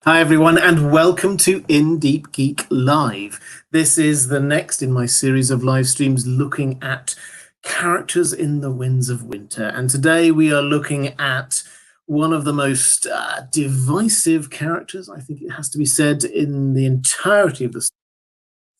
Hi everyone, and welcome to Deep Geek Live. This is the next in my series of live streams looking at characters in the Winds of Winter. And today we are looking at one of the most divisive characters, I think it has to be said, in the entirety of the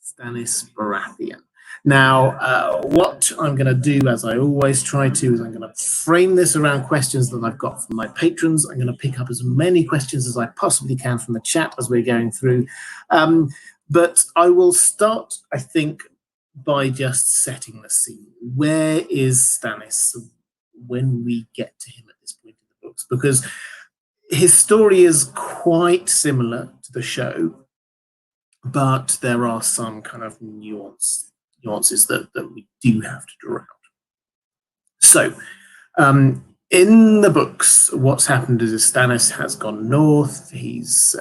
Stannis Baratheon. Now, what I'm going to do, as I always try to, is I'm going to frame this around questions that I've got from my patrons. I'm going to pick up as many questions as I possibly can from the chat as we're going through. But I will start, I think, by just setting the scene. Where is Stannis when we get to him at this point in the books? Because his story is quite similar to the show, but there are some kind of nuances that we do have to draw out. So, in the books, what's happened is Stannis has gone north. He's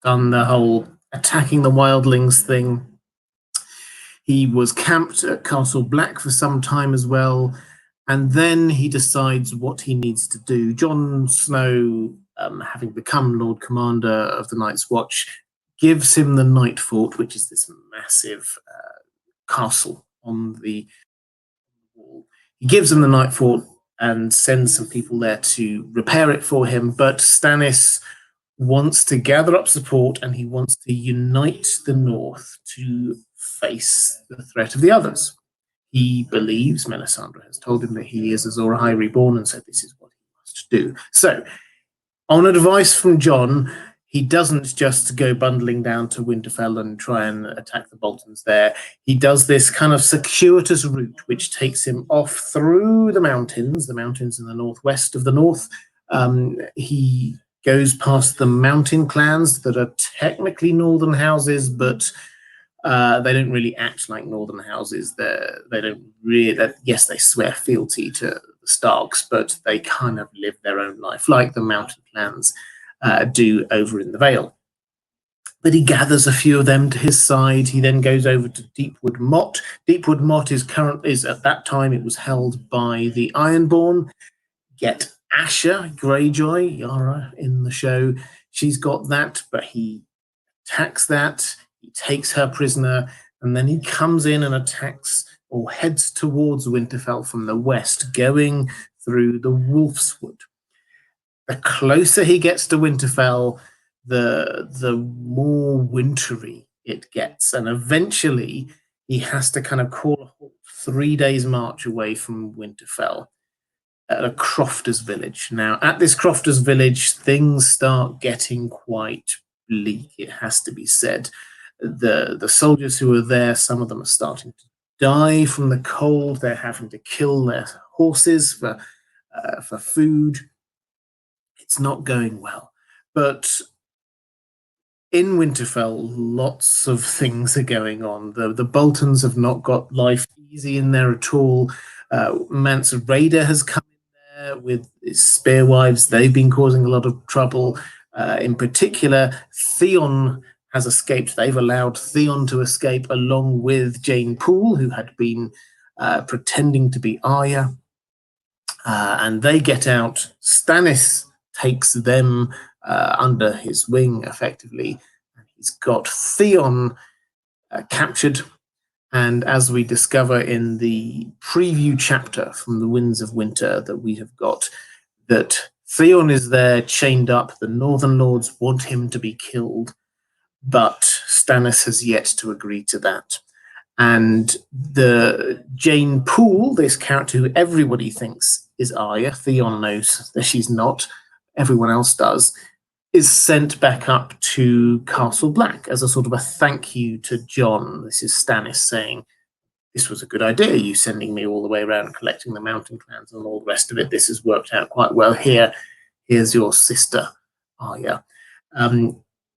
done the whole attacking the wildlings thing. He was camped at Castle Black for some time as well, and then he decides what he needs to do. Jon Snow, having become Lord Commander of the Night's Watch, gives him the Night Fort, which is this massive castle on the wall. He gives him the Night Fort and sends some people there to repair it for him, but Stannis wants to gather up support and he wants to unite the North to face the threat of the others. He believes, Melisandre has told him that he is Azor Ahai reborn and said this is what he must do. So, on advice from Jon, he doesn't just go bundling down to Winterfell and try and attack the Boltons there. He does this kind of circuitous route, which takes him off through the mountains in the northwest of the north. He goes past the mountain clans that are technically northern houses, but they don't really act like northern houses. They don't really, yes, they swear fealty to the Starks, but they kind of live their own life, like the mountain clans do over in the Vale. But he gathers a few of them to his side. He then goes over to Deepwood Motte. Deepwood Motte is at that time, it was held by the Ironborn. Get Asha Greyjoy, Yara in the show. She's got that, but he attacks that. He takes her prisoner, and then he comes in and attacks or heads towards Winterfell from the west, going through the Wolf's Wood. The closer he gets to Winterfell, the more wintry it gets. And eventually he has to kind of call a halt 3 days march away from Winterfell at a crofters village. Now, at this crofters village, things start getting quite bleak, it has to be said. The soldiers who are there, some of them are starting to die from the cold. They're having to kill their horses for food. It's not going well. But in Winterfell, lots of things are going on. The Boltons have not got life easy in there at all. Mance Rayder has come in there with his spearwives. They've been causing a lot of trouble. In particular, Theon has escaped. They've allowed Theon to escape along with Jane Poole, who had been pretending to be Arya. And they get out. Stannis takes them under his wing, effectively. He's got Theon captured, and as we discover in the preview chapter from the Winds of Winter that we have got, that Theon is there chained up. The Northern Lords want him to be killed, but Stannis has yet to agree to that. And the Jane Poole, this character who everybody thinks is Arya, Theon knows that she's not, everyone else does, is sent back up to Castle Black as a sort of a thank you to Jon. This is Stannis saying, this was a good idea, you sending me all the way around collecting the mountain clans and all the rest of it. This has worked out quite well. Here's your sister, Arya.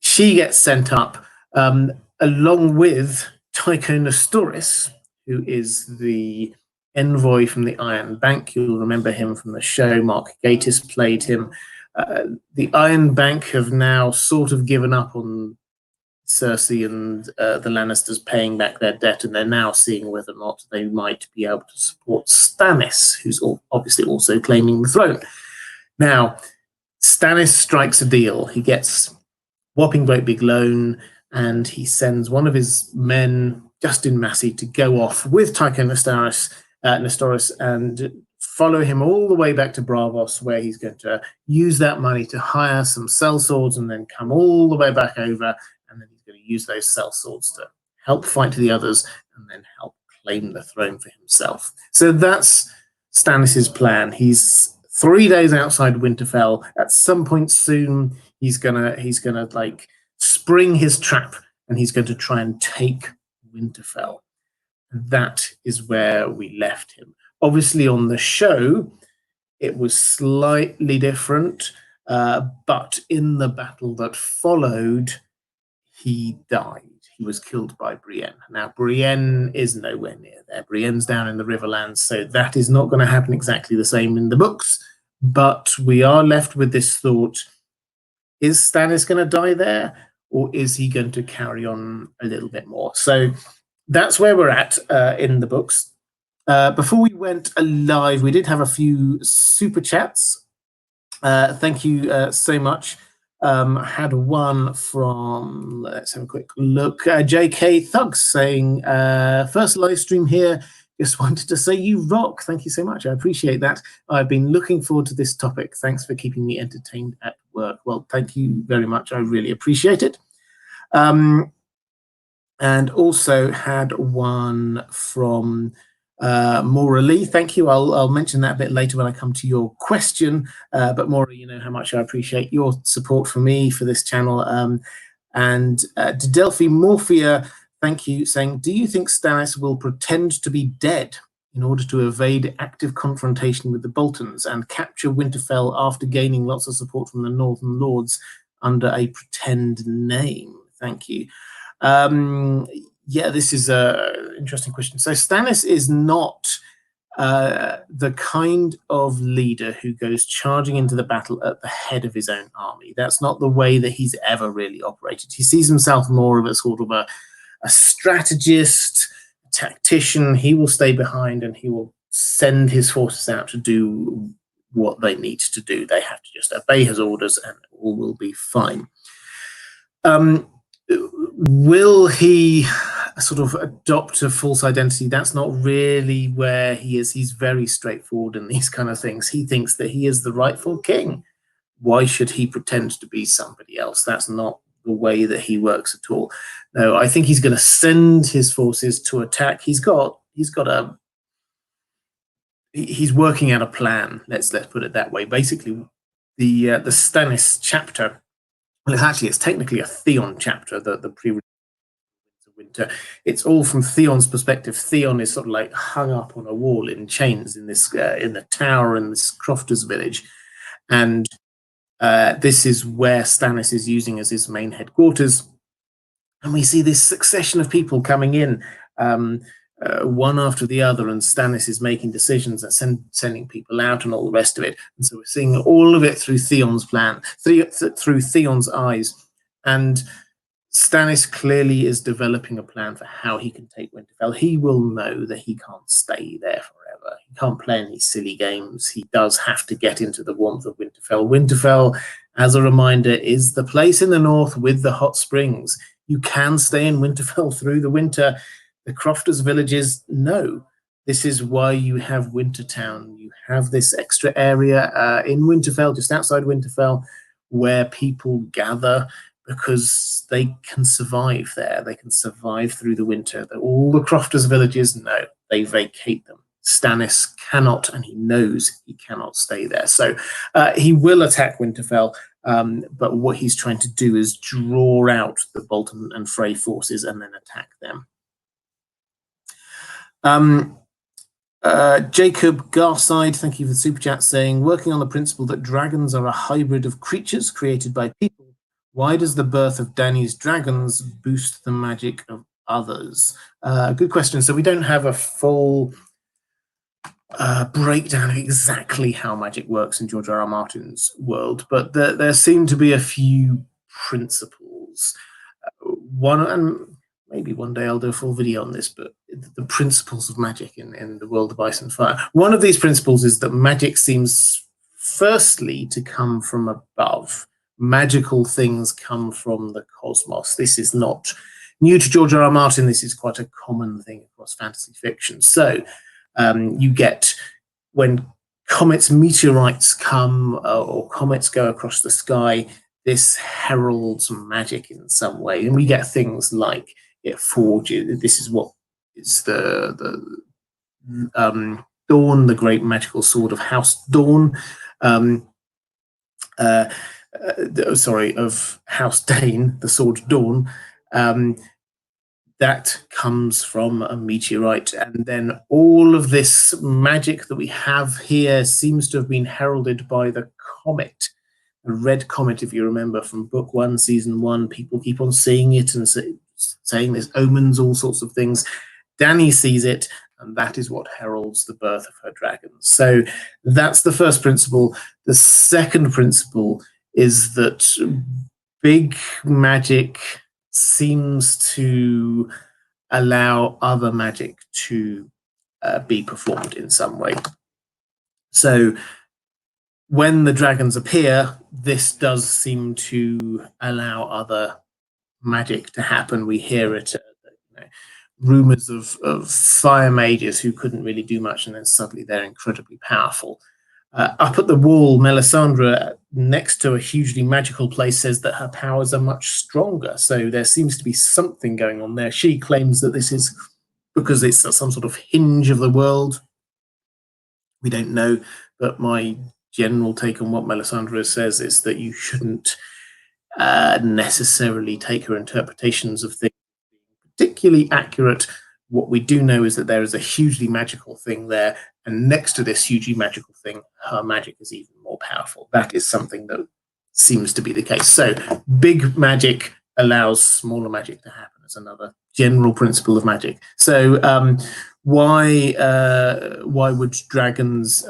She gets sent up along with Tycho Nestoris, who is the envoy from the Iron Bank. You'll remember him from the show. Mark Gatiss played him. The Iron Bank have now sort of given up on Cersei and the Lannisters paying back their debt, and they're now seeing whether or not they might be able to support Stannis, who's obviously also claiming the throne. Now, Stannis strikes a deal. He gets whopping great big loan, and he sends one of his men, Justine Massey, to go off with Tycho Nestoris and follow him all the way back to Braavos, where he's going to use that money to hire some sellswords and then come all the way back over, and then he's going to use those sellswords to help fight the others and then help claim the throne for himself. So that's Stannis's plan. He's 3 days outside Winterfell. At some point soon, he's gonna like spring his trap, and he's going to try and take Winterfell. That is where we left him. Obviously, on the show, it was slightly different, but in the battle that followed, he died. He was killed by Brienne. Now, Brienne is nowhere near there. Brienne's down in the Riverlands, so that is not going to happen exactly the same in the books. But we are left with this thought: is Stannis going to die there, or is he going to carry on a little bit more? So that's where we're at in the books. Before we went live, we did have a few super chats. Thank you so much. I had one from, let's have a quick look, JK Thugs saying, first live stream here, just wanted to say you rock. Thank you so much. I appreciate that. I've been looking forward to this topic. Thanks for keeping me entertained at work. Well, thank you very much. I really appreciate it. And also had one from Maura Lee. Thank you. I'll mention that a bit later when I come to your question. But Maura, you know how much I appreciate your support for me, for this channel. And to Delphi Morphia, thank you, saying, do you think Stannis will pretend to be dead in order to evade active confrontation with the Boltons and capture Winterfell after gaining lots of support from the Northern Lords under a pretend name? Thank you. Yeah, this is an interesting question. So Stannis is not the kind of leader who goes charging into the battle at the head of his own army. That's not the way that he's ever really operated. He sees himself more of a sort of a strategist, a tactician. He will stay behind and he will send his forces out to do what they need to do. They have to just obey his orders and all will be fine. Will he sort of adopt a false identity? That's not really where he is. He's very straightforward in these kind of things. He thinks that he is the rightful king. Why should he pretend to be somebody else? That's not the way that he works at all. No, I think he's going to send his forces to attack. He's working out a plan. Let's put it that way. Basically, the Stannis chapter. Well, it's technically a Theon chapter, the pre-winter. It's all from Theon's perspective. Theon is sort of like hung up on a wall in chains in this in the tower in this crofters village, and this is where Stannis is using as his main headquarters. And we see this succession of people coming in, one after the other, and Stannis is making decisions and sending people out and all the rest of it. And so we're seeing all of it through Theon's plan, through Theon's eyes. And Stannis clearly is developing a plan for how he can take Winterfell. He will know that he can't stay there forever. He can't play any silly games. He does have to get into the warmth of Winterfell. Winterfell, as a reminder, is the place in the north with the hot springs. You can stay in Winterfell through the winter. The crofters' villages, no. This is why you have Wintertown. You have this extra area in Winterfell, just outside Winterfell, where people gather because they can survive there. They can survive through the winter. All the crofters' villages, no, they vacate them. Stannis cannot, and he knows he cannot stay there. So he will attack Winterfell, but what he's trying to do is draw out the Bolton and Frey forces and then attack them. Jacob Garside, thank you for the super chat, saying, working on the principle that dragons are a hybrid of creatures created by people, why does the birth of Dany's dragons boost the magic of others? Good question. So we don't have a full breakdown of exactly how magic works in George R.R. Martin's world, but there seem to be a few principles. One, and maybe one day I'll do a full video on this, but the principles of magic in the world of Ice and Fire. One of these principles is that magic seems firstly to come from above. Magical things come from the cosmos. This is not new to George R.R. Martin. This is quite a common thing across fantasy fiction. So you get, when comets, meteorites come, or comets go across the sky, this heralds magic in some way. And we get things like it forges. This is what is the Dawn, the great magical sword of House Dawn. Of House Dane, the sword Dawn. That comes from a meteorite, and then all of this magic that we have here seems to have been heralded by the comet, the red comet. If you remember from book 1, season 1, people keep on seeing it and saying there's omens, all sorts of things. Dany sees it, and that is what heralds the birth of her dragons. So that's the first principle. The second principle is that big magic seems to allow other magic to be performed in some way. So when the dragons appear, this does seem to allow other magic to happen. We hear it, rumors of fire mages who couldn't really do much, and then suddenly they're incredibly powerful. Up at the wall, Melisandre, next to a hugely magical place, says that her powers are much stronger. So there seems to be something going on there. She claims that this is because it's some sort of hinge of the world. We don't know, but my general take on what Melisandre says is that you shouldn't necessarily take her interpretations of things particularly accurate. What we do know is that there is a hugely magical thing there, and next to this hugely magical thing, her magic is even more powerful. That is something that seems to be the case. So big magic allows smaller magic to happen. As another general principle of magic. So why would dragons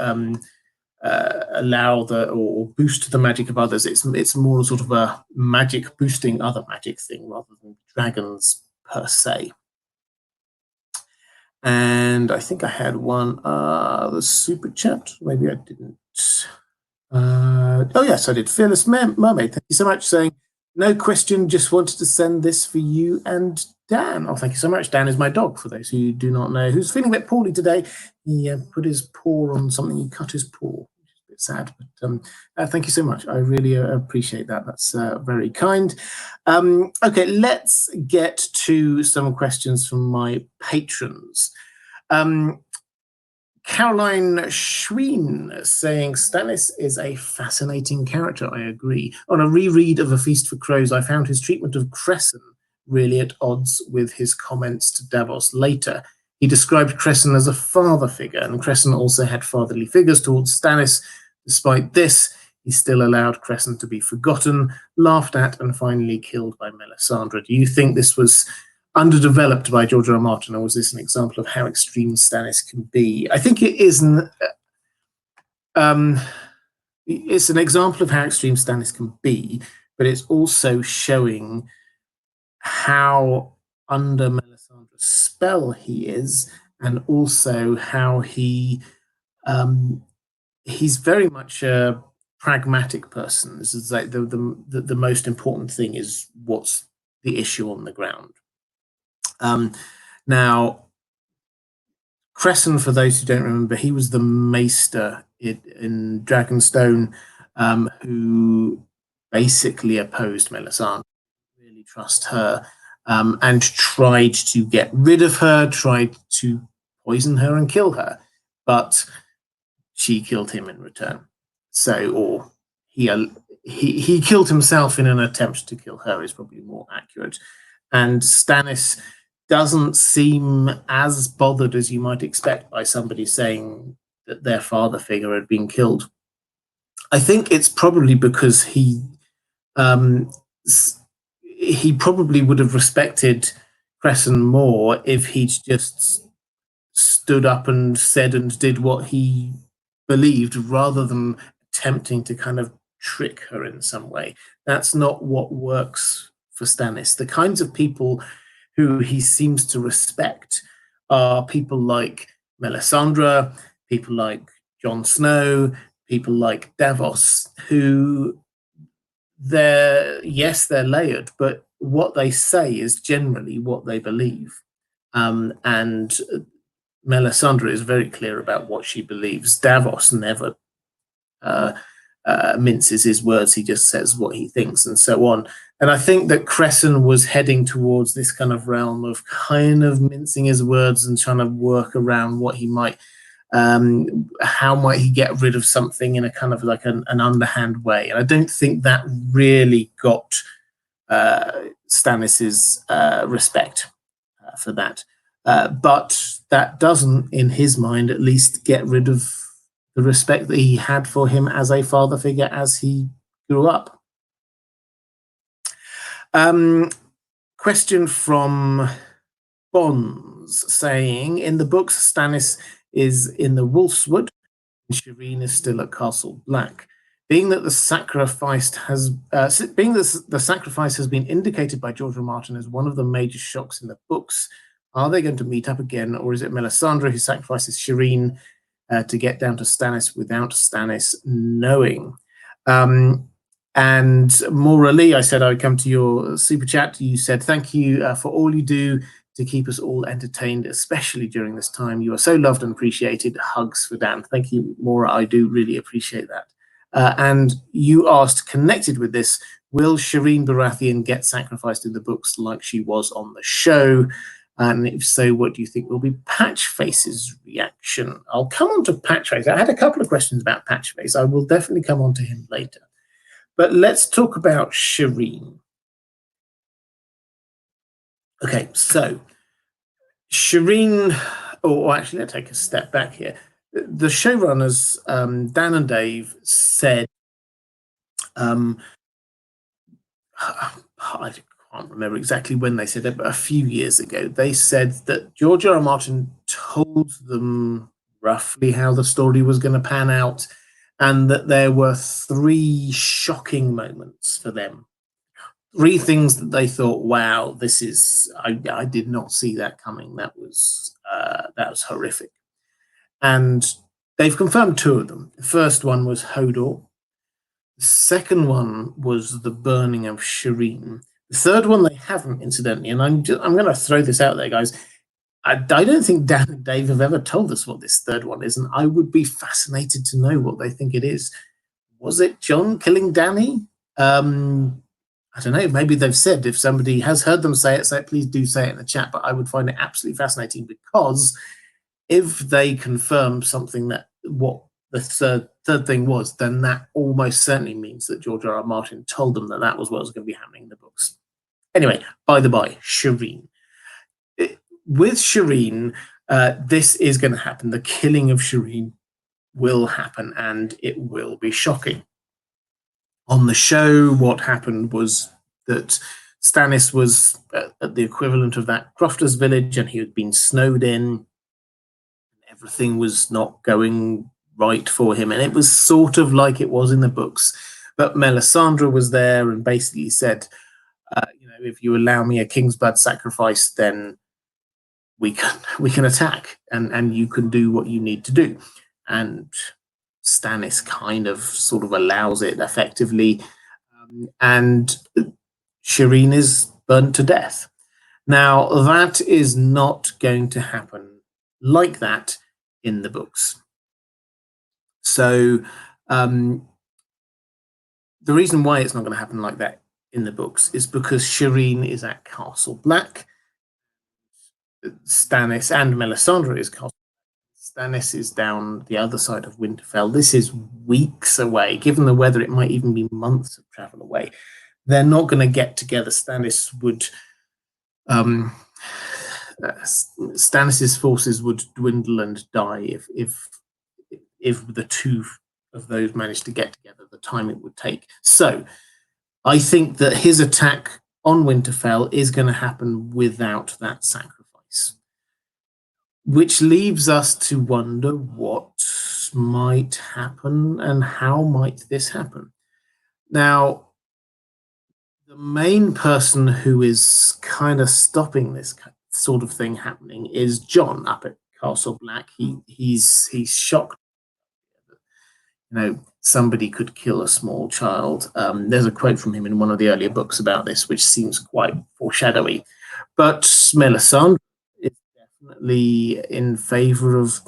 allow or boost the magic of others? It's more sort of a magic boosting other magic thing rather than dragons per se. And I think I had one other super chat. Maybe I didn't. Oh, yes, I did. Fearless Mermaid, thank you so much, saying, no question, just wanted to send this for you and Dan. Oh, thank you so much. Dan is my dog, for those who do not know, who's feeling a bit poorly today. He put his paw on something, he cut his paw, which is a bit sad. But thank you so much. I really appreciate that. That's very kind. Okay, let's get to some questions from my patrons. Caroline Shireen saying, Stannis is a fascinating character. I agree. On a reread of A Feast for Crows, I found his treatment of Cresson really at odds with his comments to Davos later. He described Cresson as a father figure, and Cresson also had fatherly figures towards Stannis. Despite this, he still allowed Cresson to be forgotten, laughed at, and finally killed by Melisandre. Do you think this was underdeveloped by George R.R. Martin, or was this an example of how extreme Stannis can be? I think it is it's an example of how extreme Stannis can be, but it's also showing how under Melisandre's spell he is, and also how he's very much a pragmatic person. This is like the most important thing is what's the issue on the ground. Now, Cresson, for those who don't remember, he was the maester in Dragonstone, who basically opposed Melisandre, really trust her, and tried to get rid of her, tried to poison her and kill her, but she killed him in return. So, or he killed himself in an attempt to kill her is probably more accurate. And Stannis doesn't seem as bothered as you might expect by somebody saying that their father figure had been killed. I think it's probably because he probably would have respected Cresson more if he'd just stood up and said and did what he believed, rather than attempting to kind of trick her in some way. That's not what works for Stannis. The kinds of people who he seems to respect are people like Melisandre, people like Jon Snow, people like Davos, who they're layered, but what they say is generally what they believe. And Melisandre is very clear about what she believes. Davos never minces his words. He just says what he thinks and so on. And I think that Cresson was heading towards this kind of realm of kind of mincing his words and trying to work around what he might, how might he get rid of something in a kind of like an underhand way. And I don't think that really got Stannis's respect for that. But that doesn't, in his mind at least, get rid of the respect that he had for him as a father figure as he grew up. Question from Bonds saying, in the books, Stannis is in the Wolfswood and Shireen is still at Castle Black. Being that the sacrifice has been indicated by George R. R. Martin as one of the major shocks in the books, are they going to meet up again, or is it Melisandre who sacrifices Shireen to get down to Stannis without Stannis knowing? And morally, I said I would come to your super chat. You said, thank you for all you do to keep us all entertained, especially during this time. You are so loved and appreciated. Hugs for Dan. Thank you, Maura. I do really appreciate that. And you asked, connected with this, will Shireen Baratheon get sacrificed in the books like she was on the show? And if so, what do you think will be Patchface's reaction? I'll come on to Patchface. I had a couple of questions about Patchface. I will definitely come on to him later. But let's talk about Shireen. Okay, so Shireen, or actually, let's take a step back here. The showrunners, Dan and Dave, said, I can't remember exactly when they said it, but a few years ago, they said that George R. R. Martin told them roughly how the story was going to pan out, and that there were 3 shocking moments for them. 3 things that they thought, wow, this is, I did not see that coming. That was horrific. And they've confirmed 2 of them. The first one was Hodor. The second one was the burning of Shireen. The third one they haven't, incidentally, and I'm going to throw this out there, guys. I don't think Dan and Dave have ever told us what this third one is, and I would be fascinated to know what they think it is. Was it Jon killing Dany? I don't know. Maybe they've said, if somebody has heard them say it, please do say it in the chat. But I would find it absolutely fascinating, because if they confirm something that what the third thing was, then that almost certainly means that George R. R. Martin told them that that was what was going to be happening in the books. Anyway, by the by, Shireen. With Shireen, this is going to happen. The killing of Shireen will happen, and it will be shocking. On the show, what happened was that Stannis was at the equivalent of that Crofter's village, and he had been snowed in. Everything was not going right for him, and it was sort of like it was in the books. But Melisandre was there and basically said, if you allow me a king's blood sacrifice, then we can attack, and you can do what you need to do. And Stannis kind of sort of allows it effectively, and Shireen is burned to death. Now, that is not going to happen like that in the books. So the reason why it's not going to happen like that in the books is because Shireen is at Castle Black. Stannis and Melisandre is Castle Black. Stannis is down the other side of Winterfell. This is weeks away. Given the weather, it might even be months of travel away. They're not going to get together. Stannis's forces would dwindle and die if the 2 of those managed to get together, the time it would take. So I think that his attack on Winterfell is going to happen without that sacrifice, which leaves us to wonder what might happen and how might this happen. Now, the main person who is kind of stopping this sort of thing happening is Jon up at Castle Black. He's shocked. somebody could kill a small child. There's a quote from him in one of the earlier books about this, which seems quite foreshadowy. But Melisandre is definitely in favor of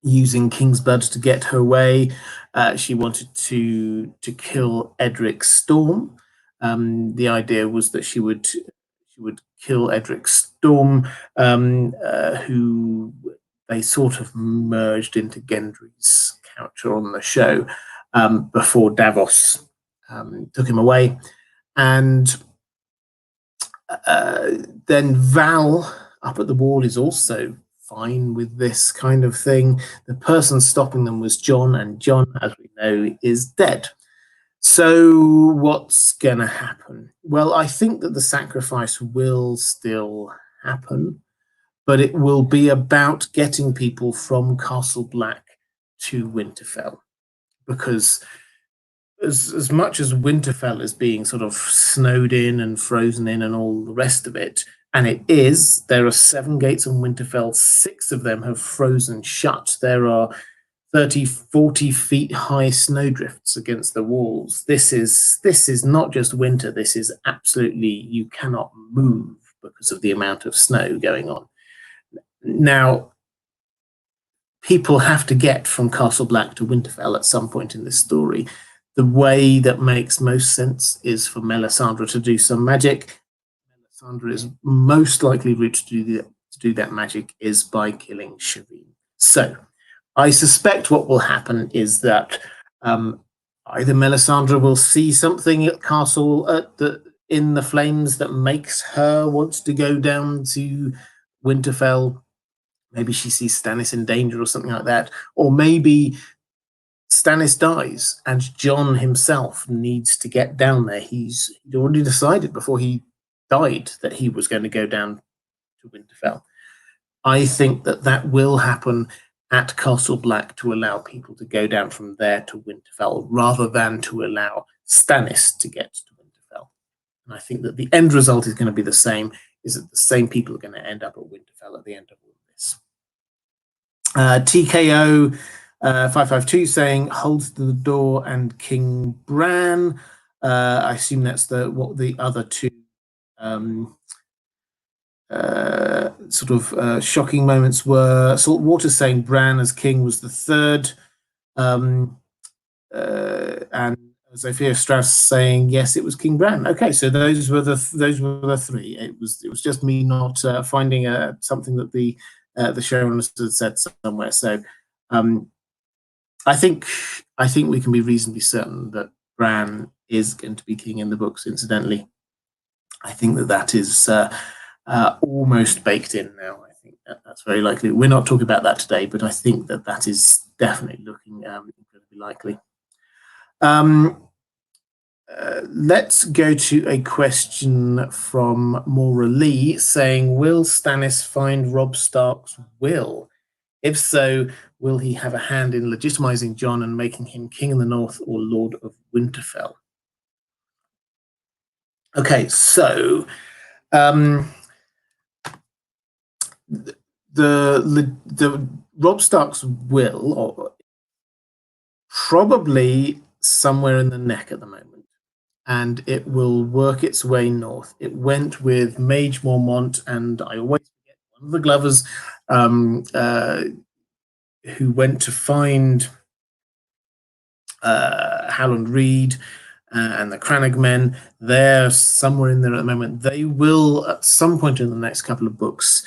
using King's blood to get her way. She wanted to kill Edric Storm. The idea was that she would kill Edric Storm, who they sort of merged into Gendry's character on the show before Davos took him away. And then Val up at the wall is also fine with this kind of thing. The person stopping them was Jon, and Jon, as we know, is dead. So what's going to happen? Well, I think that the sacrifice will still happen, but it will be about getting people from Castle Black to Winterfell, because as much as Winterfell is being sort of snowed in and frozen in and all the rest of it, and it is, there are 7 gates in Winterfell, 6 of them have frozen shut. There are 30, 40 feet high snowdrifts against the walls. This is not just winter, this is absolutely, you cannot move because of the amount of snow going on. Now, people have to get from Castle Black to Winterfell at some point in this story. The way that makes most sense is for Melisandre to do some magic. Melisandre is most likely route to do that magic is by killing Shireen. So I suspect what will happen is that either Melisandre will see something at Castle in the flames that makes her want to go down to Winterfell. Maybe she sees Stannis in danger or something like that. Or maybe Stannis dies and Jon himself needs to get down there. He'd already decided before he died that he was going to go down to Winterfell. I think that will happen at Castle Black to allow people to go down from there to Winterfell rather than to allow Stannis to get to Winterfell. And I think that the end result is going to be the same, is that the same people are going to end up at Winterfell at the end of all of this. TKO 552 saying holds the door and King Bran. I assume that's what the other two sort of shocking moments were. Saltwater saying Bran as king was the third, and Sophia Strauss saying yes, it was King Bran. Okay, so those were the 3. It was just me not finding something that the showrunners had said somewhere. So I think we can be reasonably certain that Bran is going to be king in the books. Incidentally, I think that is almost baked in now. I think that's very likely. We're not talking about that today, but I think that is definitely looking incredibly likely. Let's go to a question from Maura Lee saying, will Stannis find Robb Stark's will? If so, will he have a hand in legitimizing Jon and making him king in the north or Lord of Winterfell? Okay, so the Robb Stark's will, or probably somewhere in the neck at the moment, and it will work its way north. It went with Mage Mormont, and I always forget one of the Glovers who went to find Howland Reed and the Crannog men. They're somewhere in there at the moment. They will, at some point in the next couple of books,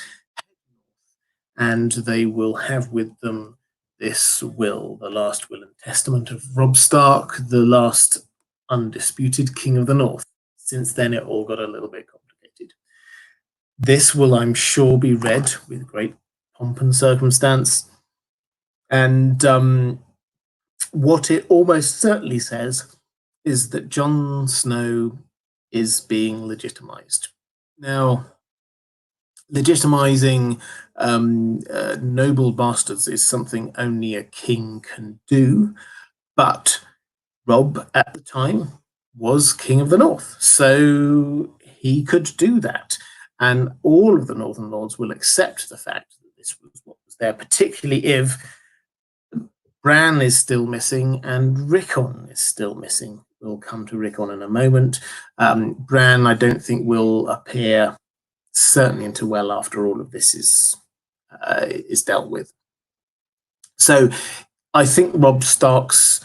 and they will have with them this will, the last will and testament of Robb Stark, the last undisputed king of the north. Since then, it all got a little bit complicated. This will, I'm sure, be read with great pomp and circumstance. And what it almost certainly says is that Jon Snow is being legitimized. Now, legitimizing noble bastards is something only a king can do, but Robb at the time was king of the north, so he could do that. And all of the Northern Lords will accept the fact that this was what was there, particularly if Bran is still missing, and Rickon is still missing. We'll come to Rickon in a moment. Bran, I don't think, will appear certainly until well after all of this is dealt with. So I think Robb Stark's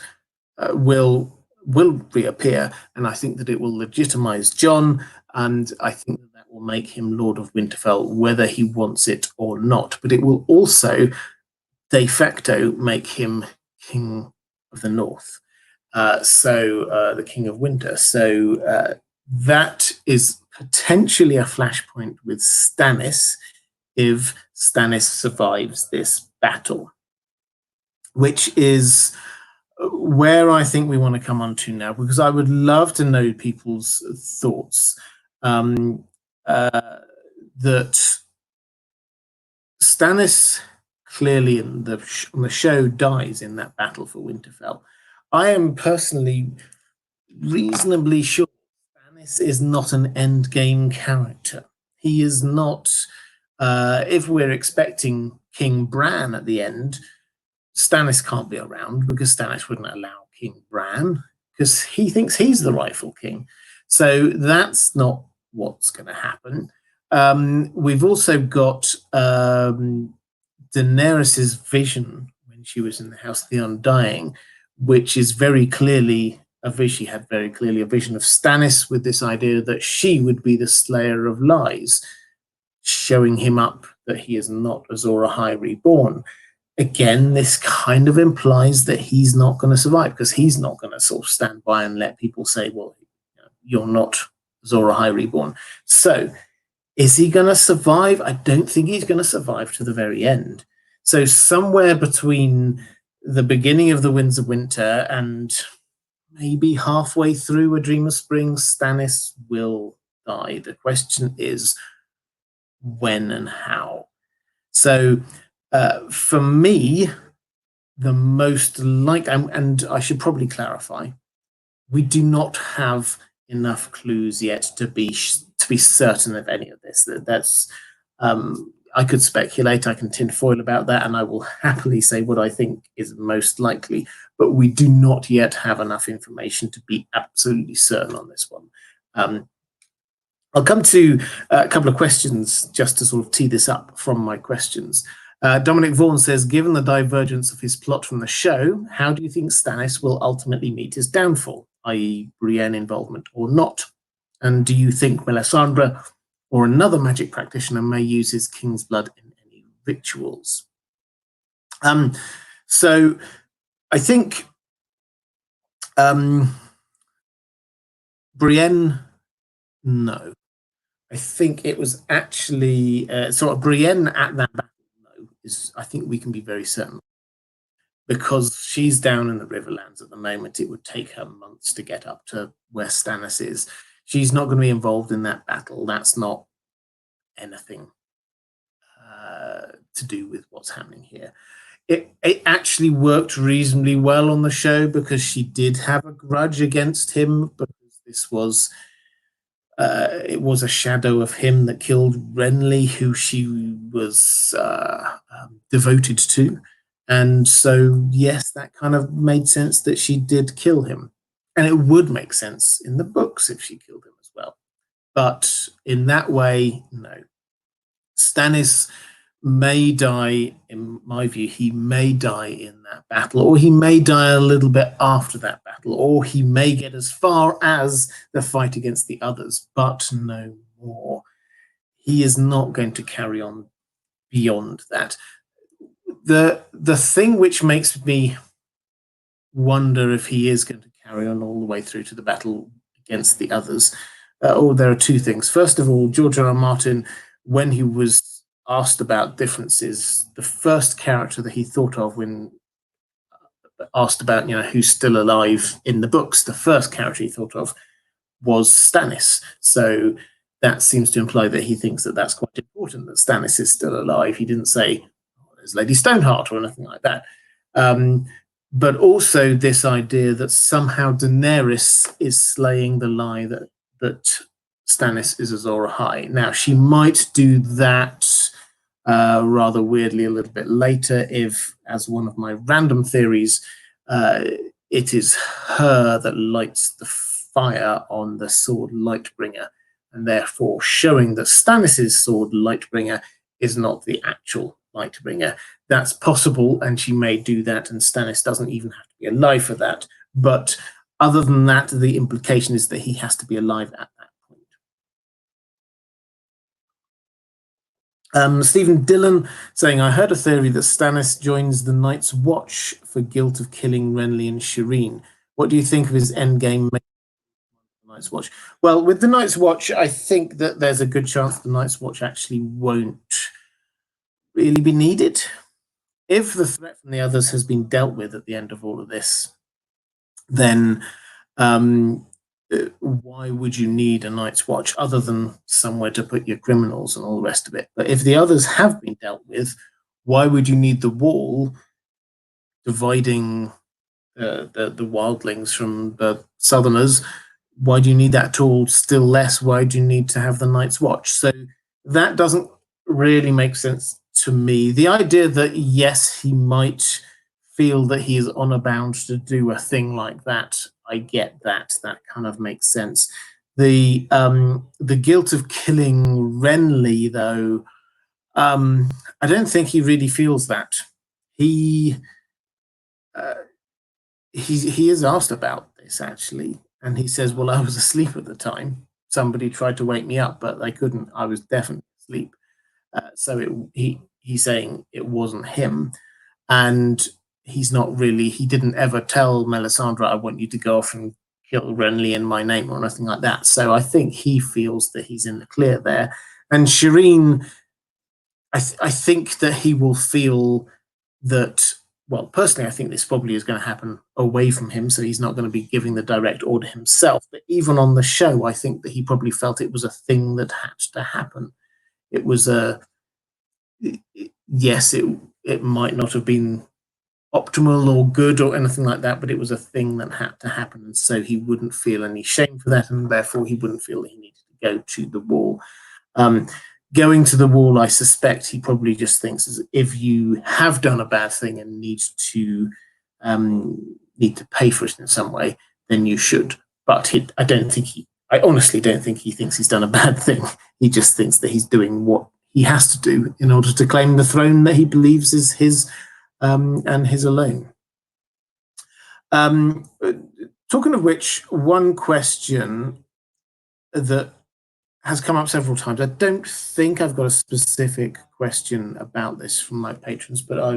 will reappear, and I think that it will legitimize Jon, and I think that will make him Lord of Winterfell, whether he wants it or not. But it will also de facto make him King of the North, the King of Winter. So that is potentially a flashpoint with Stannis if Stannis survives this battle, which is where I think we want to come on to now, because I would love to know people's thoughts. That Stannis clearly on the show dies in that battle for Winterfell. I am personally reasonably sure Stannis is not an endgame character. He is not. If we're expecting King Bran at the end, Stannis can't be around because Stannis wouldn't allow King Bran because he thinks he's the rightful king. So that's not what's going to happen. We've also got Daenerys's vision when she was in the House Theon dying, which is very clearly a vision. She had very clearly a vision of Stannis with this idea that she would be the slayer of lies, showing him up that he is not Azor Ahai reborn. Again, this kind of implies that he's not going to survive because he's not going to sort of stand by and let people say, well, you're not Azor Ahai reborn. So is he going to survive? I don't think he's going to survive to the very end. So somewhere between the beginning of the Winds of Winter and maybe halfway through A Dream of Spring, Stannis will die. The question is when and how. So for me, the most likely, and I should probably clarify, we do not have enough clues yet to be certain of any of this. That's I could speculate, I can tinfoil about that, and I will happily say what I think is most likely, but we do not yet have enough information to be absolutely certain on this one. I'll come to a couple of questions just to sort of tee this up from my questions. Dominic Vaughan says, given the divergence of his plot from the show, how do you think Stannis will ultimately meet his downfall, i.e. Brienne involvement or not? And do you think Melisandre or another magic practitioner may use his king's blood in any rituals? So I think Brienne, no. I think it was actually sort of Brienne at that battle. I think we can be very certain because she's down in the Riverlands at the moment. It would take her months to get up to where Stannis is. She's not going to be involved in that battle. That's not anything to do with what's happening here. It actually worked reasonably well on the show because she did have a grudge against him, because this was it was a shadow of him that killed Renly, who she was devoted to. And so, yes, that kind of made sense that she did kill him. And it would make sense in the books if she killed him as well. But in that way, no. Stannis may die, in my view, he may die in that battle, or he may die a little bit after that battle, or he may get as far as the fight against the others, but no more. He is not going to carry on beyond that. The thing which makes me wonder if he is going to carry on all the way through to the battle against the others, there are two things. First of all, George R. R. Martin, when he was asked about differences, the first character that he thought of when asked about, who's still alive in the books, the first character he thought of was Stannis. So that seems to imply that he thinks that that's quite important, that Stannis is still alive. He didn't say, there's Lady Stoneheart or anything like that. But also this idea that somehow Daenerys is slaying the lie that Stannis is Azor Ahai. Now, she might do that rather weirdly a little bit later, if, as one of my random theories, it is her that lights the fire on the sword Lightbringer, and therefore showing that Stannis' sword Lightbringer is not the actual Lightbringer. That's possible, and she may do that, and Stannis doesn't even have to be alive for that. But other than that, the implication is that he has to be alive at that point. Stephen Dillon saying, I heard a theory that Stannis joins the Night's Watch for guilt of killing Renly and Shireen. What do you think of his endgame Night's Watch? Well, with the Night's Watch, I think that there's a good chance the Night's Watch actually won't really be needed. If the threat from the others has been dealt with at the end of all of this, then why would you need a Night's Watch other than somewhere to put your criminals and all the rest of it? But if the others have been dealt with, why would you need the wall dividing the wildlings from the Southerners? Why do you need that tool? Still less, why do you need to have the Night's Watch? So that doesn't really make sense to me. The idea that, yes, he might feel that he is honor bound to do a thing like that, I get that. That kind of makes sense. The guilt of killing Renly, though, I don't think he really feels that. He is asked about this, actually, and he says, well, I was asleep at the time. Somebody tried to wake me up, but they couldn't. I was definitely asleep. So he's saying it wasn't him. And he's not really, he didn't ever tell Melisandre, I want you to go off and kill Renly in my name or nothing like that. So I think he feels that he's in the clear there. And Shireen, I think that he will feel that, well, personally, I think this probably is going to happen away from him, so he's not going to be giving the direct order himself. But even on the show, I think that he probably felt it was a thing that had to happen. It was yes, it might not have been optimal or good or anything like that, but it was a thing that had to happen, and so he wouldn't feel any shame for that, and therefore he wouldn't feel that he needed to go to the wall. Going to the wall, I suspect he probably just thinks, as if you have done a bad thing and need to pay for it in some way, then you should. But I honestly don't think he thinks he's done a bad thing. He just thinks that he's doing what he has to do in order to claim the throne that he believes is his and his alone. Talking of which, one question that has come up several times. I don't think I've got a specific question about this from my patrons, but I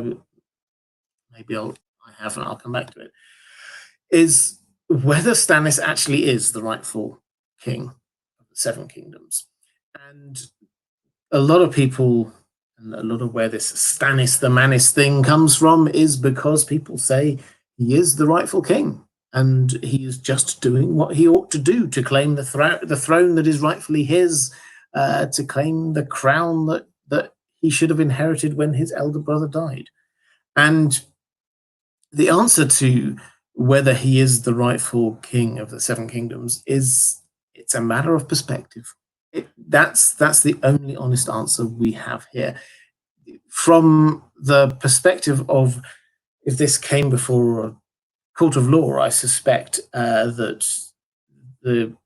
have, and I'll come back to it. Is whether Stannis actually is the rightful king of the Seven Kingdoms, and a lot of people, and a lot of where this Stannis the Manis thing comes from, is because people say he is the rightful king. And he is just doing what he ought to do to claim the throne that is rightfully his, to claim the crown that he should have inherited when his elder brother died. And the answer to whether he is the rightful king of the Seven Kingdoms is, it's a matter of perspective. That's the only honest answer we have here. From the perspective of, if this came before a court of law, I suspect that the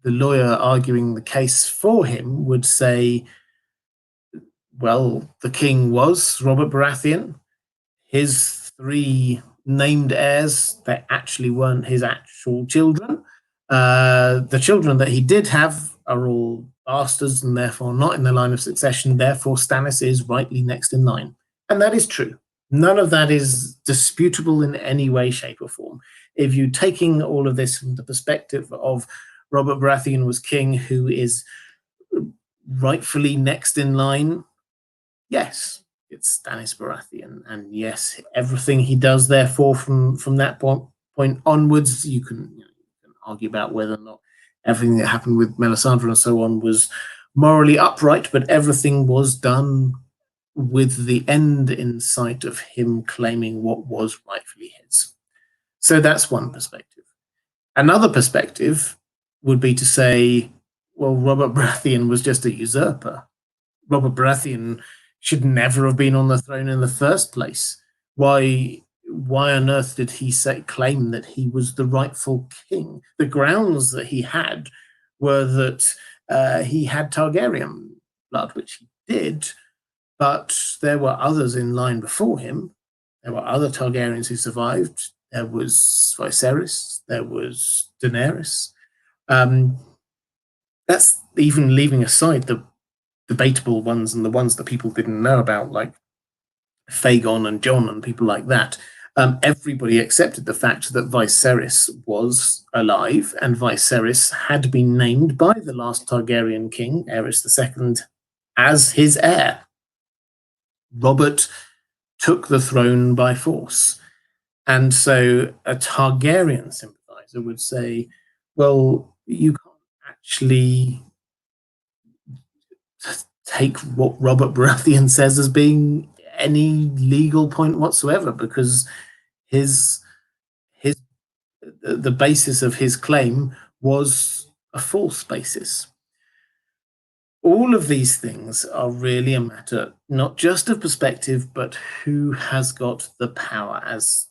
lawyer arguing the case for him would say, well, the king was Robert Baratheon. His three named heirs, they actually weren't his actual children. The children that he did have are all bastards and therefore not in the line of succession. Therefore, Stannis is rightly next in line. And that is true. None of that is disputable in any way, shape, or form. If you're taking all of this from the perspective of Robert Baratheon was king, who is rightfully next in line, yes, it's Stannis Baratheon. And yes, everything he does, therefore, from that point onwards, you can argue about whether or not everything that happened with Melisandre and so on was morally upright, but everything was done with the end in sight of him claiming what was rightfully his. So that's one perspective. Another perspective would be to say, well, Robert Baratheon was just a usurper. Robert Baratheon should never have been on the throne in the first place. Why on earth did he claim that he was the rightful king? The grounds that he had were that he had Targaryen blood, which he did, but there were others in line before him. There were other Targaryens who survived. There was Viserys. There was Daenerys. That's even leaving aside the debatable ones and the ones that people didn't know about, like Fagon and Jon and people like that. Everybody accepted the fact that Viserys was alive, and Viserys had been named by the last Targaryen king, Aerys II, as his heir. Robert took the throne by force. And so a Targaryen sympathizer would say, well, you can't actually take what Robert Baratheon says as being any legal point whatsoever, because the basis of his claim was a false basis. All of these things are really a matter not just of perspective, but who has got the power. As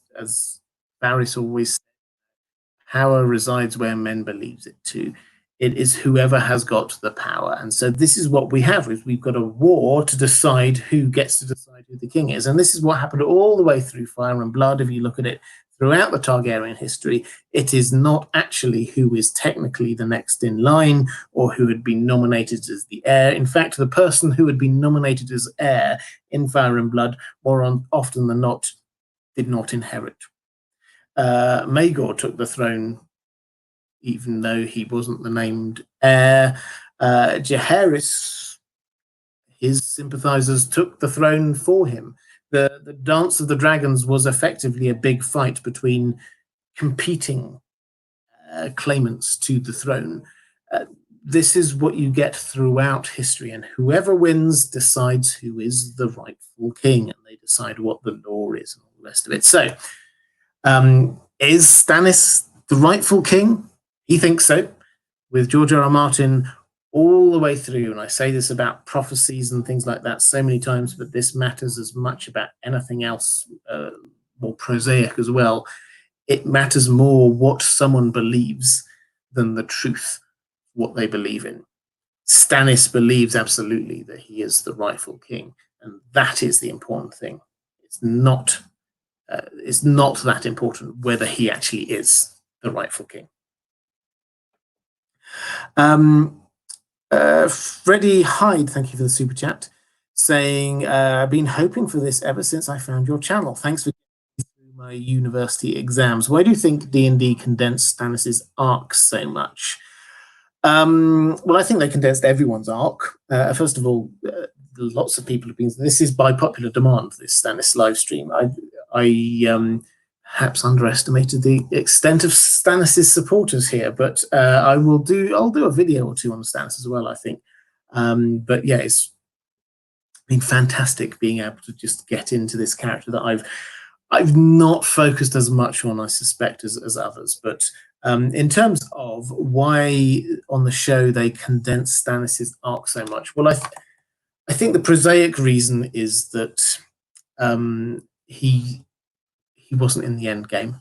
Varys always said, power resides where men believes it to. It is whoever has got the power. And so this is what we have, is we've got a war to decide who gets to decide who the king is. And this is what happened all the way through Fire and Blood. If you look at it throughout the Targaryen history, it is not actually who is technically the next in line or who had been nominated as the heir. In fact, the person who had been nominated as heir in Fire and Blood, more often than not, did not inherit. Maegor took the throne even though he wasn't the named heir. Jaehaerys, his sympathizers took the throne for him. The Dance of the Dragons was effectively a big fight between competing claimants to the throne. This is what you get throughout history, and whoever wins decides who is the rightful king, and they decide what the law is and all the rest of it. So, is Stannis the rightful king? He thinks so, with George R. R. Martin all the way through. And I say this about prophecies and things like that so many times, but this matters as much about anything else, more prosaic as well. It matters more what someone believes than the truth, what they believe in. Stannis believes absolutely that he is the rightful king, and that is the important thing. It's not that important whether he actually is the rightful king. Freddie Hyde, thank you for the super chat, saying, I've been hoping for this ever since I found your channel. Thanks for getting through my university exams. Why do you think D&D condensed Stannis' arc so much? Well, I think they condensed everyone's arc. First of all, lots of people have been, this is by popular demand, this Stannis live stream. I perhaps underestimated the extent of Stannis' supporters here, but I'll do a video or two on Stannis as well, I think. But yeah, it's been fantastic being able to just get into this character that I've not focused as much on, I suspect, as others. But in terms of why on the show they condense Stannis' arc so much, well, I think the prosaic reason is that he wasn't in the end game.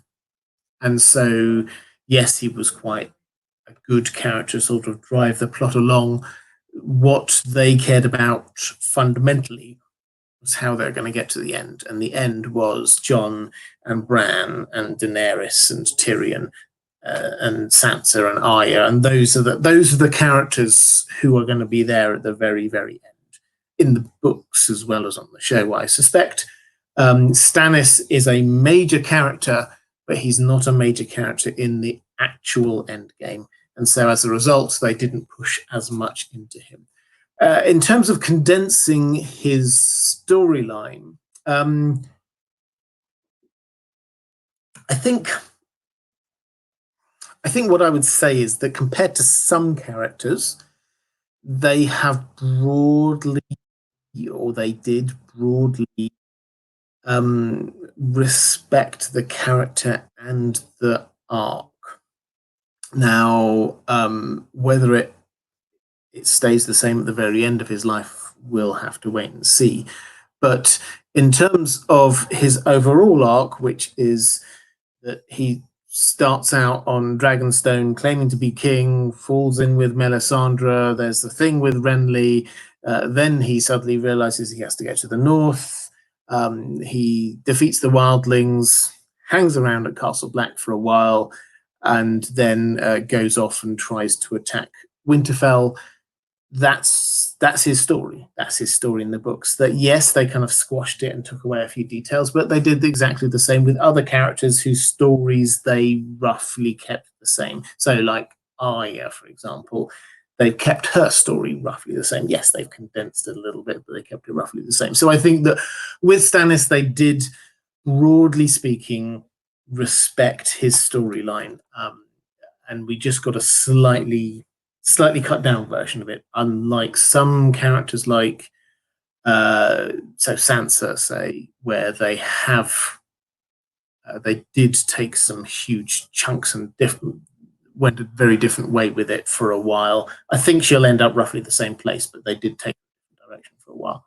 And so, yes, he was quite a good character, sort of drive the plot along. What they cared about fundamentally was how they're going to get to the end. And the end was Jon and Bran and Daenerys and Tyrion and Sansa and Arya. And those are the characters who are going to be there at the very, very end, in the books as well as on the show, I suspect. Stannis is a major character, but he's not a major character in the actual end game. And so as a result, they didn't push as much into him. In terms of condensing his storyline, I think what I would say is that compared to some characters, they have broadly, or they did broadly, respect the character and the arc. Now, whether it stays the same at the very end of his life we'll have to wait and see. But in terms of his overall arc, which is that he starts out on Dragonstone claiming to be king, falls in with Melisandre, there's the thing with Renly, then he suddenly realizes he has to go to the north, he defeats the wildlings, hangs around at Castle Black for a while, and then goes off and tries to attack Winterfell. That's his story. That's his story in the books. That yes, they kind of squashed it and took away a few details, but they did exactly the same with other characters whose stories they roughly kept the same. So like Arya, for example, they've kept her story roughly the same. Yes, they've condensed it a little bit, but they kept it roughly the same. So I think that with Stannis, they did, broadly speaking, respect his storyline, and we just got a slightly cut down version of it, unlike some characters like so Sansa, say, where they did take some huge chunks and went a very different way with it for a while. I think she'll end up roughly the same place, but they did take a different direction for a while.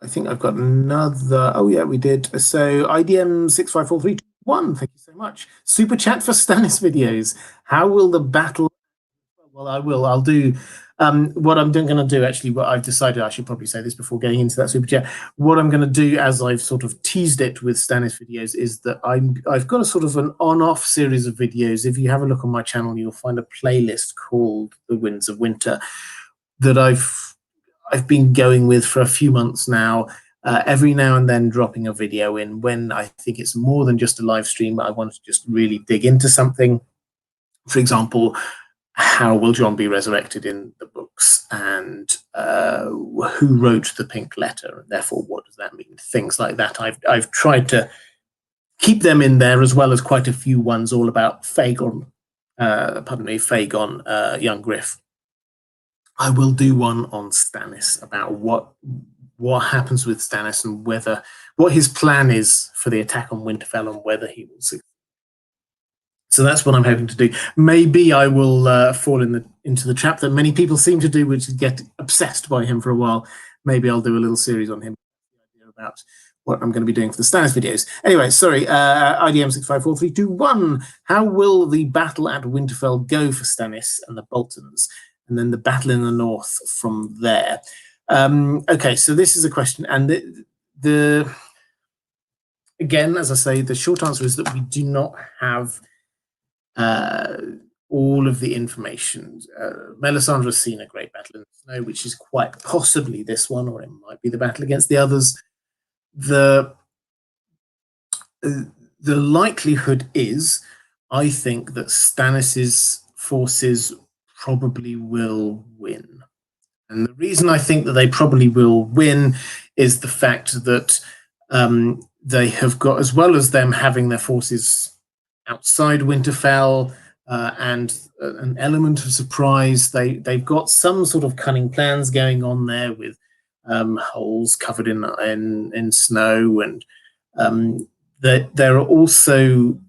I think I've got another. Oh yeah, we did. So IDM 654321. Thank you so much. Super chat for Stannis videos. How will the battle? Well, I will. I'll do. What I'm going to do, actually, what I've decided, I should probably say this before getting into that super chat. What I'm going to do, as I've sort of teased it with Stannis videos, is that I've got a sort of an on-off series of videos. If you have a look on my channel, you'll find a playlist called The Winds of Winter that I've been going with for a few months now, every now and then dropping a video in when I think it's more than just a live stream. I want to just really dig into something. For example, how will Jon be resurrected in the books, and who wrote the pink letter, and therefore what does that mean? Things like that. I've tried to keep them in there, as well as quite a few ones all about Fagon, young Griff. I will do one on Stannis about what happens with Stannis and what his plan is for the attack on Winterfell and whether he will succeed. So that's what I'm hoping to do. Maybe I will fall into the trap that many people seem to do, which is get obsessed by him for a while. Maybe I'll do a little series on him about what I'm going to be doing for the Stannis videos. Anyway, sorry, IDM 654321. How will the battle at Winterfell go for Stannis and the Boltons? And then the battle in the north from there. Okay, so this is a question, and again, as I say, the short answer is that we do not have all of the information. Melisandre has seen a great battle in the snow, which is quite possibly this one, or it might be the battle against the others. The likelihood is, I think, that Stannis's forces probably will win. And the reason I think that they probably will win is the fact that they have got, as well as them having their forces outside Winterfell and an element of surprise, they've got some sort of cunning plans going on there with holes covered in snow, and there are also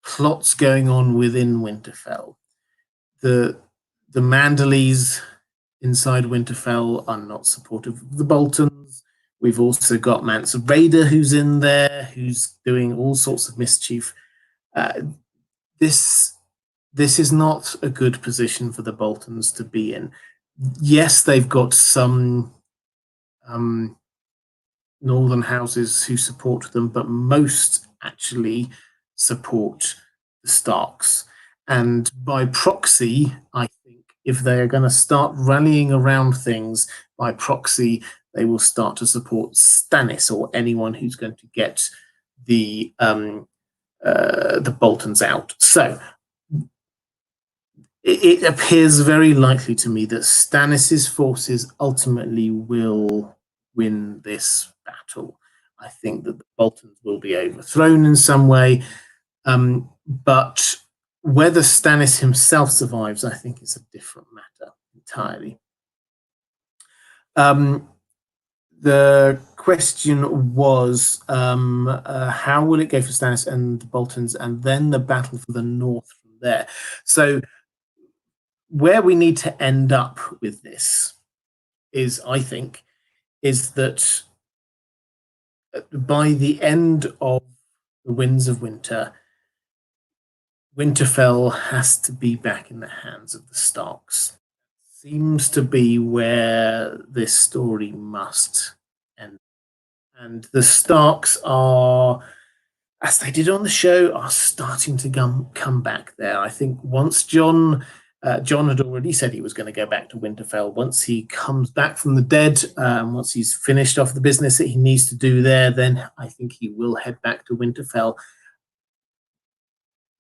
plots going on within Winterfell. The Manderleys inside Winterfell are not supportive of the Boltons. We've also got Mance Rayder who's in there, who's doing all sorts of mischief. This is not a good position for the Boltons to be in. Yes, they've got some northern houses who support them, but most actually support the Starks. And by proxy, I think if they are going to start rallying around things, by proxy, they will start to support Stannis or anyone who's going to get the Boltons out. So it appears very likely to me that Stannis's forces ultimately will win this battle. I think that the Boltons will be overthrown in some way, but whether Stannis himself survives, I think, is a different matter entirely. The question was, how will it go for Stannis and the Boltons, and then the battle for the north from there. So where we need to end up with this is, I think, is that by the end of the Winds of Winter, Winterfell has to be back in the hands of the Starks. Seems to be where this story must end. And the Starks are, as they did on the show, are starting to come back there. I think once Jon had already said he was going to go back to Winterfell. Once he comes back from the dead, once he's finished off the business that he needs to do there, then I think he will head back to Winterfell.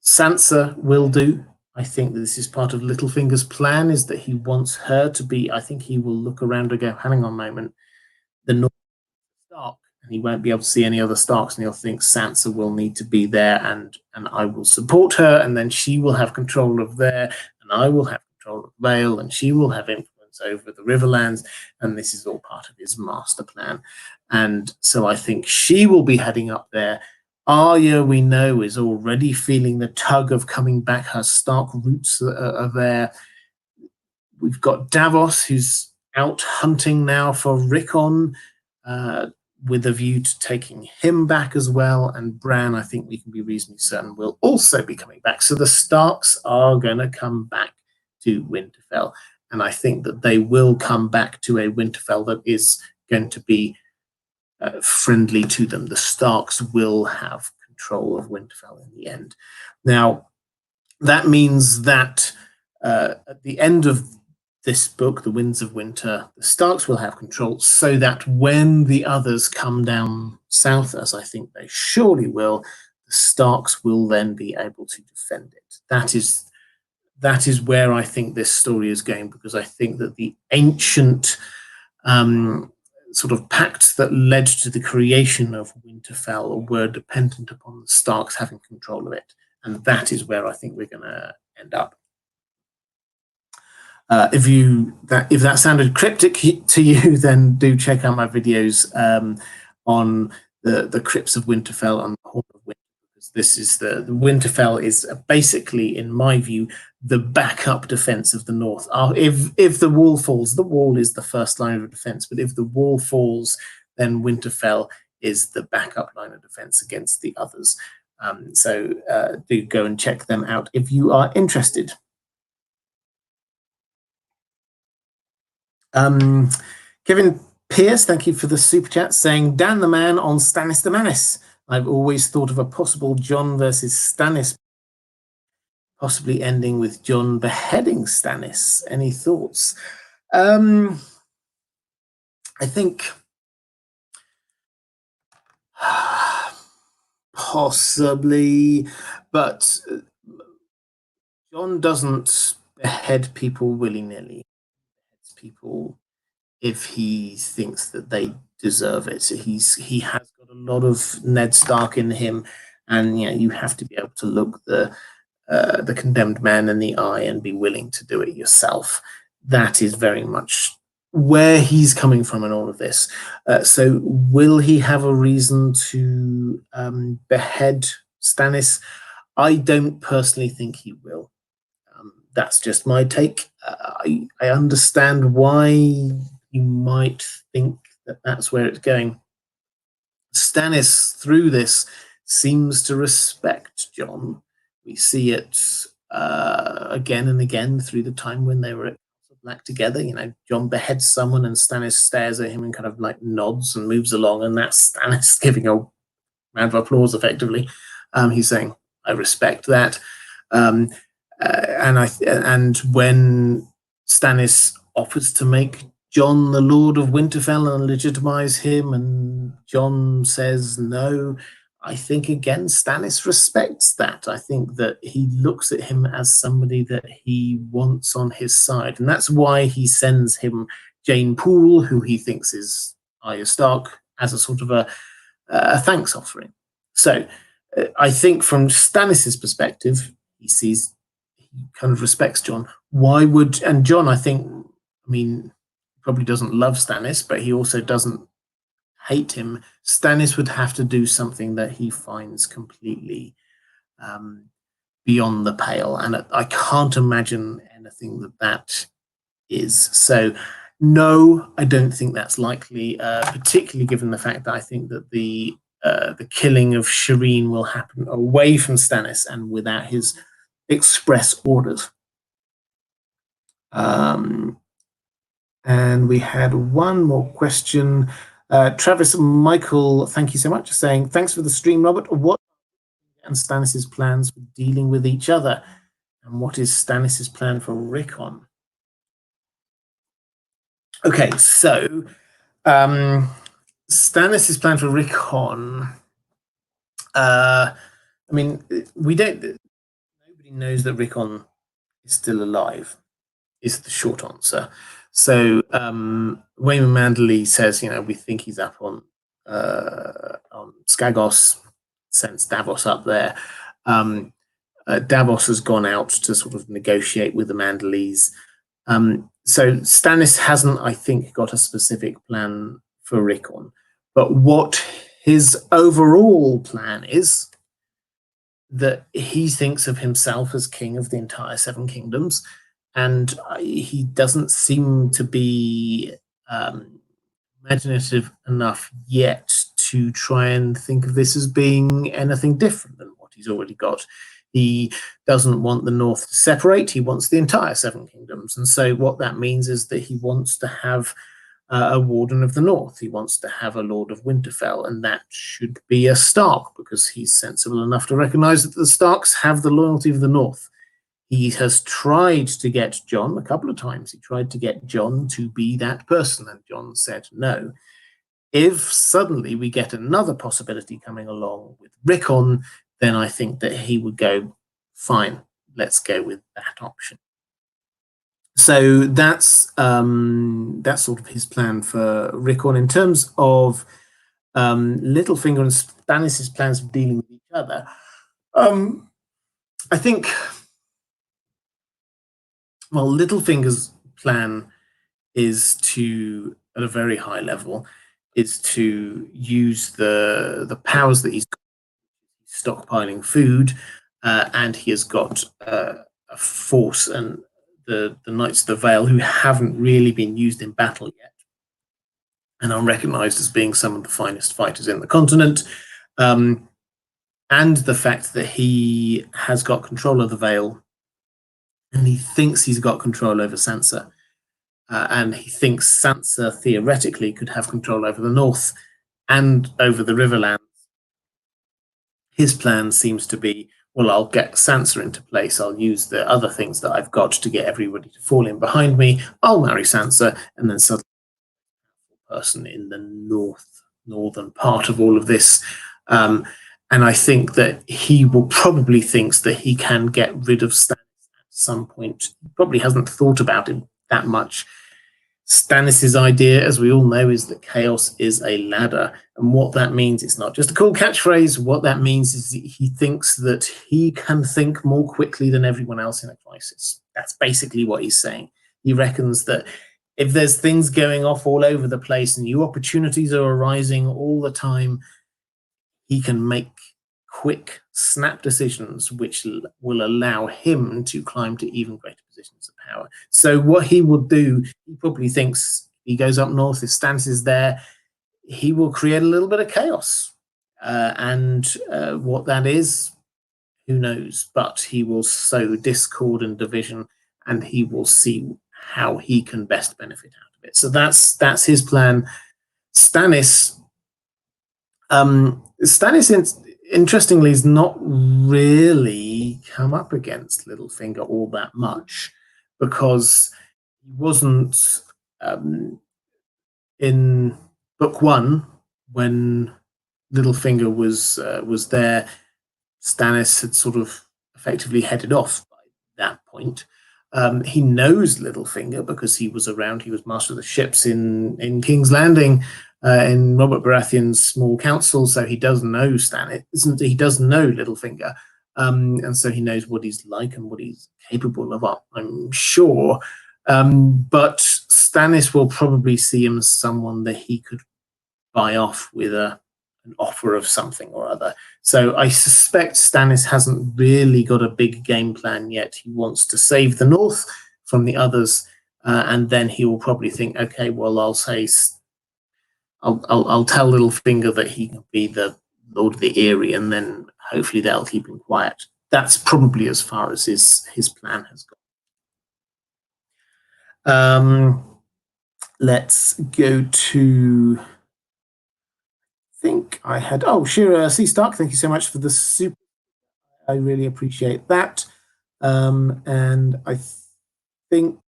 Sansa will do. I think that this is part of Littlefinger's plan, is that he wants her to be, I think he will look around and go, hang on a moment, the North Stark, and he won't be able to see any other Starks, and he'll think Sansa will need to be there, and I will support her, and then she will have control of there, and I will have control of Vale, and she will have influence over the Riverlands, and this is all part of his master plan. And so I think she will be heading up there. Arya, we know, is already feeling the tug of coming back. Her Stark roots are there. We've got Davos, who's out hunting now for Rickon, with a view to taking him back as well. And Bran, I think we can be reasonably certain, will also be coming back. So the Starks are going to come back to Winterfell. And I think that they will come back to a Winterfell that is going to be friendly to them. The Starks will have control of Winterfell in the end. Now, that means that at the end of this book, The Winds of Winter, the Starks will have control, so that when the others come down south, as I think they surely will, the Starks will then be able to defend it. That is where I think this story is going, because I think that the ancient sort of pacts that led to the creation of Winterfell were dependent upon the Starks having control of it. And that is where I think we're going to end up. If that sounded cryptic to you, then do check out my videos on the crypts of Winterfell and the Horn of Winter, because this is the Winterfell is basically, in my view, the backup defense of the North. If the wall falls, the wall is the first line of defense, but if the wall falls, then Winterfell is the backup line of defense against the others. So do go and check them out if you are interested. Kevin Pierce, thank you for the super chat, saying, Dan the man on Stannis the Menace. I've always thought of a possible Jon versus Stannis, possibly ending with Jon beheading Stannis. Any thoughts? I think possibly, but Jon doesn't behead people willy-nilly. People if he thinks that they deserve it. He has got a lot of Ned Stark in him, and you have to be able to look the condemned man in the eye and be willing to do it yourself. That is very much where he's coming from in all of this. So will he have a reason to behead Stannis? I don't personally think he will. That's just my take. I understand why you might think that that's where it's going. Stannis, through this, seems to respect Jon. We see it again and again through the time when they were at Black together. Jon beheads someone and Stannis stares at him and kind of like nods and moves along, and that's Stannis giving a round of applause, effectively. He's saying, I respect that. And when Stannis offers to make Jon the Lord of Winterfell and legitimize him, and Jon says no, I think again Stannis respects that. I think that he looks at him as somebody that he wants on his side, and that's why he sends him Jane Poole, who he thinks is Arya Stark, as a sort of a thanks offering. So I think from Stannis's perspective, he kind of respects Jon. And Jon, I mean, probably doesn't love Stannis, but he also doesn't hate him. Stannis would have to do something that he finds completely beyond the pale, and I can't imagine anything that is. So no, I don't think that's likely, particularly given the fact that I think that the killing of Shireen will happen away from Stannis and without his express orders. And we had one more question. Travis Michael, thank you so much, saying, thanks for the stream, Robert. What and Stannis's plans for dealing with each other? And what is Stannis's plan for Rickon? Okay, so Stannis's plan for Rickon. I mean, nobody knows that Rickon is still alive, is the short answer. So Waymond Manderley says, we think he's up on Skagos, sends Davos up there. Davos has gone out to sort of negotiate with the Manderleys. So Stannis hasn't, I think, got a specific plan for Rickon. But what his overall plan is, that he thinks of himself as king of the entire Seven Kingdoms, and he doesn't seem to be imaginative enough yet to try and think of this as being anything different than what he's already got. He doesn't want the North to separate. He wants the entire Seven Kingdoms. And so what that means is that he wants to have a Warden of the North. He wants to have a Lord of Winterfell, and that should be a Stark, because he's sensible enough to recognize that the Starks have the loyalty of the North. He has tried to get Jon a couple of times. He tried to get Jon to be that person, and Jon said no. If suddenly we get another possibility coming along with Rickon, then I think that he would go, fine, let's go with that option. So that's sort of his plan for Rickon. In terms of Littlefinger and Stannis' plans for dealing with each other, I think, well, Littlefinger's plan is to, at a very high level, is to use the powers that he's got, stockpiling food, and he has got a force and the Knights of the Vale, who haven't really been used in battle yet and are recognized as being some of the finest fighters in the continent, and the fact that he has got control of the Vale, and he thinks he's got control over Sansa, and he thinks Sansa theoretically could have control over the North and over the Riverlands. His plan seems to be, well, I'll get Sansa into place. I'll use the other things that I've got to get everybody to fall in behind me. I'll marry Sansa, and then suddenly a person in the northern part of all of this. And I think that he will probably thinks that he can get rid of Stannis at some point. He probably hasn't thought about it that much. Stannis' idea, as we all know, is that chaos is a ladder. And what that means, it's not just a cool catchphrase. What that means is that he thinks that he can think more quickly than everyone else in a crisis. That's basically what he's saying. He reckons that if there's things going off all over the place and new opportunities are arising all the time, he can make quick, snap decisions which will allow him to climb to even greater positions of power. So what he will do, he probably thinks, he goes up north, if Stannis is there, he will create a little bit of chaos. And what that is, who knows? But he will sow discord and division, and he will see how he can best benefit out of it. So that's his plan. Stannis, interestingly, has not really come up against Littlefinger all that much, because he wasn't in book one when Littlefinger was there. Stannis had sort of effectively headed off by that point. He knows Littlefinger because he was around. He was master of the ships in King's Landing, in Robert Baratheon's small council, so he does know Stannis. He does know Littlefinger, and so he knows what he's like and what he's capable of, I'm sure. But Stannis will probably see him as someone that he could buy off with an offer of something or other. So I suspect Stannis hasn't really got a big game plan yet. He wants to save the North from the others, and then he will probably think, okay, well, I'll tell Littlefinger that he can be the Lord of the Eyrie, and then hopefully they'll keep him quiet. That's probably as far as his plan has gone. Let's go to. I think I had. Oh, Shira C. Stark, thank you so much for the super. I really appreciate that. And I think.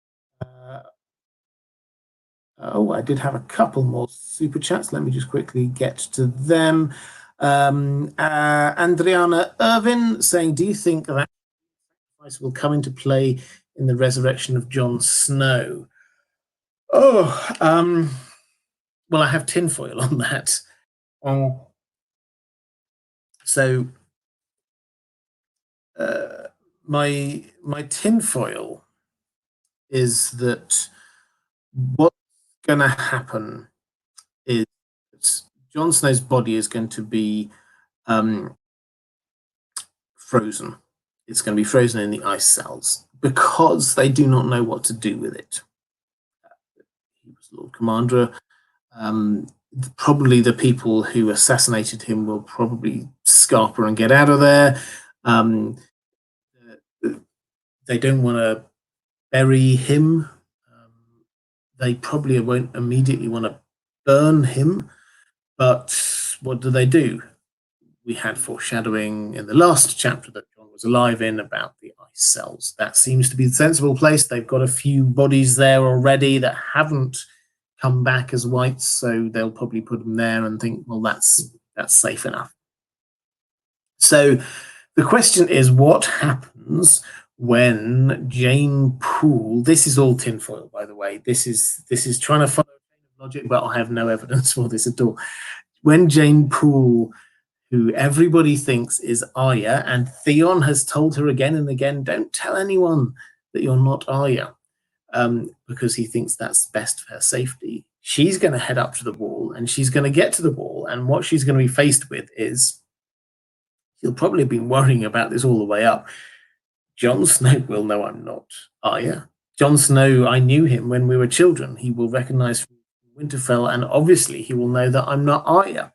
I did have a couple more super chats. Let me just quickly get to them. Andriana Irvin saying, do you think that sacrifice will come into play in the resurrection of Jon Snow? Well, I have tinfoil on that. My tinfoil is that what's going to happen is Jon Snow's body is going to be frozen. It's going to be frozen in the ice cells because they do not know what to do with it. He was Lord Commander. Probably the people who assassinated him will probably scarper and get out of there. They don't want to bury him. They probably won't immediately want to burn him. But what do? We had foreshadowing in the last chapter that Jon was alive in about the ice cells. That seems to be the sensible place. They've got a few bodies there already that haven't come back as whites, so they'll probably put them there and think, well, that's safe enough. So the question is, what happens when Jane Poole? This is all tinfoil, by the way. This is trying to follow logic, but I have no evidence for this at all. When Jane Poole, who everybody thinks is Arya, and Theon has told her again and again, don't tell anyone that you're not Arya, because he thinks that's best for her safety. She's going to head up to the wall, and she's going to get to the wall, and what she's going to be faced with is, he'll probably have been worrying about this all the way up. Jon Snow will know I'm not Arya. Jon Snow, I knew him when we were children. He will recognize Winterfell, and obviously he will know that I'm not Arya.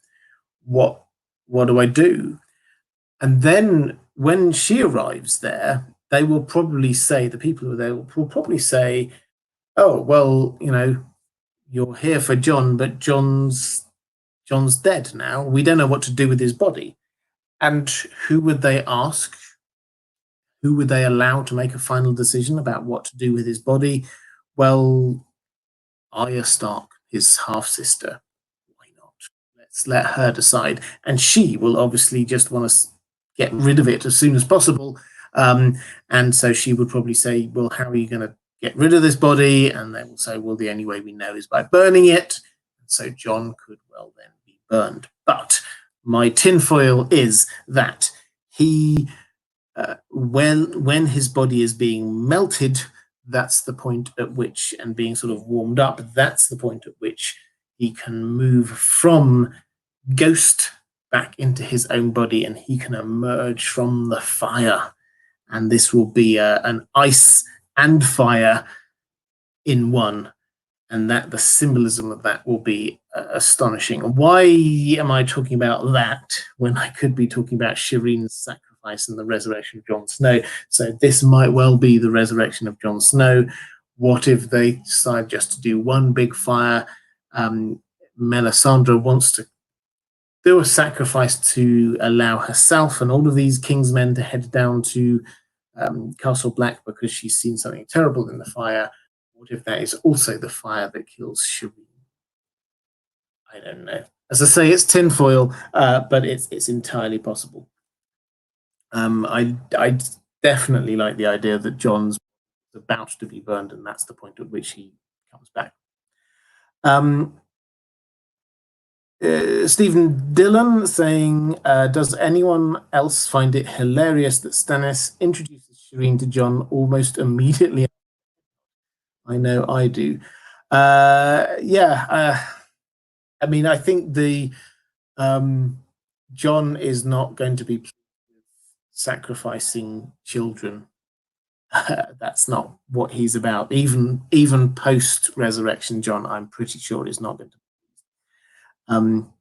What do I do? And then when she arrives there, they will probably say, the people who are there will probably say, oh, well, you're here for Jon, but Jon's dead now. We don't know what to do with his body. And who would they ask? Who would they allow to make a final decision about what to do with his body? Well, Arya Stark, his half-sister. Why not? Let's let her decide. And she will obviously just want to get rid of it as soon as possible. And so she would probably say, well, how are you going to get rid of this body? And they will say, well, the only way we know is by burning it. So Jon could well then be burned. But my tinfoil is that he, when his body is being melted, that's the point at which, and being sort of warmed up, that's the point at which he can move from ghost back into his own body, and he can emerge from the fire. And this will be an ice and fire in one. And that the symbolism of that will be astonishing. Why am I talking about that when I could be talking about Shireen's sacrifice and the resurrection of Jon Snow? So this might well be the resurrection of Jon Snow. What if they decide just to do one big fire? Melisandre wants to do a sacrifice to allow herself and all of these kingsmen to head down to Castle Black because she's seen something terrible in the fire. What if that is also the fire that kills Shireen? I don't know. As I say, it's tinfoil, but it's entirely possible. I definitely like the idea that Jon's about to be burned, and that's the point at which he comes back. Stephen Dillon saying, does anyone else find it hilarious that Stannis introduces Shireen to Jon almost immediately? I know I do. I mean, I think the Jon is not going to be sacrificing children. That's not what he's about. Even post resurrection, Jon, I'm pretty sure is not going to. Um,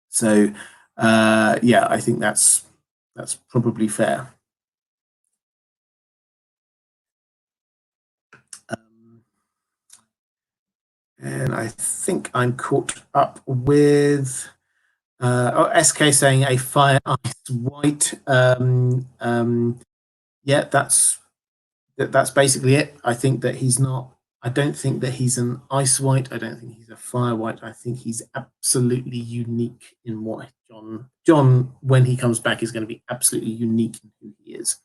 so yeah, I think that's probably fair. And I think I'm caught up with SK saying a fire ice white. Yeah, that's basically it. I think that he's not. I don't think that he's an ice white. I don't think he's a fire white. I think he's absolutely unique in what Jon, when he comes back, is going to be absolutely unique in who he is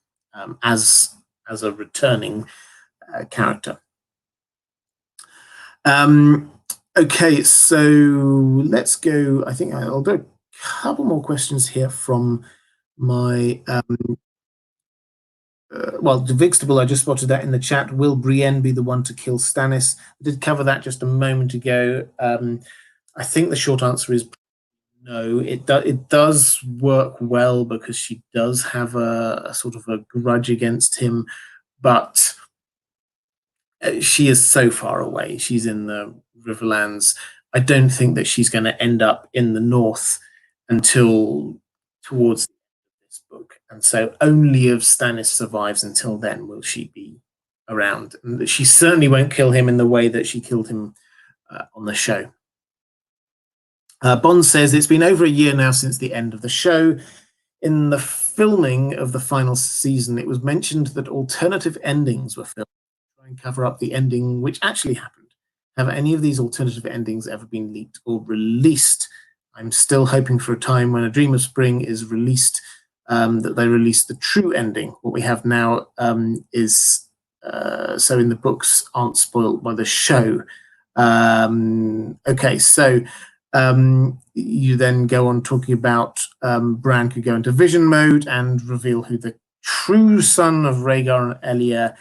as a returning character. Okay, so let's go. I think I'll do a couple more questions here from my well, the Vigstable, I just spotted that in the chat. Will Brienne be the one to kill Stannis? I did cover that just a moment ago. I think the short answer is no. It does work well because she does have a sort of a grudge against him, but she is so far away. She's in the Riverlands. I don't think that she's going to end up in the north until towards the end of this book. And so only if Stannis survives until then will she be around. And she certainly won't kill him in the way that she killed him on the show. Bond says, it's been over a year now since the end of the show. In the filming of the final season, it was mentioned that alternative endings were filmed to try and cover up the ending which actually happened. Have any of these alternative endings ever been leaked or released? I'm still hoping for a time when A Dream of Spring is released, that they release the true ending. What we have now is, so in the books aren't spoiled by the show. Okay, so you then go on talking about Bran could go into vision mode and reveal who the true son of Rhaegar and Elia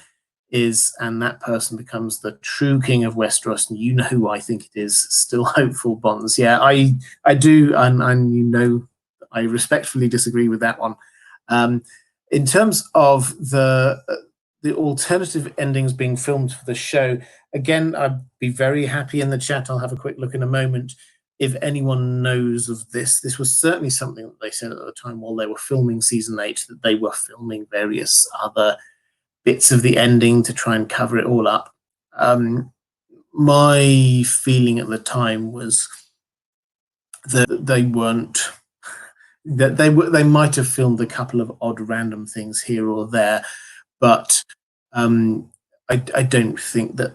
is, and that person becomes the true king of Westeros. And you know who I think it is. Still hopeful, Bonds. Yeah, I do, and you know I respectfully disagree with that one. In terms of the alternative endings being filmed for the show, again, I'd be very happy in the chat. I'll have a quick look in a moment. If anyone knows of this, this was certainly something that they said at the time while they were filming season 8, that they were filming various other bits of the ending to try and cover it all up. My feeling at the time was that they weren't, that they might have filmed a couple of odd random things here or there, but I don't think that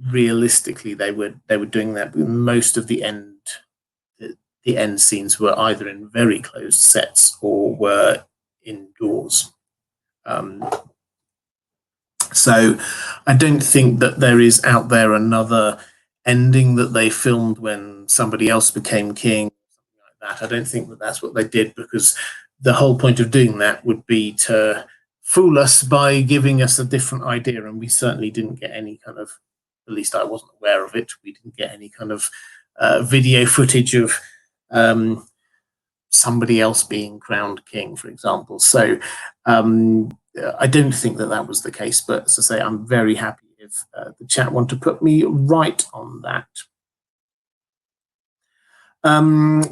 realistically they were doing that. Most of the end scenes were either in very closed sets or were indoors. So I don't think that there is out there another ending that they filmed when somebody else became king, something like that. I don't think that that's what they did, because the whole point of doing that would be to fool us by giving us a different idea, and we certainly didn't get any kind of, at least I wasn't aware of it, we didn't get any kind of video footage of somebody else being crowned king, for example. So I don't think that that was the case, but as I say, I'm very happy if the chat want to put me right on that.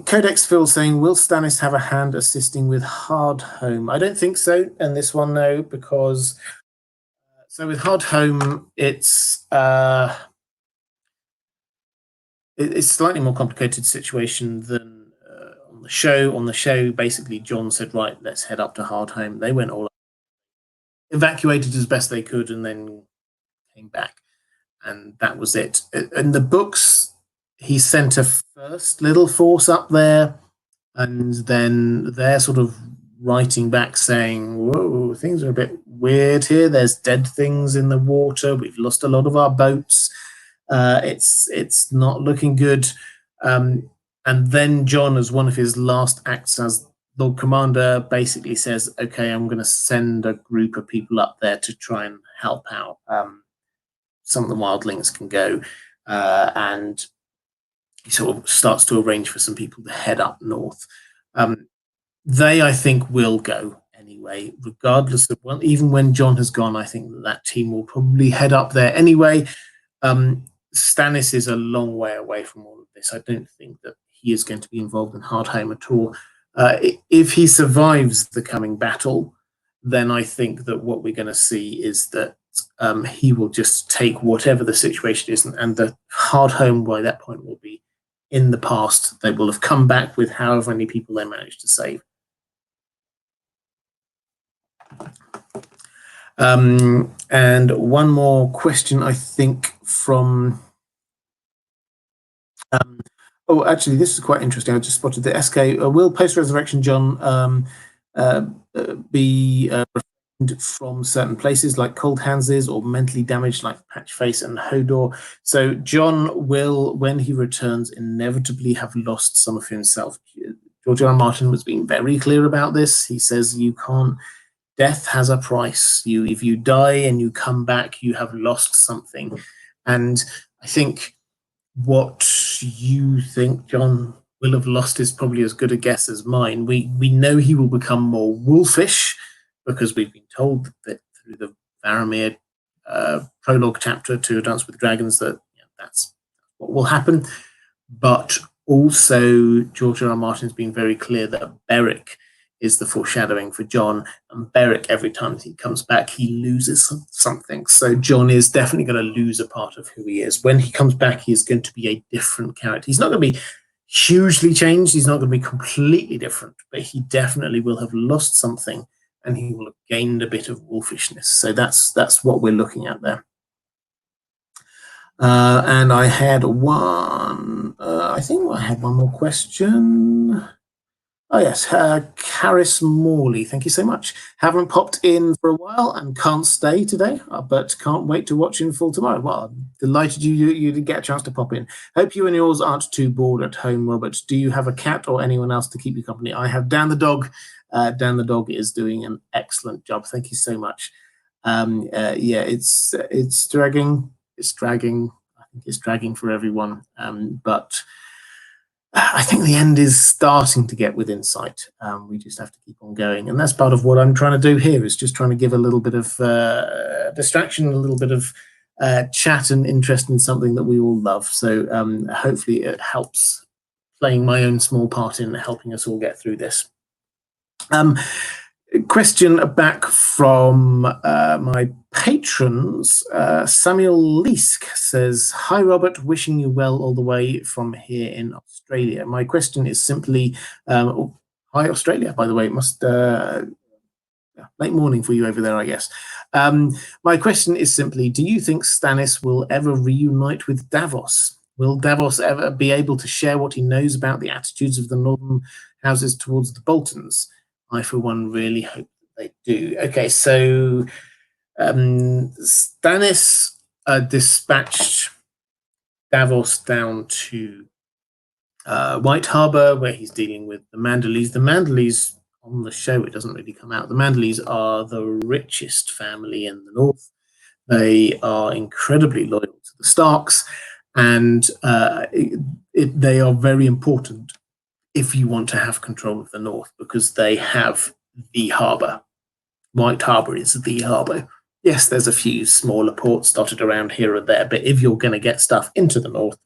Codex Phil saying, will Stannis have a hand assisting with Hardhome? I don't think so, and this one, no, because so with Hardhome, it's slightly more complicated situation than on the show. On the show, basically, Jon said, right, let's head up to Hardhome. They went all evacuated as best they could and then came back, and that was it. In the books, he sent a first little force up there, and then they're sort of writing back saying, whoa, things are a bit weird here. There's dead things in the water. We've lost a lot of our boats. It's not looking good. And then Jon, as one of his last acts as Lord Commander, basically says, okay, I'm going to send a group of people up there to try and help out. Some of the wildlings can go. And he sort of starts to arrange for some people to head up north. They, I think, will go anyway, regardless of, well, even when Jon has gone, I think that team will probably head up there anyway. Stannis is a long way away from all of this. I don't think that he is going to be involved in Hardhome at all. If he survives the coming battle, then I think that what we're going to see is that he will just take whatever the situation is, and the Hardhome by that point will be in the past. They will have come back with however many people they managed to save. And one more question, I think, from... oh, actually, this is quite interesting. I just spotted the SK. Will post-resurrection Jon be from certain places like Cold Hands or mentally damaged like Patchface and Hodor? So Jon will, when he returns, inevitably have lost some of himself. George R. R. Martin was being very clear about this. He says you can't... Death has a price. If you die and you come back, you have lost something. And I think what you think Jon will have lost is probably as good a guess as mine. We know he will become more wolfish because we've been told that through the Varamir prologue chapter to A Dance with Dragons that that's what will happen. But also George R. R. Martin's been very clear that Beric is the foreshadowing for Jon, and Beric, every time he comes back, he loses something. So Jon is definitely going to lose a part of who he is. When he comes back, he is going to be a different character. He's not going to be hugely changed. He's not going to be completely different, but he definitely will have lost something, and he will have gained a bit of wolfishness. So that's what we're looking at there. And I had one. I think I had one more question. Oh, yes. Caris Morley, thank you so much. Haven't popped in for a while and can't stay today, but can't wait to watch in full tomorrow. Well, I'm delighted you did get a chance to pop in. Hope you and yours aren't too bored at home, Robert. Do you have a cat or anyone else to keep you company? I have Dan the dog. Dan the dog is doing an excellent job. Thank you so much. Yeah, it's dragging. It's dragging. I think it's dragging for everyone. But I think the end is starting to get within sight. We just have to keep on going. And that's part of what I'm trying to do here, is just trying to give a little bit of distraction, a little bit of chat and interest in something that we all love. So hopefully it helps, playing my own small part in helping us all get through this. Question back from my patrons. Samuel Leask says, "Hi Robert, wishing you well all the way from here in Australia. My question is simply, hi Australia, by the way, it must late morning for you over there, I guess. My question is simply, do you think Stannis will ever reunite with Davos? Will Davos ever be able to share what he knows about the attitudes of the northern houses towards the Boltons? I, for one, really hope that they do." Okay, so Stannis dispatched Davos down to White Harbour, where he's dealing with the Manderleys. The Manderleys, on the show, it doesn't really come out. The Manderleys are the richest family in the north. They are incredibly loyal to the Starks, and they are very important if you want to have control of the north, because they have the harbour. White Harbour is the harbour. Yes, there's a few smaller ports dotted around here or there, but if you're going to get stuff into the north,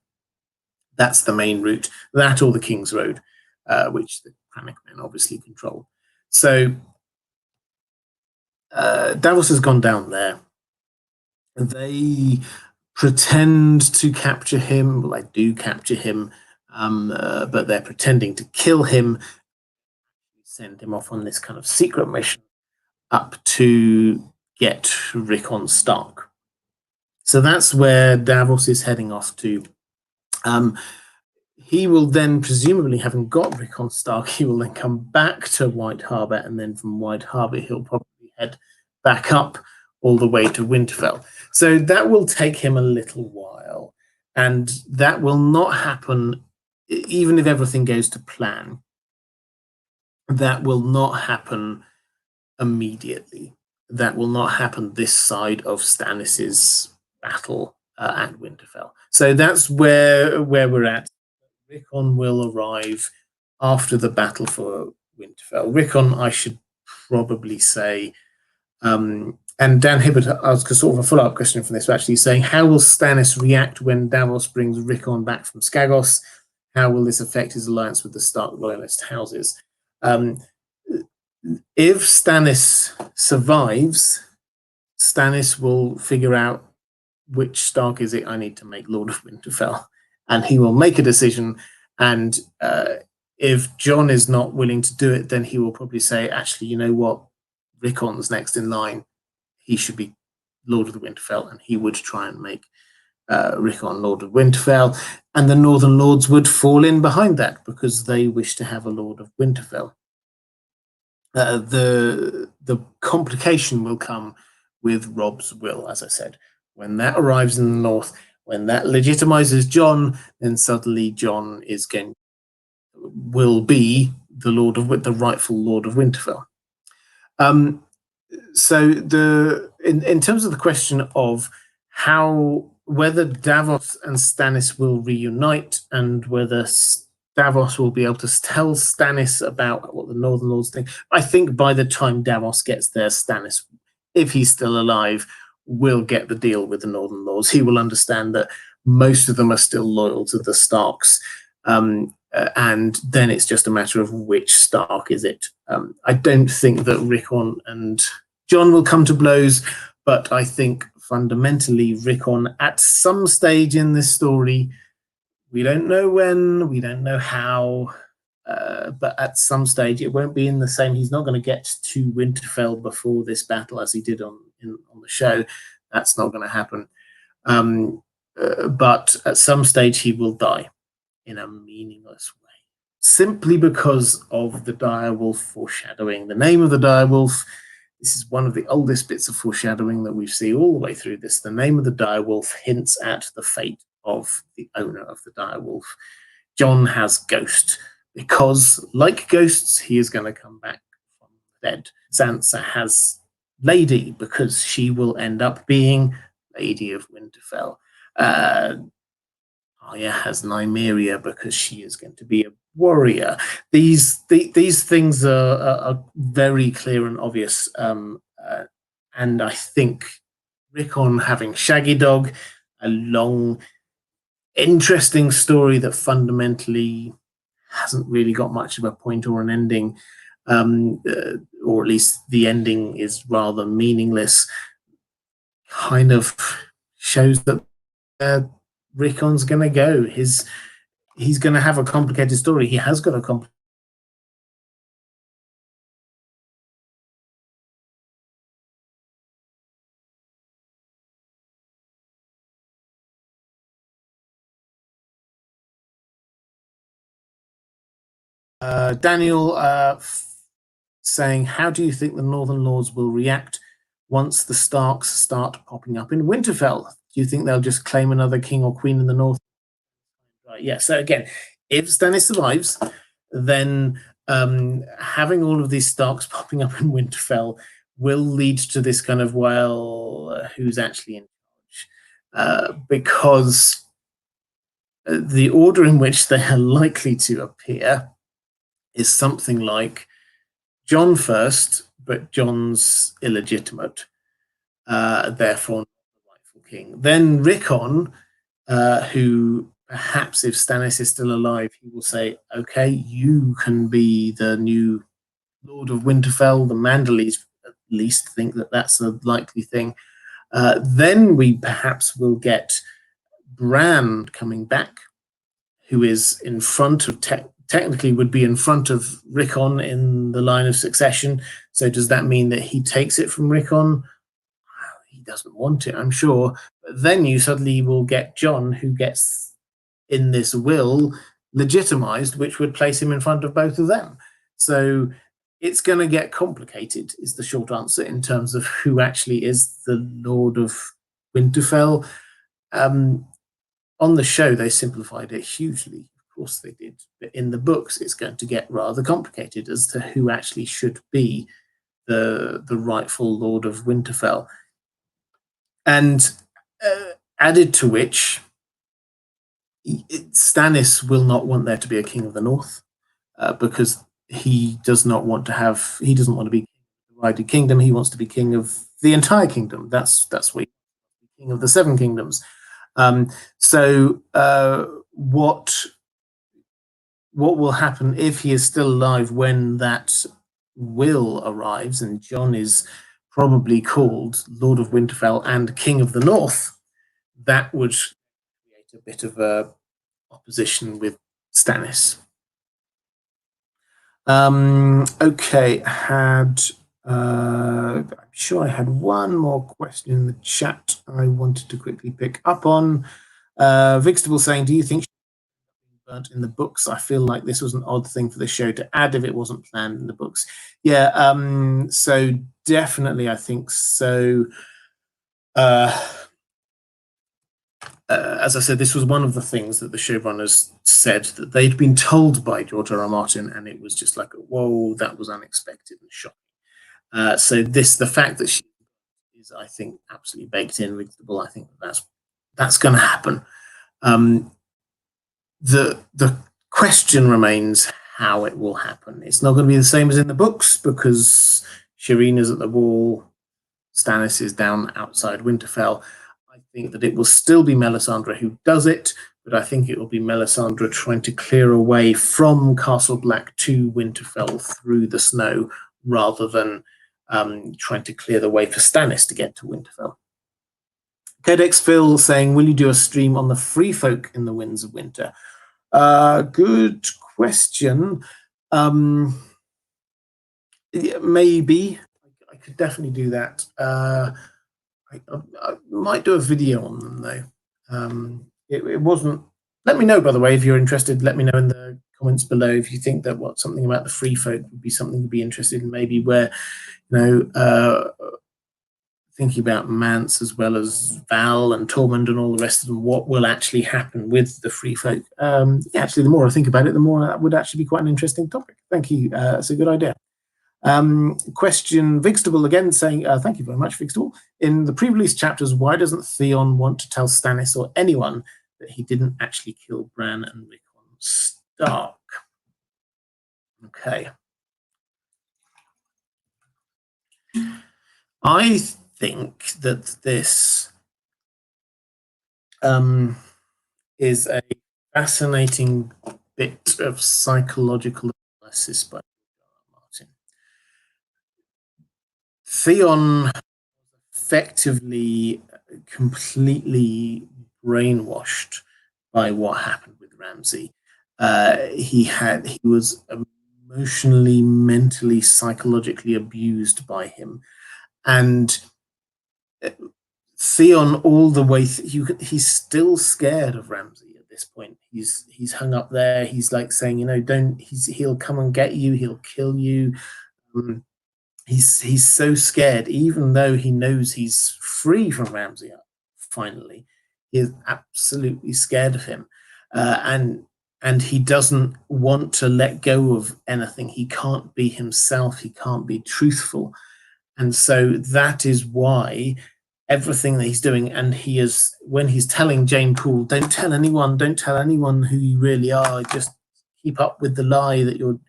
that's the main route. That or the King's Road, which the Crannock men obviously control. So Davos has gone down there. They pretend to capture him. Well, they do capture him, but they're pretending to kill him. Send him off on this kind of secret mission up to get Rickon Stark. So that's where Davos is heading off to. He will then, presumably having got Rickon Stark, he will then come back to White Harbour, and then from White Harbour he'll probably head back up all the way to Winterfell. So that will take him a little while, and that will not happen, even if everything goes to plan. That will not happen immediately. That will not happen this side of Stannis's battle at Winterfell. So that's where we're at. Rickon will arrive after the battle for Winterfell. Rickon, I should probably say, and Dan Hibbert asked a sort of a follow-up question from this, actually saying, how will Stannis react when Davos brings Rickon back from Skagos? How will this affect his alliance with the Stark loyalist houses? If Stannis survives, Stannis will figure out which Stark is it I need to make Lord of Winterfell, and he will make a decision. And if Jon is not willing to do it, then he will probably say, actually, you know what, Rickon's next in line. He should be Lord of the Winterfell, and he would try and make Rickon Lord of Winterfell, and the Northern Lords would fall in behind that because they wish to have a Lord of Winterfell. The complication will come with Robb's will, as I said. When that arrives in the north, when that legitimizes Jon, then suddenly Jon will be the rightful Lord of Winterfell. So in terms of the question of whether Davos and Stannis will reunite, and whether Davos will be able to tell Stannis about what the Northern Lords think, I think by the time Davos gets there, Stannis, if he's still alive, will get the deal with the Northern Lords. He will understand that most of them are still loyal to the Starks, and then it's just a matter of which Stark is it. I don't think that Rickon and Jon will come to blows, but I think fundamentally Rickon, at some stage in this story, we don't know when, we don't know how, but at some stage it won't be in the same. He's not going to get to Winterfell before this battle as he did on the show. That's not going to happen. But at some stage he will die in a meaningless way, simply because of the direwolf foreshadowing. The name of the direwolf, this is one of the oldest bits of foreshadowing that we see all the way through this. The name of the direwolf hints at the fate of the owner of the direwolf. Jon has ghost because, like ghosts, he is going to come back from the dead. Sansa has lady because she will end up being Lady of Winterfell. Arya has Nymeria because she is going to be a warrior. These things are very clear and obvious, and I think Rickon having Shaggy Dog, a long, interesting story that fundamentally hasn't really got much of a point or an ending, or at least the ending is rather meaningless, kind of shows that Rickon's going to go. He's going to have a complicated story. He has got a complicated. Daniel saying, how do you think the Northern Lords will react once the Starks start popping up in Winterfell? Do you think they'll just claim another king or queen in the north? Right, yeah, so again, if Stannis survives, then having all of these Starks popping up in Winterfell will lead to this kind of, well, who's actually in charge? Because the order in which they are likely to appear is something like Jon first, but Jon's illegitimate, therefore not the rightful king. Then Rickon, who perhaps if Stannis is still alive, he will say, okay, you can be the new Lord of Winterfell. The Manderleys at least think that that's a likely thing. Then we perhaps will get Bran coming back, who is in front of, technically would be in front of Rickon in the line of succession. So does that mean that he takes it from Rickon? He doesn't want it, I'm sure. But then you suddenly will get Jon, who gets in this will legitimized, which would place him in front of both of them. So it's going to get complicated, is the short answer, in terms of who actually is the Lord of Winterfell. On the show, they simplified it hugely. Of course they did. But in the books, it's going to get rather complicated as to who actually should be the rightful Lord of Winterfell. And added to which, Stannis will not want there to be a king of the North, because he doesn't want to be divided kingdom. He wants to be king of the entire kingdom. That's what king of the Seven Kingdoms. So what will happen if he is still alive when that will arrives, and Jon is probably called Lord of Winterfell and King of the North? That would create a bit of a opposition with Stannis. Okay, I'm sure I had one more question in the chat I wanted to quickly pick up on. Vixtable saying, do you think she burnt in the books? I feel like this was an odd thing for the show to add if it wasn't planned in the books. Yeah, so definitely I think so. As I said, this was one of the things that the showrunners said that they'd been told by George R. R. Martin, and it was just like, whoa, that was unexpected and shocking. So the fact that she is, I think, absolutely baked in, reasonable. I think that's going to happen. The question remains how it will happen. It's not going to be the same as in the books because Shireen is at the wall, Stannis is down outside Winterfell. I think that it will still be Melisandre who does it, but I think it will be Melisandre trying to clear a way from Castle Black to Winterfell through the snow, rather than trying to clear the way for Stannis to get to Winterfell. Codex Phil saying, will you do a stream on the free folk in the Winds of Winter? Good question. Yeah, maybe. I could definitely do that. I might do a video on them though. It wasn't. Let me know, by the way, if you're interested. Let me know in the comments below if you think that something about the free folk would be something to be interested in. Maybe where, thinking about Mance as well as Val and Tormund and all the rest of them, what will actually happen with the free folk? Actually, the more I think about it, the more that would actually be quite an interesting topic. Thank you. That's a good idea. Question Vixtable again saying, thank you very much, Vixtable. In the pre-release chapters, why doesn't Theon want to tell Stannis or anyone that he didn't actually kill Bran and Rickon Stark? Okay. I think that this is a fascinating bit of psychological analysis by Martin. Theon effectively completely brainwashed by what happened with Ramsay. He was emotionally, mentally, psychologically abused by him, and Theon all the way he's still scared of Ramsay at this point. He's hung up there. He's like saying, he'll come and get you. He'll kill you. He's so scared, even though he knows he's free from Ramsay. Finally, he is absolutely scared of him, and he doesn't want to let go of anything. He can't be himself. He can't be truthful, and so that is why everything that he's doing, and when he's telling Jane Poole, don't tell anyone who you really are. Just keep up with the lie that you're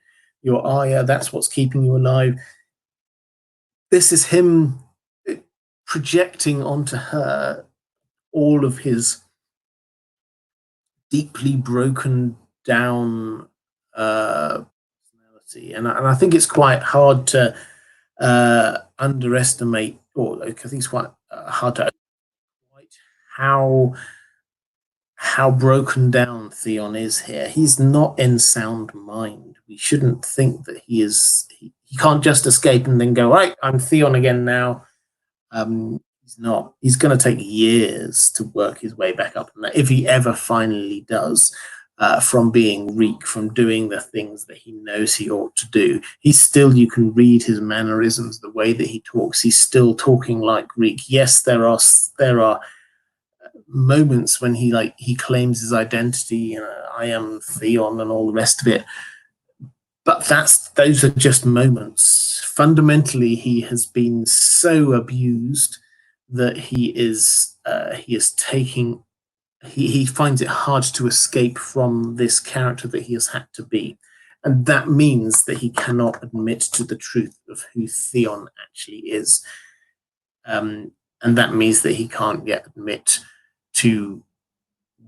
Arya. That's what's keeping you alive. This is him projecting onto her all of his deeply broken down personality, and I think it's quite hard to underestimate, or I think it's quite hard to how broken down Theon is here. He's not in sound mind. We shouldn't think that he is. He can't just escape and then go, right, I'm Theon again now. He's not. He's going to take years to work his way back up. And if he ever finally does, from being Reek, from doing the things that he knows he ought to do, you can read his mannerisms, the way that he talks. He's still talking like Reek. Yes, there are moments when he claims his identity, I am Theon and all the rest of it. But those are just moments. Fundamentally, he has been so abused that he is taking he finds it hard to escape from this character that he has had to be. And that means that he cannot admit to the truth of who Theon actually is. And that means that he can't yet admit to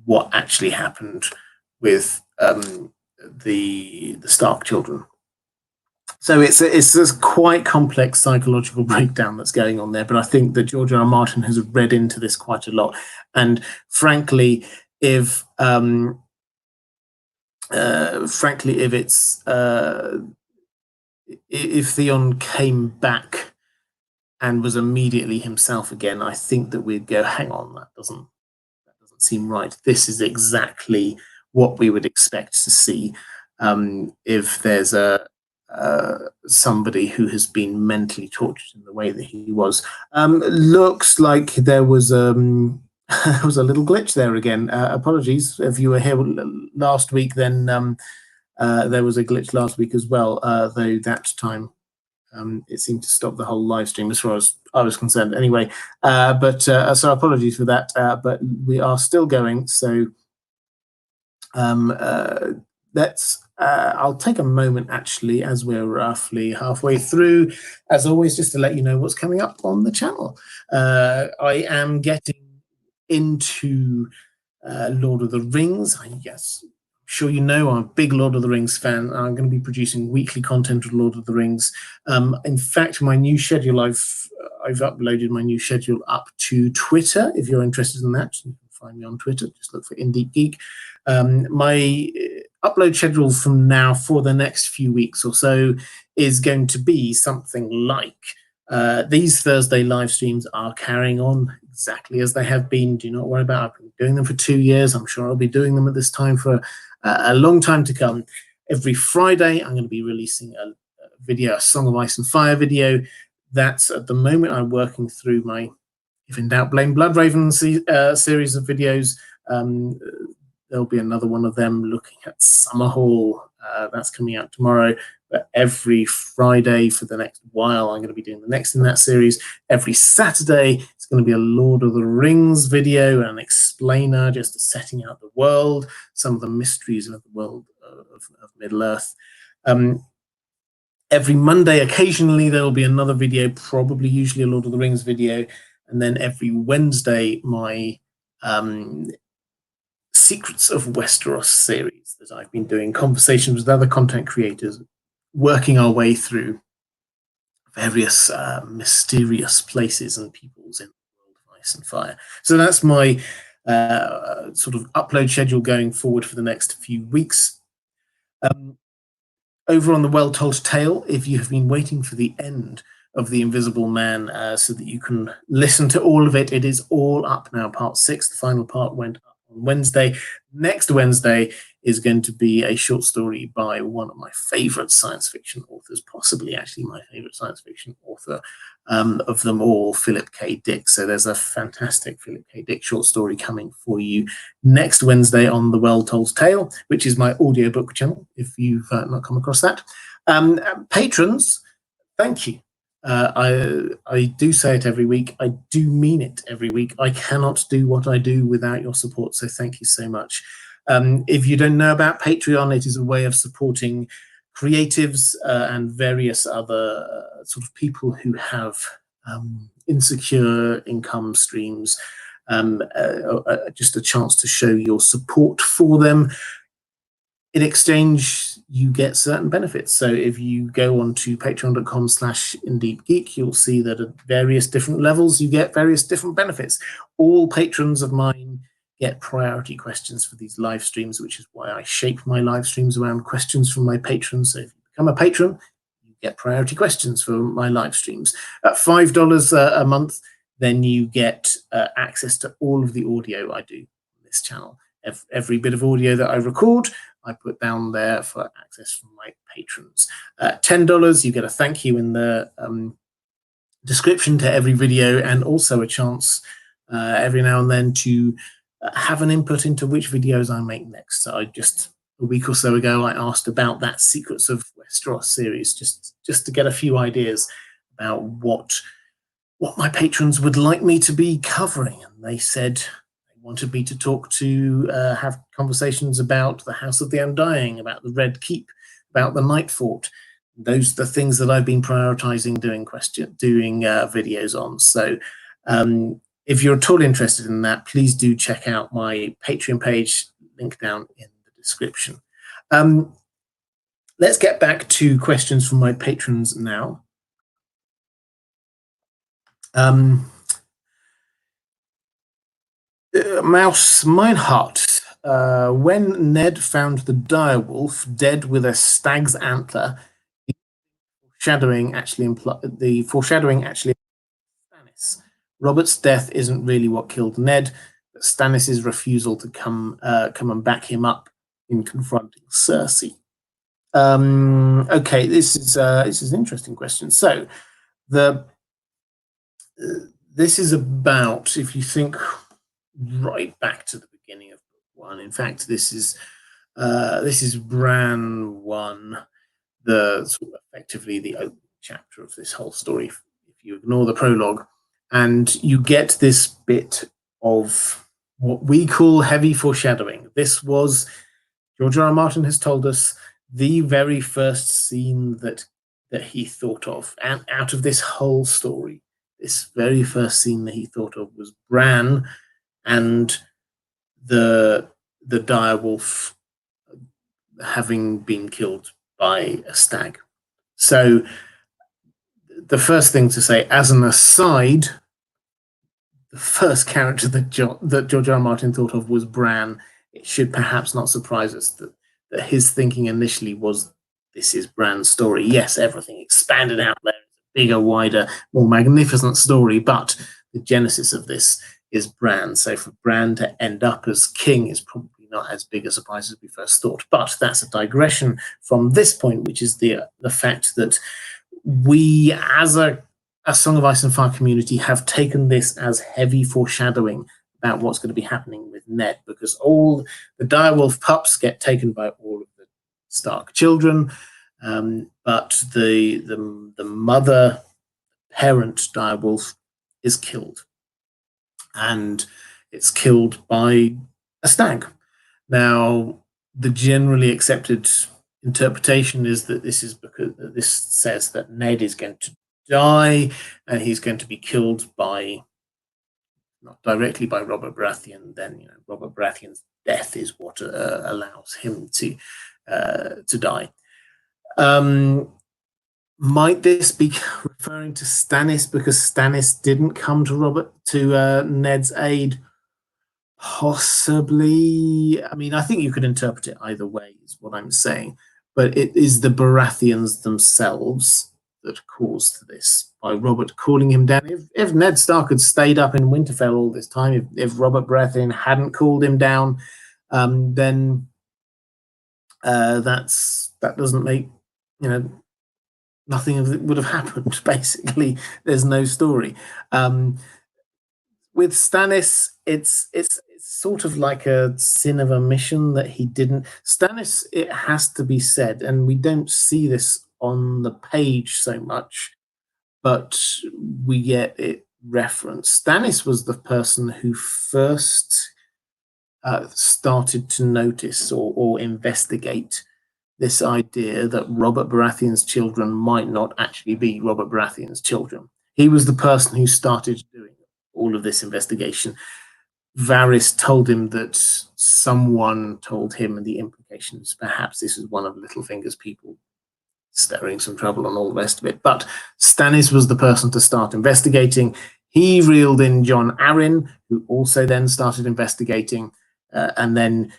what actually happened with the Stark children. So it's a quite complex psychological breakdown that's going on there. But I think that George R. R. Martin has read into this quite a lot. And frankly, if if Theon came back and was immediately himself again, I think that we'd go, hang on, that doesn't seem right. This is exactly what we would expect to see if there's somebody who has been mentally tortured in the way that he was. Looks like there was there was a little glitch there again. Apologies if you were here last week. Then there was a glitch last week as well, though that time it seemed to stop the whole live stream as far as I was concerned. Anyway, so apologies for that. But we are still going. So let's. I'll take a moment actually, as we're roughly halfway through, as always, just to let you know what's coming up on the channel. I am getting into Lord of the Rings. Yes, I'm sure you know I'm a big Lord of the Rings fan. I'm going to be producing weekly content of Lord of the Rings. In fact, my new schedule, I've uploaded my new schedule up to Twitter. If you're interested in that, you can find me on Twitter. Just look for Deep Geek. My upload schedule from now for the next few weeks or so is going to be something like these Thursday live streams are carrying on exactly as they have been. Do not worry about it. I've been doing them for 2 years. I'm sure I'll be doing them at this time for a long time to come. Every Friday, I'm going to be releasing a video, a Song of Ice and Fire video. That's at the moment I'm working through my If in Doubt Blame Bloodraven series of videos. There'll be another one of them looking at Summerhall. That's coming out tomorrow. But every Friday for the next while, I'm going to be doing the next in that series. Every Saturday, it's going to be a Lord of the Rings video, an explainer, just setting out the world, some of the mysteries of the world of Middle-earth. Every Monday, occasionally, there will be another video, probably usually a Lord of the Rings video. And then every Wednesday, my Secrets of Westeros series that I've been doing, conversations with other content creators, working our way through various mysterious places and peoples in the world of Ice and Fire. So that's my sort of upload schedule going forward for the next few weeks. Over on the Well Told Tale, if you have been waiting for the end of The Invisible Man so that you can listen to all of it, it is all up now. Part 6, the final part, went up on Wednesday. Next Wednesday is going to be a short story by one of my favorite science fiction authors, possibly actually my favorite science fiction author of them all, Philip K. Dick. So there's a fantastic Philip K. Dick short story coming for you next Wednesday on The Well Told Tale, which is my audiobook channel, if you've not come across that. Patrons, thank you. I do say it every week. I do mean it every week. I cannot do what I do without your support, so thank you so much. If you don't know about Patreon, it is a way of supporting creatives and various other sort of people who have insecure income streams, just a chance to show your support for them. In exchange, you get certain benefits. So if you go on to patreon.com/InDeepGeek, you'll see that at various different levels, you get various different benefits. All patrons of mine get priority questions for these live streams, which is why I shape my live streams around questions from my patrons. So if you become a patron, you get priority questions for my live streams. At $5 a month, then you get access to all of the audio I do on this channel. Every bit of audio that I record, I put down there for access from my patrons. $10, you get a thank you in the description to every video, and also a chance every now and then to have an input into which videos I make next. So just a week or so ago, I asked about that Secrets of Westeros series, just to get a few ideas about what my patrons would like me to be covering. And they said, wanted me to talk to, have conversations about the House of the Undying, about the Red Keep, about the Night Fort. Those are the things that I've been prioritizing doing videos on. So if you're at all interested in that, please do check out my Patreon page, link down in the description. Let's get back to questions from my patrons now. Mouse Meinhardt, when Ned found the direwolf dead with a stag's antler, the foreshadowing actually Stannis. Robert's death isn't really what killed Ned, but Stannis' refusal to come and back him up in confronting Cersei. Okay, this is an interesting question. So this is about, if you think right back to the beginning of book one. In fact, this is Bran 1, the sort of effectively the opening chapter of this whole story. If you ignore the prologue, and you get this bit of what we call heavy foreshadowing. This was, George R. R. Martin has told us, the very first scene that he thought of, and out of this whole story, this very first scene that he thought of was Bran and the direwolf having been killed by a stag. So the first thing to say, as an aside, the first character that George R. R. Martin thought of was Bran. It should perhaps not surprise us that his thinking initially was, this is Bran's story. Yes, everything expanded out there, bigger, wider, more magnificent story, but the genesis of this is Bran. So for Bran to end up as king is probably not as big a surprise as we first thought. But that's a digression from this point, which is the fact that we, as a Song of Ice and Fire community, have taken this as heavy foreshadowing about what's going to be happening with Ned, because all the direwolf pups get taken by all of the Stark children, but the mother parent direwolf is killed, and it's killed by a stag. Now, the generally accepted interpretation is that this is because this says that Ned is going to die, and he's going to be killed by, not directly by Robert Baratheon. Then Robert Baratheon's death is what allows him to die. Might this be referring to Stannis because Stannis didn't come to Ned's aid? Possibly. I mean, I think you could interpret it either way, is what I'm saying. But it is the Baratheons themselves that caused this, by Robert calling him down. If Ned Stark had stayed up in Winterfell all this time, if Robert Baratheon hadn't called him down, then that doesn't make, nothing of it would have happened. Basically, there's no story. With Stannis, it's sort of like a sin of omission that he didn't. Stannis, it has to be said, and we don't see this on the page so much, but we get it referenced. Stannis was the person who first started to notice or investigate this idea that Robert Baratheon's children might not actually be Robert Baratheon's children. He was the person who started doing all of this investigation. Varys told him that someone told him, and the implications, perhaps this is one of Littlefinger's people stirring some trouble and all the rest of it. But Stannis was the person to start investigating. He reeled in Jon Arryn, who also then started investigating. And then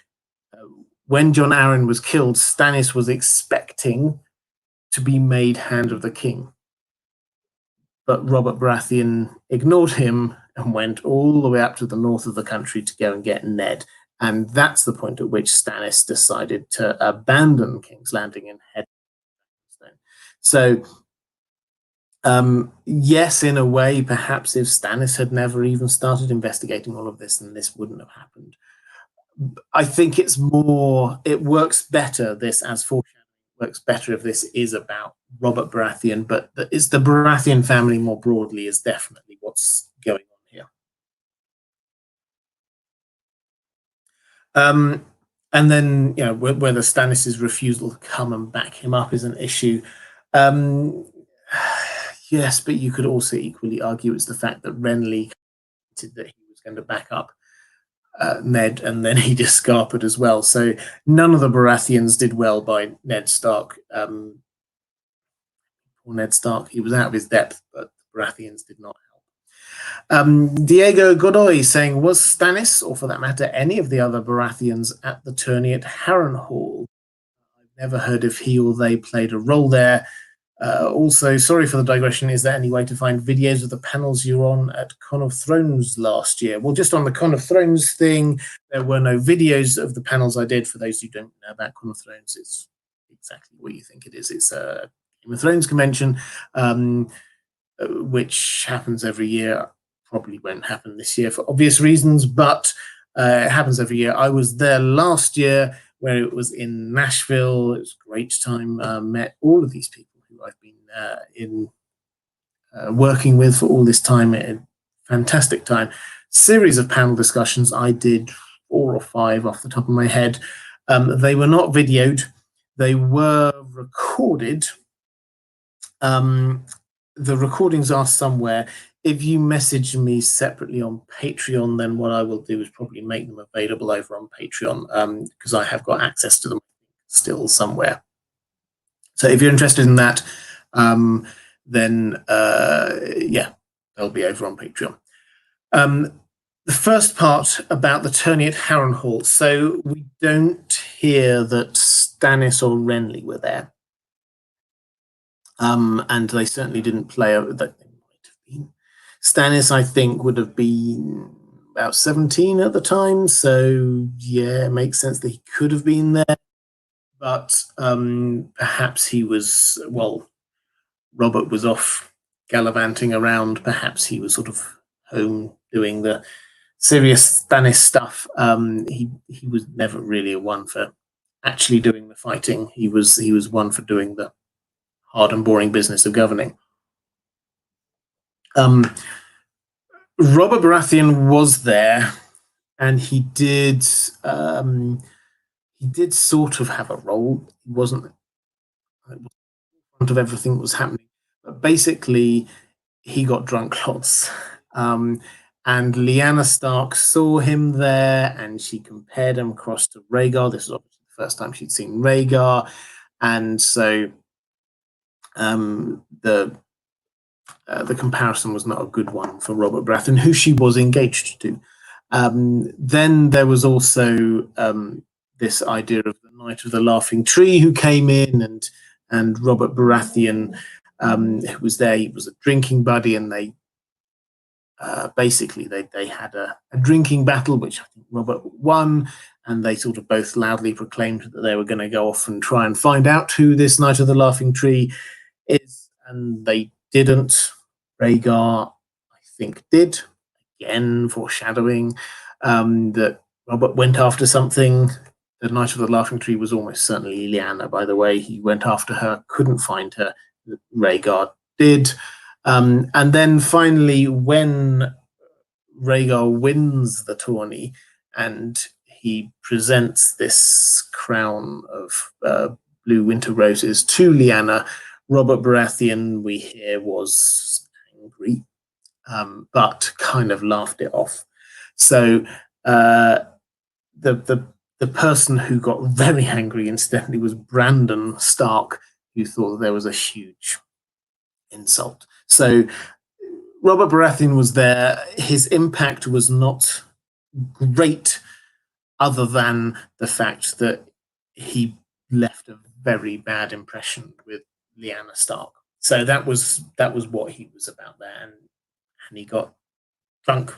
when Jon Arryn was killed, Stannis was expecting to be made Hand of the King. But Robert Baratheon ignored him and went all the way up to the north of the country to go and get Ned. And that's the point at which Stannis decided to abandon King's Landing and head. So, yes, in a way, perhaps if Stannis had never even started investigating all of this, then this wouldn't have happened. I think it works better, this as foreshadowing, works better if this is about Robert Baratheon, but it's the Baratheon family more broadly is definitely what's going on here. And then, whether Stannis' refusal to come and back him up is an issue. Um, yes, but you could also equally argue it's the fact that Renly said that he was going to back up Ned, and then he discarpered as well. So none of the Baratheons did well by Ned Stark. Poor Ned Stark, he was out of his depth, but the Baratheons did not help. Diego Godoy saying, was Stannis, or for that matter, any of the other Baratheons at the tourney at Harrenhal? I've never heard if he or they played a role there. Also, sorry for the digression, is there any way to find videos of the panels you were on at Con of Thrones last year? Well, just on the Con of Thrones thing, there were no videos of the panels I did. For those who don't know about Con of Thrones, it's exactly what you think it is. It's a Game of Thrones convention, which happens every year. Probably won't happen this year for obvious reasons, but it happens every year. I was there last year, where it was in Nashville. It was a great time. Met all of these people I've been working with for all this time. A fantastic time. Series of panel discussions. I did 4 or 5 off the top of my head. They were not videoed. They were recorded. The recordings are somewhere. If you message me separately on Patreon, then what I will do is probably make them available over on Patreon, because I have got access to them still somewhere. So if you're interested in that, then they'll be over on Patreon. The first part about the tourney at Harrenhal. So we don't hear that Stannis or Renly were there. And they certainly didn't play that they might have been. Stannis, I think, would have been about 17 at the time. So yeah, it makes sense that he could have been there. But perhaps he was, Robert was off gallivanting around. Perhaps he was sort of home doing the serious Stannis stuff. He was never really one for actually doing the fighting. He was one for doing the hard and boring business of governing. Robert Baratheon was there, and he did sort of have a role. He wasn't in front of everything that was happening, but basically he got drunk lots. And Lyanna Stark saw him there, and she compared him across to Rhaegar. This was obviously the first time she'd seen Rhaegar, and so the comparison was not a good one for Robert Baratheon, who she was engaged to. Then there was also this idea of the Knight of the Laughing Tree, who came in, and Robert Baratheon, who was there. He was a drinking buddy, and they basically they had a drinking battle, which I think Robert won, and they sort of both loudly proclaimed that they were going to go off and try and find out who this Knight of the Laughing Tree is, and they didn't. Rhaegar, I think, did. Again, foreshadowing that Robert went after something. The Knight of the Laughing Tree was almost certainly Lyanna, by the way. He went after her, couldn't find her. Rhaegar did. And then finally, when Rhaegar wins the tourney and he presents this crown of blue winter roses to Lyanna, Robert Baratheon, we hear, was angry, but kind of laughed it off. So the person who got very angry incidentally was Brandon Stark, who thought that there was a huge insult. So Robert Baratheon was there. His impact was not great, other than the fact that he left a very bad impression with Lyanna Stark. So that was what he was about there, and he got drunk.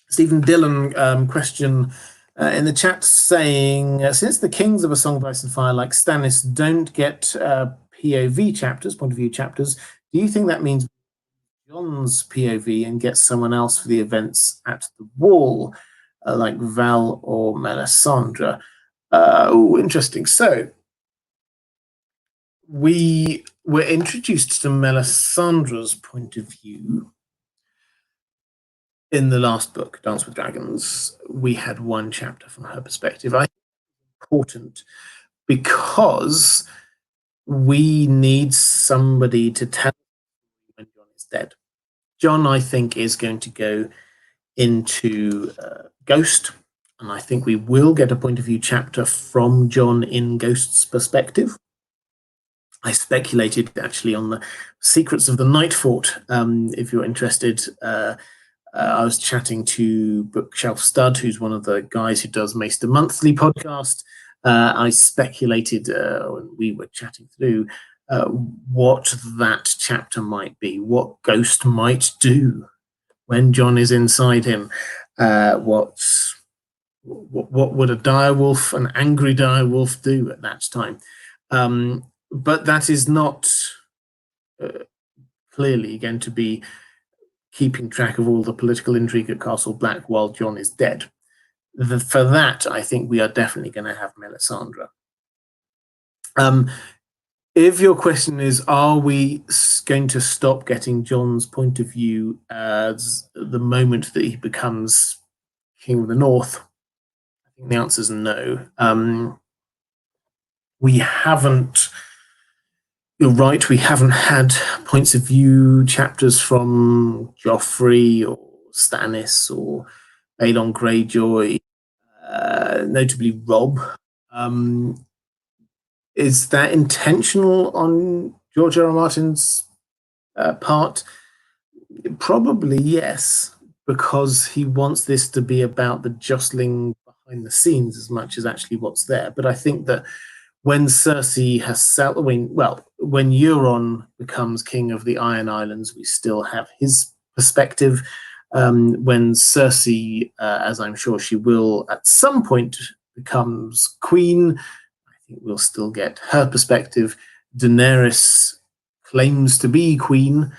Stephen Dillon question in the chat saying, since the Kings of A Song of Ice and Fire, like Stannis, don't get POV chapters, point of view chapters, do you think that means Jon's POV and get someone else for the events at the Wall, like Val or Melisandre? Interesting. So we were introduced to Melisandre's point of view in the last book, Dance with Dragons, we had one chapter from her perspective. I think it's important because we need somebody to tell when Jon is dead. Jon, I think, is going to go into Ghost, and I think we will get a point of view chapter from Jon in Ghost's perspective. I speculated actually on the secrets of the Night Fort. If you're interested, I was chatting to Bookshelf Stud, who's one of the guys who does Maester Monthly podcast. I speculated when we were chatting through what that chapter might be, what Ghost might do when Jon is inside him. What would a direwolf, an angry direwolf, do at that time? But that is not clearly going to be keeping track of all the political intrigue at Castle Black while Jon is dead. For that, I think we are definitely going to have Melisandre. If your question is, are we going to stop getting Jon's point of view as the moment that he becomes King of the North? I think the answer is no. We haven't, you're right, we haven't had points of view chapters from Joffrey or Stannis or Aelon Greyjoy, notably Robb. Is that intentional on George R. R. Martin's part? Probably yes, because he wants this to be about the jostling behind the scenes as much as actually what's there. But I think that when Cersei has settled, when Euron becomes king of the Iron Islands, we still have his perspective. When Cersei, as I'm sure she will at some point, becomes queen, I think we'll still get her perspective. Daenerys claims to be queen,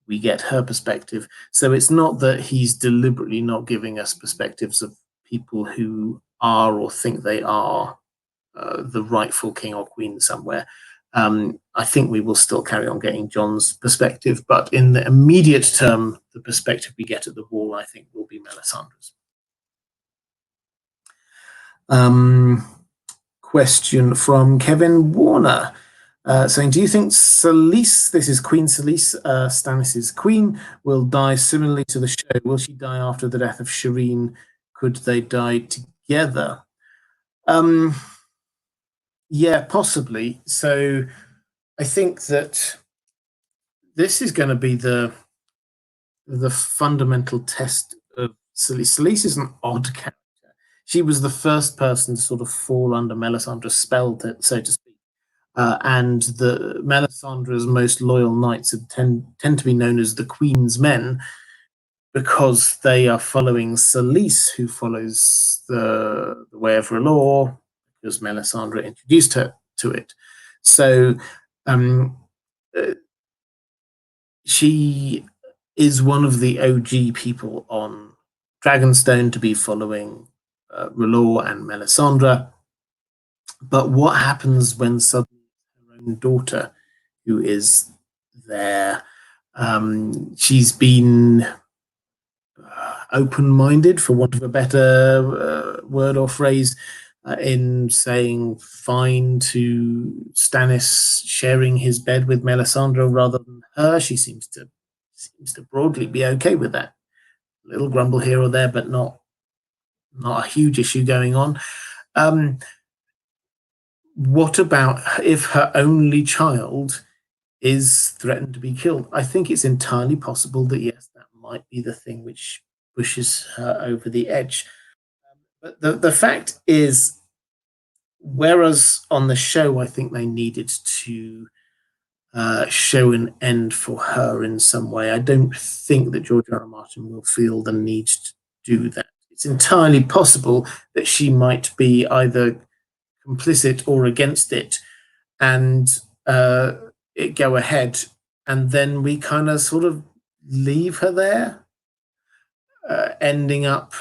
we get her perspective. So it's not that he's deliberately not giving us perspectives of people who are or think they are the rightful king or queen somewhere. I think we will still carry on getting Jon's perspective, but in the immediate term, the perspective we get at the Wall, I think, will be Melisandre's. Question from Kevin Warner. Saying, do you think Selyse, this is Queen Selyse, Stannis' queen, will die similarly to the show? Will she die after the death of Shireen? Could they die together? Yeah, possibly. So I think that this is going to be the fundamental test of Selyse. Selyse is an odd character. She was the first person to sort of fall under Melisandre's spell, so to speak. And the Melisandre's most loyal knights tend to be known as the Queen's Men because they are following Selyse, who follows the way of R'hllor, because Melisandre introduced her to it. So she is one of the OG people on Dragonstone to be following R'hllor and Melisandre. But what happens when suddenly her own daughter, who is there, she's been open-minded, for want of a better word or phrase, in saying fine to Stannis sharing his bed with Melisandre rather than her. She seems to broadly be okay with that. A little grumble here or there, but not a huge issue going on. What about if her only child is threatened to be killed? I think it's entirely possible that, yes, that might be the thing which pushes her over the edge. But the fact is, whereas on the show, I think they needed to show an end for her in some way, I don't think that George R. R. Martin will feel the need to do that. It's entirely possible that she might be either complicit or against it, and it go ahead, and then we kind of sort of leave her there, ending up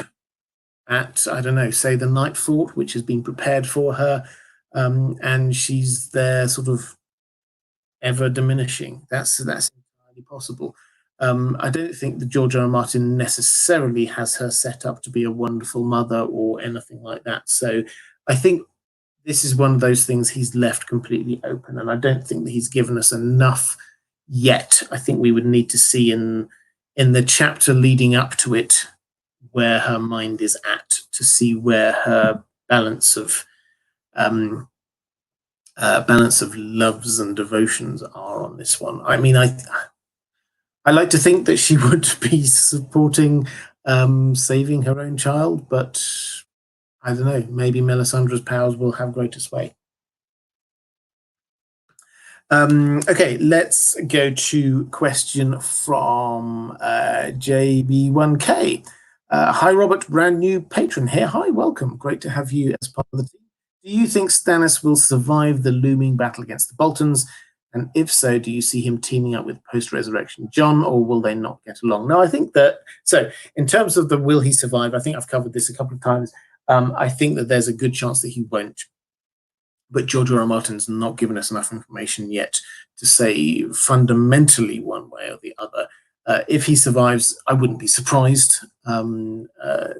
at, I don't know, say the Night Fort, which has been prepared for her, and she's there sort of ever diminishing. That's entirely possible. I don't think that George R. R. Martin necessarily has her set up to be a wonderful mother or anything like that. So I think this is one of those things he's left completely open, and I don't think that he's given us enough yet. I think we would need to see in the chapter leading up to it where her mind is at, to see where her balance of loves and devotions are on this one. I mean, I like to think that she would be supporting saving her own child, but I don't know. Maybe Melisandre's powers will have greater sway. Okay, let's go to question from JB1K. Hi, Robert, brand new patron here. Hi, welcome. Great to have you as part of the team. Do you think Stannis will survive the looming battle against the Boltons? And if so, do you see him teaming up with post-resurrection Jon, or will they not get along? No, I think that, so in terms of the will he survive, I think I've covered this a couple of times. I think that there's a good chance that he won't. But George R. R. Martin's not given us enough information yet to say fundamentally one way or the other. If he survives, I wouldn't be surprised. There are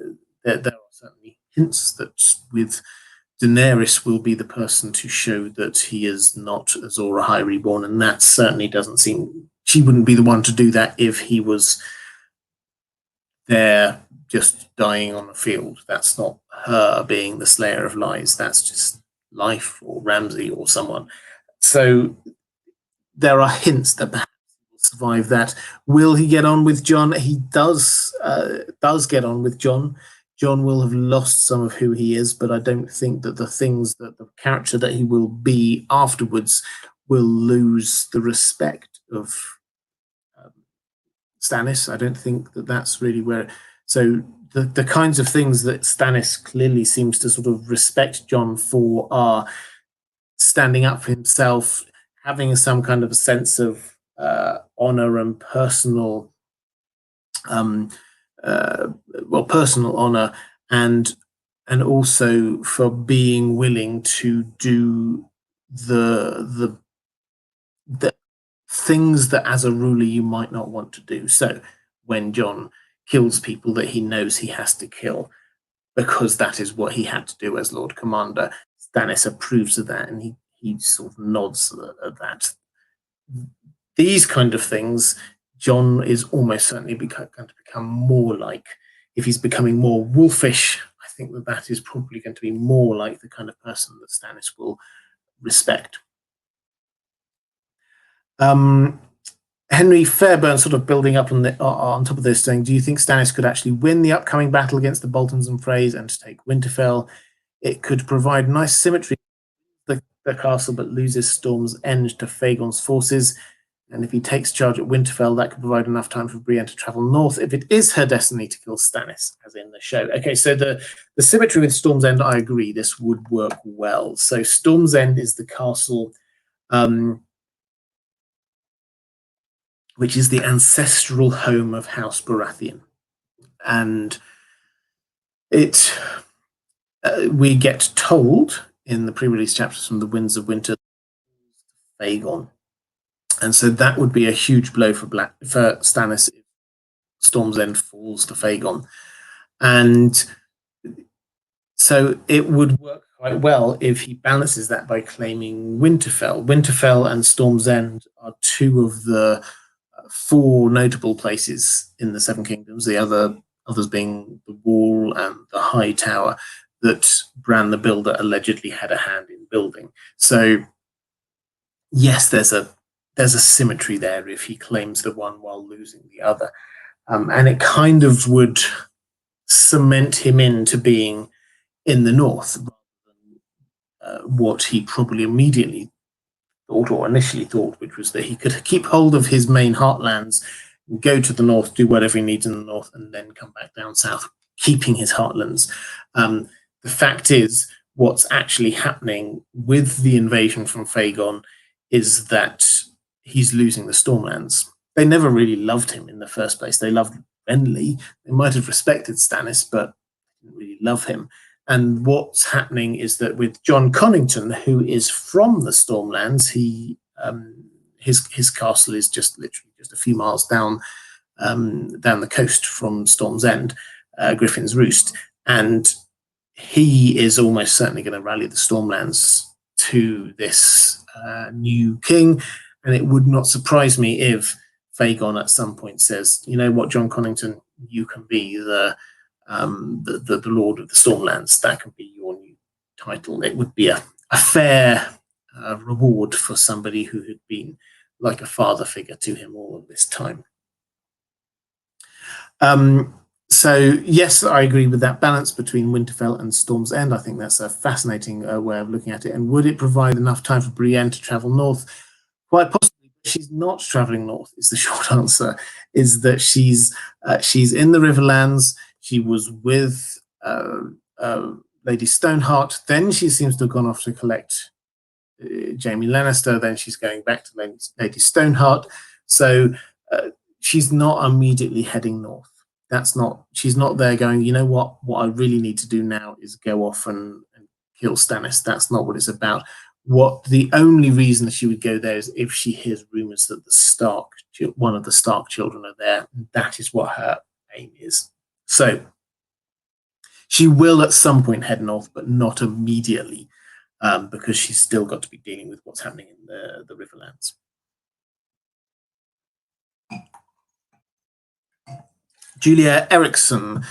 certainly hints that with Daenerys will be the person to show that he is not Azor Ahai reborn, and that certainly doesn't seem, she wouldn't be the one to do that if he was there just dying on the field. That's not her being the Slayer of Lies. That's just Life or Ramsay or someone. So there are hints that perhaps he will survive that. Will he get on with Jon? He does get on with Jon. Jon will have lost some of who he is, but I don't think that the things that the character that he will be afterwards will lose the respect of Stannis. I don't think that that's really where. So the kinds of things that Stannis clearly seems to sort of respect Jon for are standing up for himself, having some kind of a sense of honor and personal, personal honor, and also for being willing to do the things that as a ruler you might not want to do. So when Jon kills people that he knows he has to kill because that is what he had to do as Lord Commander, Stannis approves of that, and he sort of nods at that. These kind of things, Jon is almost certainly going to become more like, if he's becoming more wolfish, I think that is probably going to be more like the kind of person that Stannis will respect. Henry Fairburn, sort of building up on top of this, saying, do you think Stannis could actually win the upcoming battle against the Boltons and Freys and to take Winterfell? It could provide nice symmetry to the castle, but loses Storm's End to Fagon's forces. And if he takes charge at Winterfell, that could provide enough time for Brienne to travel north if it is her destiny to kill Stannis, as in the show. Okay, so the symmetry with Storm's End, I agree, this would work well. So Storm's End is the castle which is the ancestral home of House Baratheon. And we get told in the pre-release chapters from the Winds of Winter, Fagon. And so that would be a huge blow for Stannis if Storm's End falls to Fagon. And so it would work quite well if he balances that by claiming Winterfell. Winterfell and Storm's End are two of the 4 notable places in the Seven Kingdoms, the others being the Wall and the High Tower, that Bran the Builder allegedly had a hand in building. So yes, there's a symmetry there if he claims the one while losing the other. And it kind of would cement him into being in the north, rather than what he probably immediately thought, or initially thought, which was that he could keep hold of his main heartlands, go to the north, do whatever he needs in the north, and then come back down south, keeping his heartlands. The fact is, what's actually happening with the invasion from Fagon is that he's losing the Stormlands. They never really loved him in the first place. They loved Renly. They might have respected Stannis, but didn't really love him. And what's happening is that with Jon Connington, who is from the Stormlands, his castle is just literally just a few miles down down the coast from Storm's End, Griffin's Roost, and he is almost certainly going to rally the Stormlands to this new king. And it would not surprise me if Fagon at some point says, you know what, John Connington, you can be the Lord of the Stormlands. That can be your new title. It would be a fair reward for somebody who had been like a father figure to him all of this time. So yes, I agree with that balance between Winterfell and Storm's End. I think that's a fascinating way of looking at it. And would it provide enough time for Brienne to travel north? Quite possibly. She's not traveling north. Is the short answer. Is that she's in the Riverlands. She was with Lady Stoneheart. Then she seems to have gone off to collect Jaime Lannister. Then she's going back to Lady Stoneheart. So she's not immediately heading north. She's not there going, you know what I really need to do now is go off and kill Stannis. That's not what it's about. The only reason that she would go there is if she hears rumors that one of the Stark children are there. That is what her aim is. So she will at some point head north, but not immediately, because she's still got to be dealing with what's happening in the Riverlands. Julia Erickson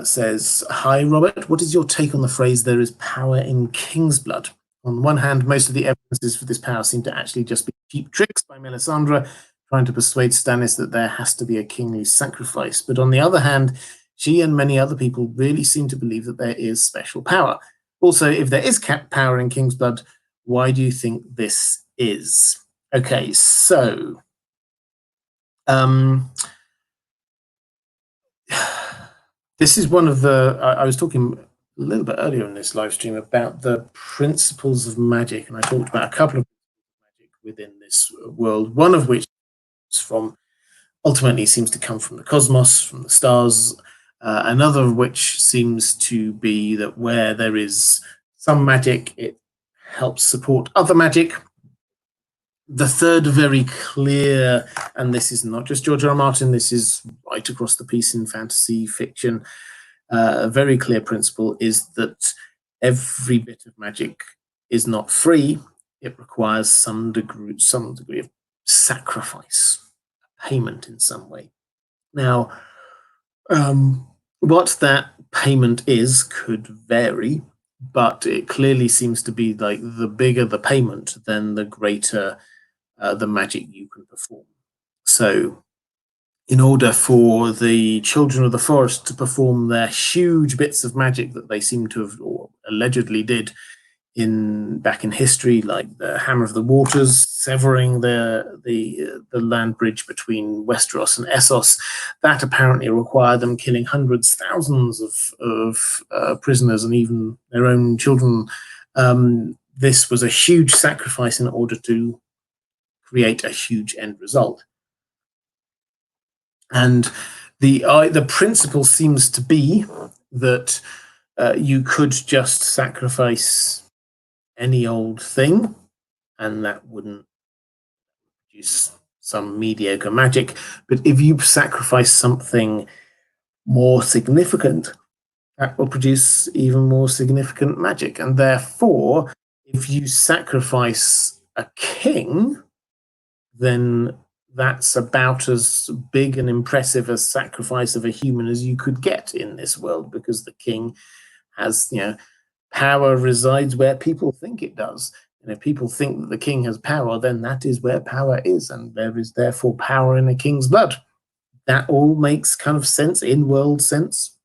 says, hi, Robert. What is your take on the phrase, there is power in King's blood? On the one hand, most of the evidences for this power seem to actually just be cheap tricks by Melisandre, trying to persuade Stannis that there has to be a kingly sacrifice. But on the other hand, she and many other people really seem to believe that there is special power. Also, if there is power in King's blood, why do you think this is? Okay, so this is one of the, I was talking a little bit earlier in this live stream about the principles of magic, and I talked about a couple of magic within this world, one of which ultimately seems to come from the cosmos, from the stars, another of which seems to be that where there is some magic, it helps support other magic. The third very clear, and this is not just George R. R. Martin, this is right across the piece in fantasy fiction, a very clear principle is that every bit of magic is not free. It requires some degree of sacrifice, payment in some way. Now, what that payment is could vary, but it clearly seems to be like the bigger the payment, then the greater the magic you can perform. So in order for the Children of the Forest to perform their huge bits of magic that they seem to have, or allegedly did, back in history, like the Hammer of the Waters, severing the land bridge between Westeros and Essos, that apparently required them killing hundreds, thousands of prisoners and even their own children. This was a huge sacrifice in order to create a huge end result. And the principle seems to be that you could just sacrifice any old thing, and that wouldn't produce some mediocre magic. But if you sacrifice something more significant, that will produce even more significant magic. And therefore, if you sacrifice a king, then that's about as big and impressive a sacrifice of a human as you could get in this world, because the king has, power resides where people think it does. And if people think that the king has power, then that is where power is, and there is therefore power in a king's blood. That all makes kind of sense, in-world sense.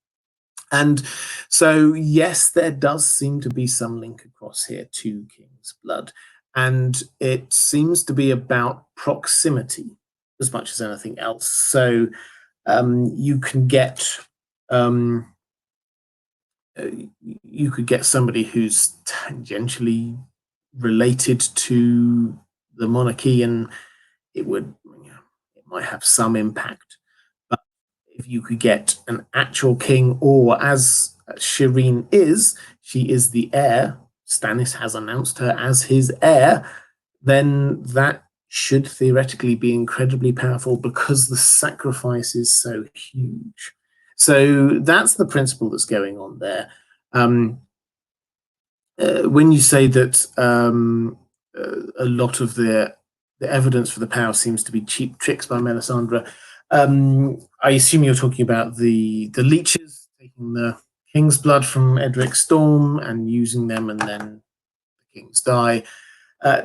And so, yes, there does seem to be some link across here to king's blood. And it seems to be about proximity as much as anything else. So you can get you could get somebody who's tangentially related to the monarchy, and it might have some impact. But if you could get an actual king, or as Shireen is, she is the heir, Stannis has announced her as his heir, then that should theoretically be incredibly powerful because the sacrifice is so huge. So that's the principle that's going on there. When you say that a lot of the evidence for the power seems to be cheap tricks by Melisandre, I assume you're talking about the leeches taking the king's blood from Edric Storm and using them, and then the kings die.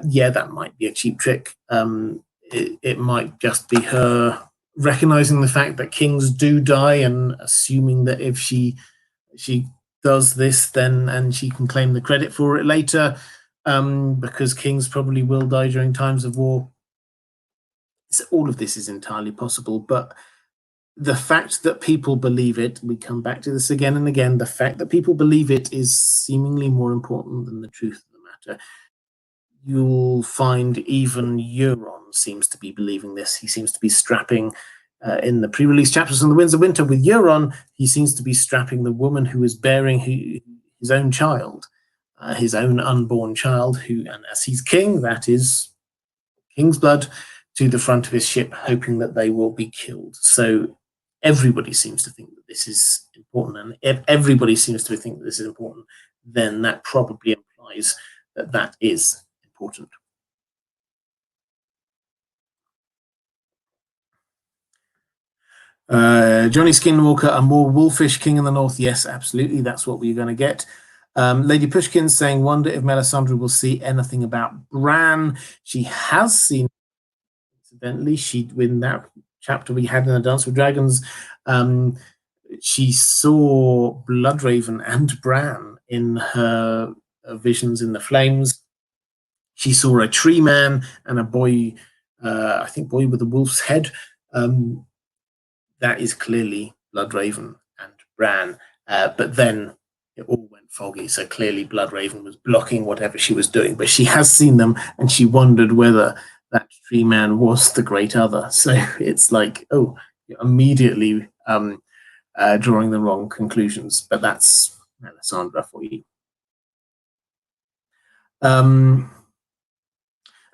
Yeah, that might be a cheap trick. It might just be her recognizing the fact that kings do die and assuming that if she does this, then and she can claim the credit for it later, because kings probably will die during times of war. So all of this is entirely possible, but the fact that people believe it, we come back to this again and again, the fact that people believe it is seemingly more important than the truth of the matter. You'll find even Euron seems to be believing this. He seems to be strapping, in the pre-release chapters on the Winds of Winter with Euron, he seems to be strapping the woman who is bearing his own child, his own unborn child, who, and as he's king, that is king's blood, to the front of his ship, hoping that they will be killed. So everybody seems to think that this is important, and if everybody seems to think that this is important, then that probably implies that that is important. Johnny Skinwalker, a more wolfish king in the north. Yes, absolutely. That's what we're going to get. Lady Pushkin saying, wonder if Melisandre will see anything about Bran. She has seen, incidentally, in that chapter we had in the Dance with Dragons, she saw Bloodraven and Bran in her visions in the flames. She saw a tree man and a boy, I think boy with a wolf's head. That is clearly Bloodraven and Bran, but then it all went foggy, so clearly Bloodraven was blocking whatever she was doing, but she has seen them, and she wondered whether that tree man was the Great Other. So it's like, oh, you're immediately drawing the wrong conclusions, but that's Melisandre for you.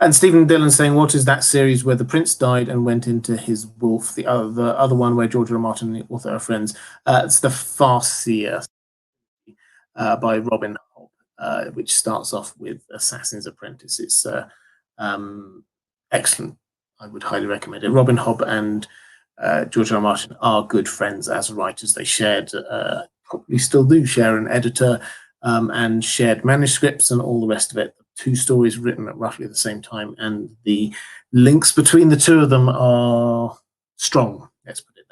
And Stephen Dillon saying, what is that series where the prince died and went into his wolf? The other one where George R. R. Martin and the author are friends. It's the Farseer by Robin Hobb, which starts off with Assassin's Apprentice. It's excellent. I would highly recommend it. Robin Hobb and George R. R. Martin are good friends as writers. They shared, probably still do share an editor, and shared manuscripts and all the rest of it. Two stories written at roughly the same time, and the links between the two of them are strong. Let's put it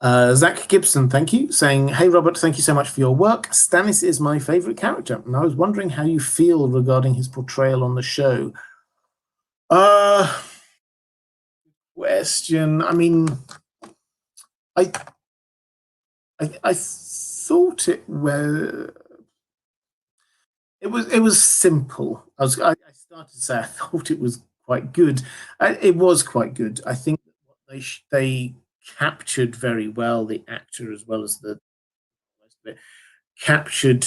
that way. Zach Gibson, thank you, saying, hey, Robert, thank you so much for your work. Stannis is my favorite character, and I was wondering how you feel regarding his portrayal on the show. Question. I mean, I thought it was... It was simple. I started to say I thought it was quite good. It was quite good. I think what they captured very well, the actor as well as the captured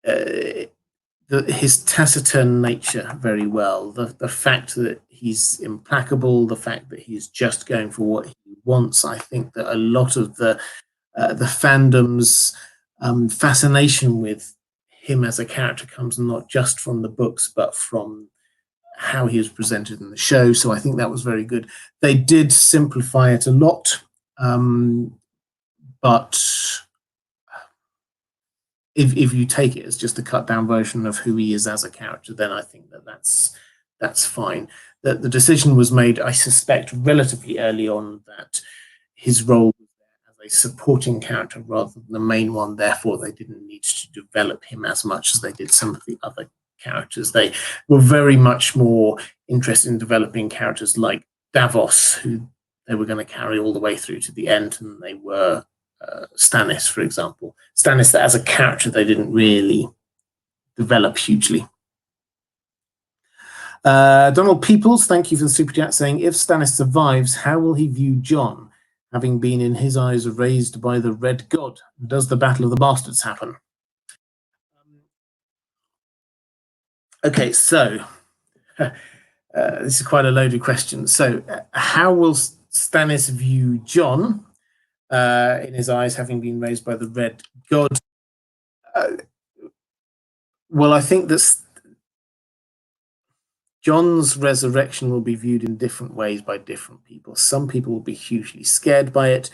his taciturn nature very well. The fact that he's implacable, the fact that he's just going for what he wants. I think that a lot of the fandom's fascination with him as a character comes not just from the books, but from how he was presented in the show. So I think that was very good. They did simplify it a lot, but if you take it as just a cut down version of who he is as a character, then I think that's fine. The decision was made, I suspect, relatively early on that his role as a supporting character rather than the main one. Therefore, they didn't need to develop him as much as they did some of the other characters. They were very much more interested in developing characters like Davos, who they were going to carry all the way through to the end, and they were Stannis, for example. Stannis, that as a character, they didn't really develop hugely. Donald Peoples, thank you for the super chat, saying, if Stannis survives, how will he view Jon, having been in his eyes raised by the Red God? Does the Battle of the Bastards happen? Okay, so this is quite a loaded question. So, how will Stannis view Jon in his eyes, having been raised by the Red God? Well, I think that Jon's resurrection will be viewed in different ways by different people. Some people will be hugely scared by it.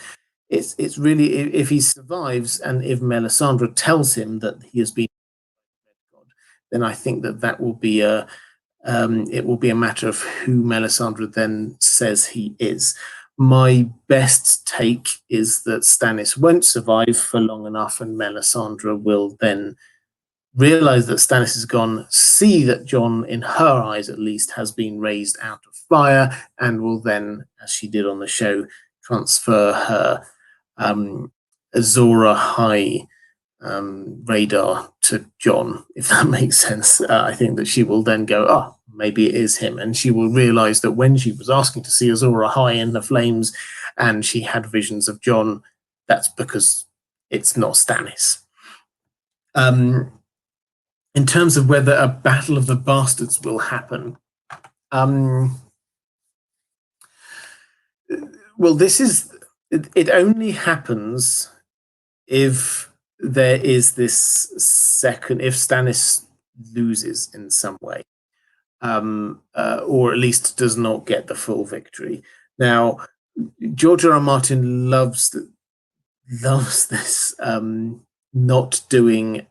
It's really, if he survives and if Melisandre tells him that he has been, then I think that will be it will be a matter of who Melisandre then says he is. My best take is that Stannis won't survive for long enough, and Melisandre will then realize that Stannis is gone, see that Jon, in her eyes at least, has been raised out of fire, and will then, as she did on the show, transfer her Azor Ahai radar to Jon, if that makes sense. I think that she will then go, oh, maybe it is him, and she will realize that when she was asking to see Azor Ahai in the flames and she had visions of Jon, that's because it's not Stannis. In terms of whether a battle of the bastards will happen, well, this is, it only happens if there is this second, if Stannis loses in some way, or at least does not get the full victory. Now, George R. R. Martin loves this not doing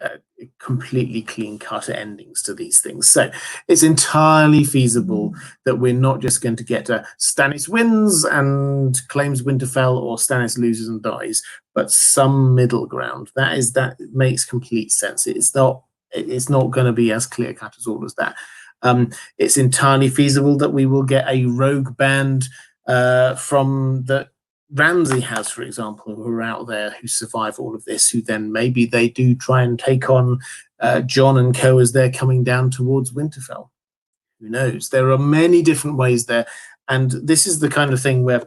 completely clean-cut endings to these things. So it's entirely feasible that we're not just going to get a Stannis wins and claims Winterfell, or Stannis loses and dies, but some middle ground. That makes complete sense. It's not going to be as clear-cut as all as that. It's entirely feasible that we will get a rogue band from the Ramsay has, for example, who are out there who survive all of this, who then maybe they do try and take on Jon and co as they're coming down towards Winterfell. Who knows? There are many different ways there. And this is the kind of thing where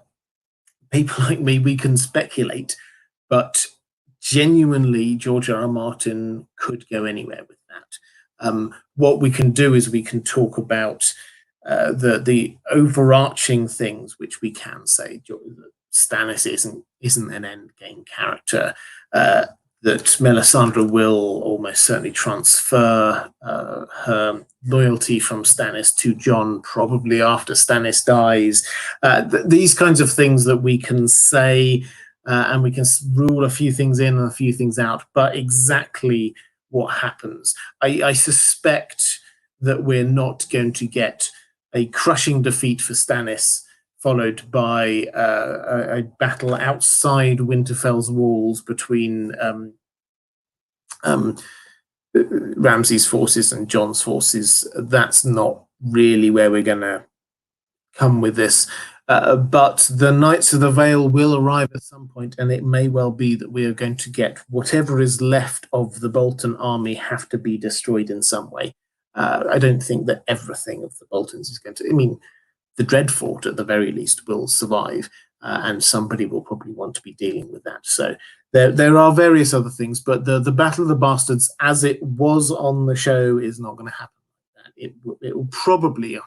people like me, we can speculate, but genuinely George R. R. Martin could go anywhere with that. What we can do is we can talk about the overarching things, which we can say. Stannis isn't an endgame character. That Melisandre will almost certainly transfer her loyalty from Stannis to Jon, probably after Stannis dies. These kinds of things that we can say, and we can rule a few things in and a few things out, but exactly what happens. I suspect that we're not going to get a crushing defeat for Stannis, followed by a battle outside Winterfell's walls between Ramsay's forces and Jon's forces. That's not really where we're going to come with this. But the Knights of the Vale will arrive at some point, and it may well be that we are going to get whatever is left of the Bolton army have to be destroyed in some way. I don't think that everything of the Boltons is going to... I mean, the Dreadfort, at the very least, will survive, and somebody will probably want to be dealing with that. So there are various other things, but the Battle of the Bastards, as it was on the show, is not going to happen like that. It will probably,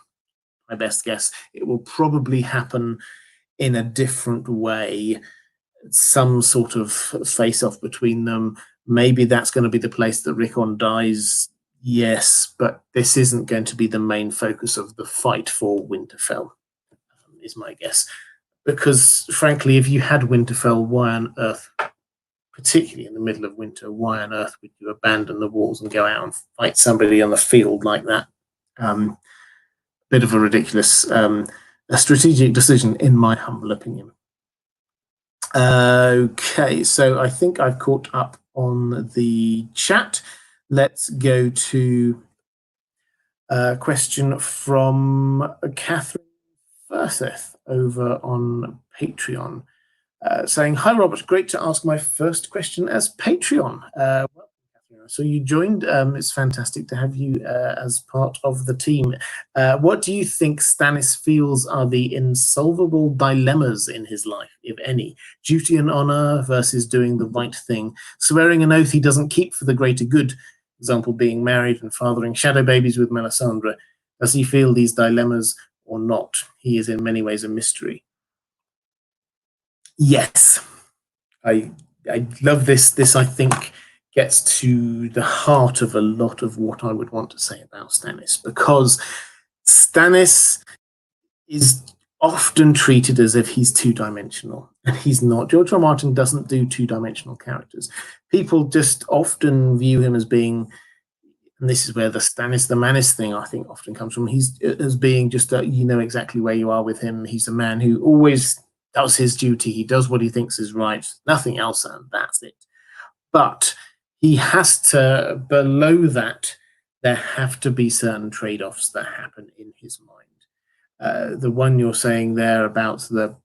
my best guess, it will probably happen in a different way, some sort of face-off between them. Maybe that's going to be the place that Rickon dies. Yes, but this isn't going to be the main focus of the fight for Winterfell, is my guess. Because, frankly, if you had Winterfell, why on earth, particularly in the middle of winter, why on earth would you abandon the walls and go out and fight somebody on the field like that? Bit of a ridiculous a strategic decision, in my humble opinion. Okay, so I think I've caught up on the chat. Let's go to a question from Catherine Furseth over on Patreon, saying, "Hi, Robert. Great to ask my first question as Patreon. Welcome, Catherine. So you joined. It's fantastic to have you as part of the team. What do you think Stannis feels are the insolvable dilemmas in his life, if any? Duty and honor versus doing the right thing, swearing an oath he doesn't keep for the greater good, example being married and fathering shadow babies with Melisandre, Does he feel these dilemmas or not? He is in many ways a mystery. Yes, I love this. This, I think, gets to the heart of a lot of what I would want to say about Stannis, because Stannis is often treated as if he's two-dimensional, and he's not. George R. R. Martin doesn't do two-dimensional characters. People just often view him as being, and this is where the Stannis the Manis thing, I think, often comes from. He's as being just you know exactly where you are with him. He's a man who always does his duty. He does what he thinks is right, nothing else, and that's it. But he has to, below that, there have to be certain trade-offs that happen in his mind. The one you're saying there about the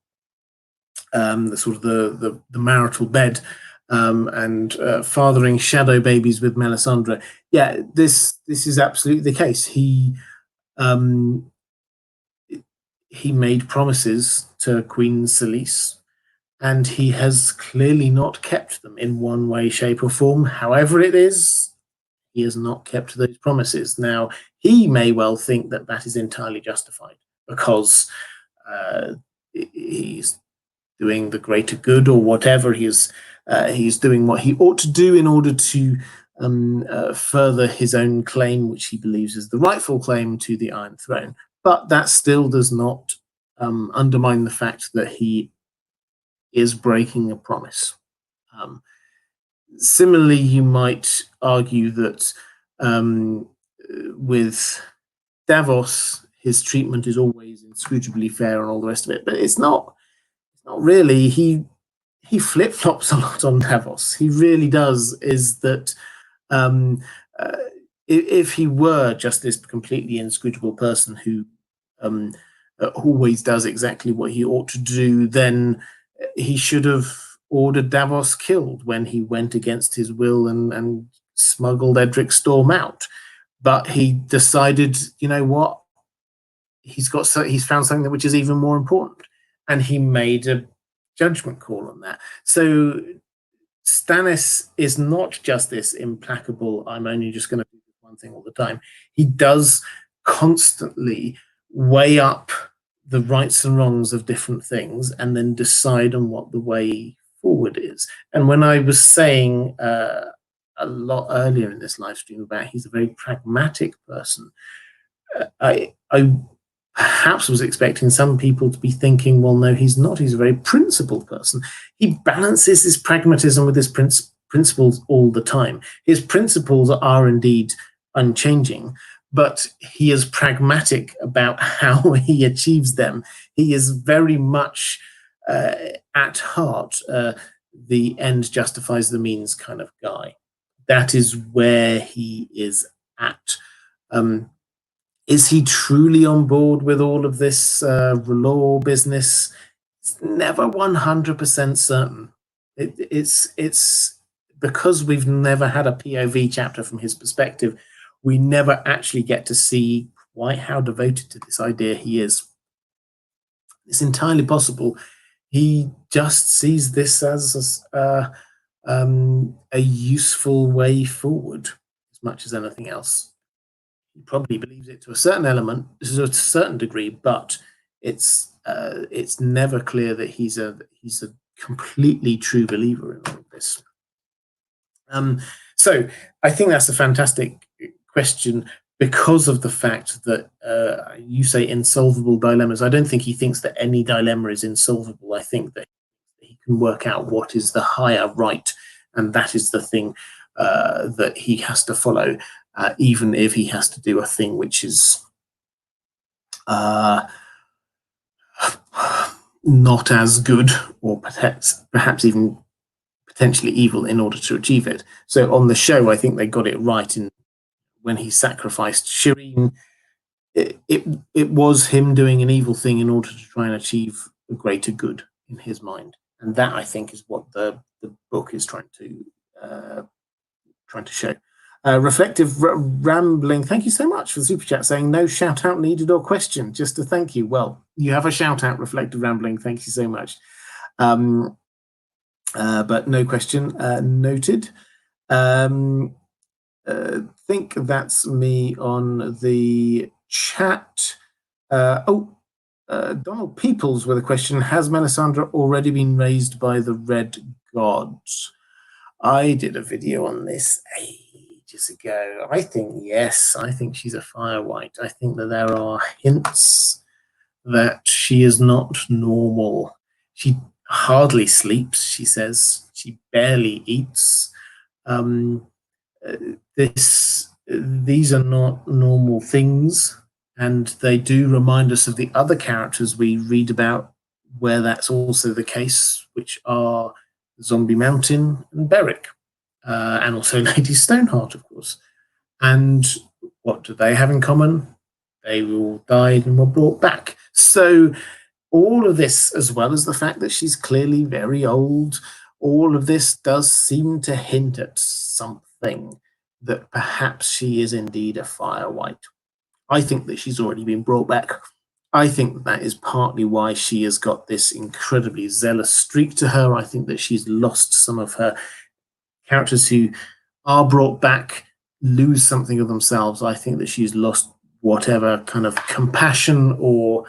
sort of the marital bed and fathering shadow babies with Melisandre. Yeah, this is absolutely the case. He made promises to Queen Selyse, and he has clearly not kept them in one way, shape, or form. However it is, he has not kept those promises. Now, he may well think that that is entirely justified, because he's doing the greater good or whatever. He's doing what he ought to do in order to further his own claim, which he believes is the rightful claim to the Iron Throne. But that still does not undermine the fact that he is breaking a promise. Similarly, you might argue that with Davos, his treatment is always inscrutably fair and all the rest of it, but it's not really. He flip-flops a lot on Davos. He really does. Is that if he were just this completely inscrutable person who always does exactly what he ought to do, then he should have ordered Davos killed when he went against his will and smuggled Edric Storm out. But he decided, you know what, he's found something which is even more important, and he made a judgment call on that. So Stannis is not just this implacable, I'm only just going to do one thing all the time. He does constantly weigh up the rights and wrongs of different things and then decide on what the way forward is. And when I was saying a lot earlier in this live stream about he's a very pragmatic person, I perhaps was expecting some people to be thinking, well, no, he's not. He's a very principled person. He balances his pragmatism with his principles all the time. His principles are indeed unchanging, but he is pragmatic about how he achieves them. He is very much at heart the end justifies the means kind of guy. That is where he is at. Is he truly on board with all of this law business? It's never 100% certain. It's because we've never had a POV chapter from his perspective, we never actually get to see quite how devoted to this idea he is. It's entirely possible he just sees this as a useful way forward as much as anything else. He probably believes it to a certain element, to a certain degree, but it's never clear that he's a completely true believer in all of this. So I think that's a fantastic question because of the fact that you say insolvable dilemmas. I don't think he thinks that any dilemma is insolvable. I think that he can work out what is the higher right, and that is the thing that he has to follow, even if he has to do a thing which is not as good, or perhaps even potentially evil, in order to achieve it. So on the show, I think they got it right in when he sacrificed Shireen. It was him doing an evil thing in order to try and achieve a greater good in his mind, and that, I think, is what the book is trying to show. Reflective Rambling, thank you so much for the super chat, saying no shout out needed or question, just a thank you. Well, you have a shout out, Reflective Rambling, thank you so much. But no question noted. Think that's me on the chat. Donald Peoples with a question. Has Melisandre already been raised by the Red Gods? I did a video on this ages ago. I think yes. I think she's a Firewhite. I think that there are hints that she is not normal. She hardly sleeps, she says. She barely eats. These are not normal things, and they do remind us of the other characters we read about where that's also the case, which are Zombie Mountain and Beric, and also Lady Stoneheart, of course. And what do they have in common? They all died and were brought back. So all of this, as well as the fact that she's clearly very old, all of this does seem to hint at something, that perhaps she is indeed a Firewhite. I think that she's already been brought back. I think that is partly why she has got this incredibly zealous streak to her. I think that she's lost some of her characters who are brought back, lose something of themselves. I think that she's lost whatever kind of compassion or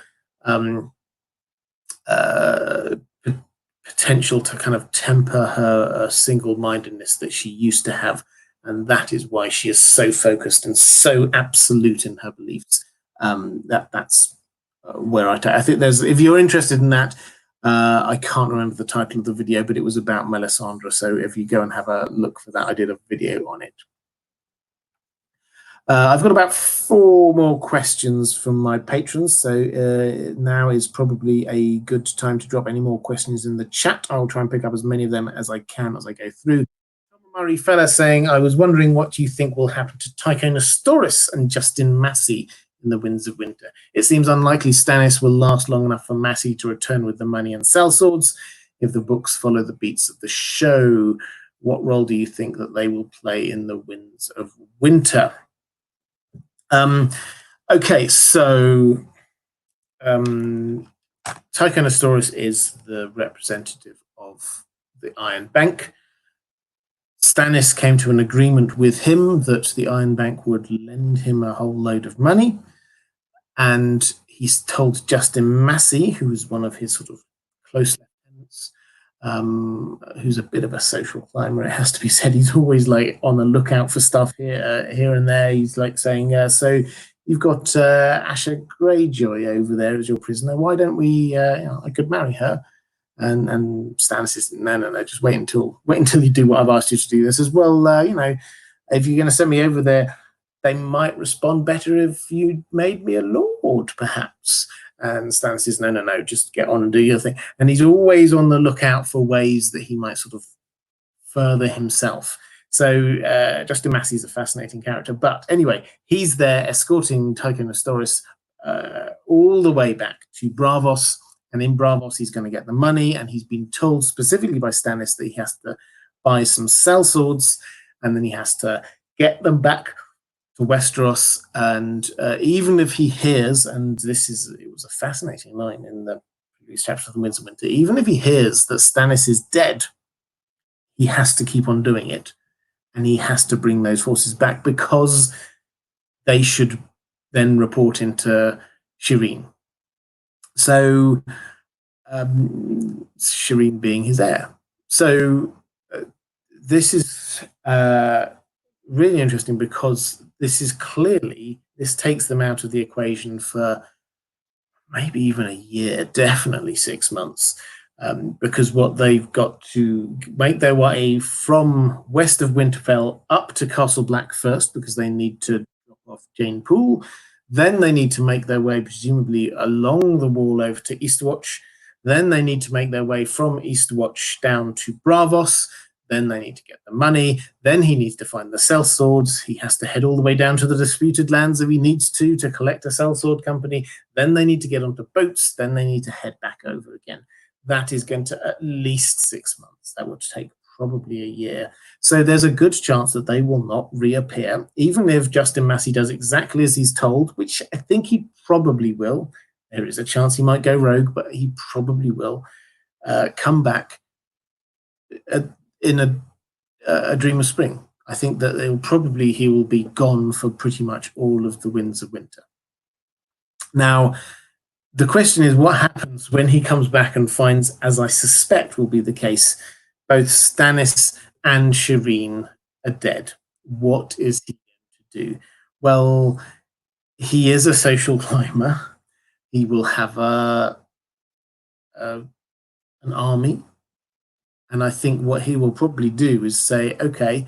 potential to kind of temper her single-mindedness that she used to have. And that is why she is so focused and so absolute in her beliefs. That's where I think there's, if you're interested in that, I can't remember the title of the video, but it was about Melisandre. So if you go and have a look for that, I did a video on it. I've got about 4 more questions from my patrons, so now is probably a good time to drop any more questions in the chat. I'll try and pick up as many of them as I can as I go through. Tom Murray Fella saying, I was wondering what you think will happen to Tychonosaurus and Justine Massey in the Winds of Winter. It seems unlikely Stannis will last long enough for Massey to return with the money and sellswords. If the books follow the beats of the show, what role do you think that they will play in the Winds of Winter? Okay, so Tychonosaurus is the representative of the Iron Bank. Stannis came to an agreement with him that the Iron Bank would lend him a whole load of money, and he's told Justine Massey, who's one of his sort of close lieutenants, who's a bit of a social climber, it has to be said. He's always like on the lookout for stuff here and there. He's like saying, so you've got Asha Greyjoy over there as your prisoner. Why don't we, I could marry her. And Stannis says, no, just wait until you do what I've asked you to do. This as well, if you're going to send me over there, they might respond better if you made me a lord, perhaps. And Stannis says, no, just get on and do your thing. And he's always on the lookout for ways that he might sort of further himself. So Justine Massey is a fascinating character. But anyway, he's there escorting Tychonosaurus all the way back to Braavos. And in Braavos, he's going to get the money. And he's been told specifically by Stannis that he has to buy some sellswords. And then he has to get them back to Westeros. And even if he hears, and it was a fascinating line in the previous chapter of the Winds of Winter, even if he hears that Stannis is dead, he has to keep on doing it. And he has to bring those forces back because they should then report into Shireen. So Shireen being his heir. So this is really interesting because this takes them out of the equation for maybe even a year, definitely 6 months, because what they've got to make their way from west of Winterfell up to Castle Black first, because they need to drop off Jane Poole. Then they need to make their way, presumably, along the wall over to Eastwatch. Then they need to make their way from Eastwatch down to Braavos. Then they need to get the money. Then he needs to find the sellswords. He has to head all the way down to the disputed lands if he needs to collect a sellsword company. Then they need to get onto boats. Then they need to head back over again. That is going to at least 6 months. That would take probably a year. So there's a good chance that they will not reappear, even if Justine Massey does exactly as he's told, which I think he probably will. There is a chance he might go rogue, but he probably will come back in a Dream of Spring. I think that he will be gone for pretty much all of the Winds of Winter. Now, the question is, what happens when he comes back and finds, as I suspect will be the case, both Stannis and Shireen are dead? What is he going to do? Well, he is a social climber. He will have an army. And I think what he will probably do is say, okay,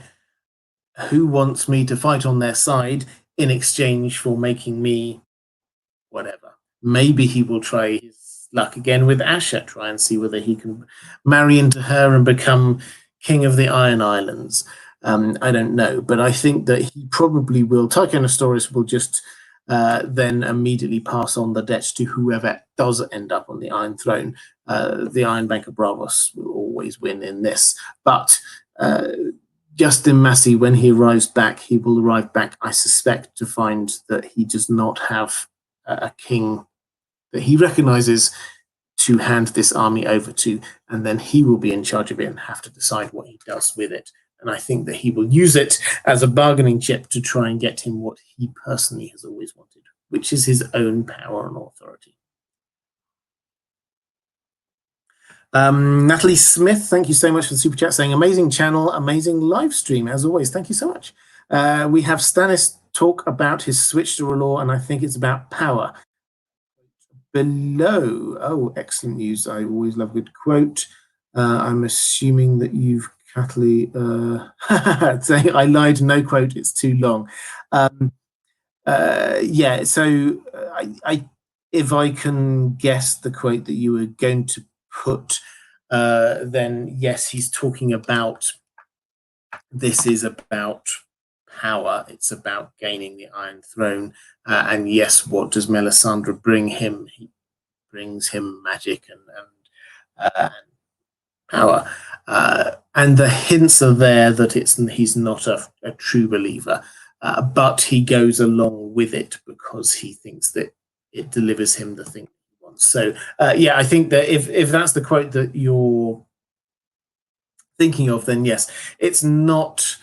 who wants me to fight on their side in exchange for making me whatever? Maybe he will try his luck again with Asha, try and see whether he can marry into her and become king of the Iron Islands. I don't know, but I think that he probably will. Tychonosaurus will just then immediately pass on the debts to whoever does end up on the Iron Throne. The Iron Bank of Bravos will always win in this, but Justine Massey, when he arrives back, he will arrive back, I suspect, to find that he does not have a king that he recognizes to hand this army over to, and then he will be in charge of it and have to decide what he does with it. And I think that he will use it as a bargaining chip to try and get him what he personally has always wanted, which is his own power and authority. Natalie Smith, thank you so much for the super chat, saying amazing channel, amazing live stream as always. Thank you so much. We have Stannis talk about his switch to R'hllor, and I think it's about power. Below, oh, excellent news. I always love a good quote. I'm assuming that you've Cataly saying I lied, no quote, it's too long. Yeah, so if I can guess the quote that you were going to put, then yes, he's talking about this is about power. It's about gaining the Iron Throne. And yes, what does Melisandre bring him? He brings him magic and power. And the hints are there that he's not a true believer, but he goes along with it because he thinks that it delivers him the thing he wants. So yeah, I think that if that's the quote that you're thinking of, then yes, it's not.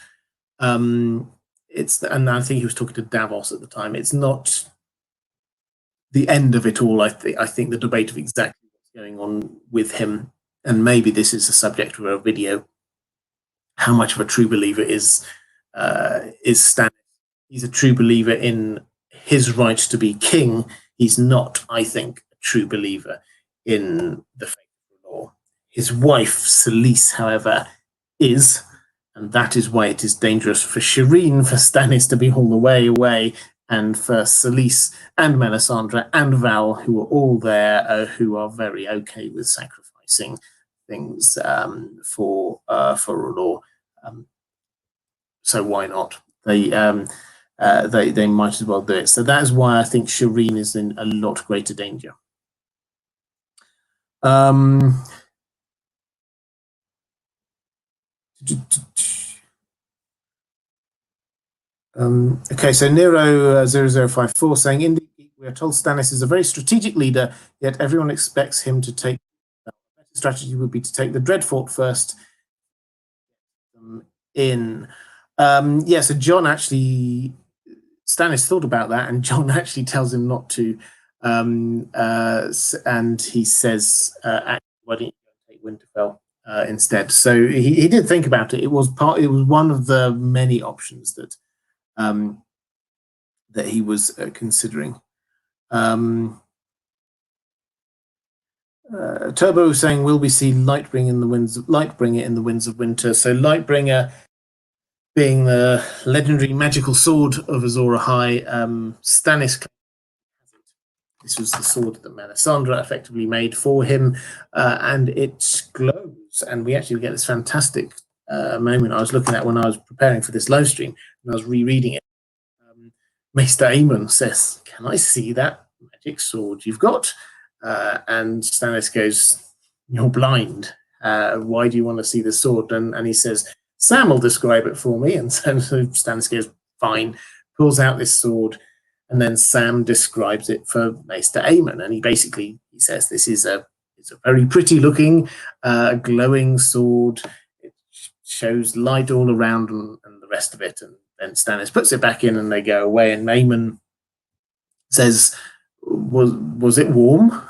It's, and I think he was talking to Davos at the time. It's not the end of it all. I think the debate of exactly what's going on with him, and maybe this is a subject of a video, how much of a true believer is Stannis. He's a true believer in his right to be king. He's not, I think, a true believer in the faith of the law. His wife, Selyse, however, is, and that is why it is dangerous for Shireen, for Stannis to be all the way away, and for Selyse and Melisandre and Val, who are all there, who are very okay with sacrificing things for R'hllor. So why not? They might as well do it. So that is why I think Shireen is in a lot greater danger. Okay, so Nero 0054 saying, in Deep Geek, we are told Stannis is a very strategic leader, yet everyone expects him to take. The better strategy would be to take the Dreadfort first. In yeah, so Jon actually, Stannis thought about that, and Jon actually tells him not to, and he says, why don't you take Winterfell instead? So he did think about it. It was one of the many options that that he was considering. Turbo saying, will we see Lightbringer in the winds of Winter? So Lightbringer being the legendary magical sword of Azor Ahai, Stannis. This was the sword that Melisandre effectively made for him, and it glows. And we actually get this fantastic moment I was looking at when I was preparing for this live stream, and I was rereading it. Maester Aemon says, can I see that magic sword you've got? And Stannis goes, you're blind. Why do you want to see the sword? And he says, Sam will describe it for me. And so Stannis goes, fine, pulls out this sword, and then Sam describes it for Maester Aemon. And he says, this is it's a very pretty looking, glowing sword. It shows light all around and the rest of it. And then Stannis puts it back in and they go away. And Aemon says, was it warm?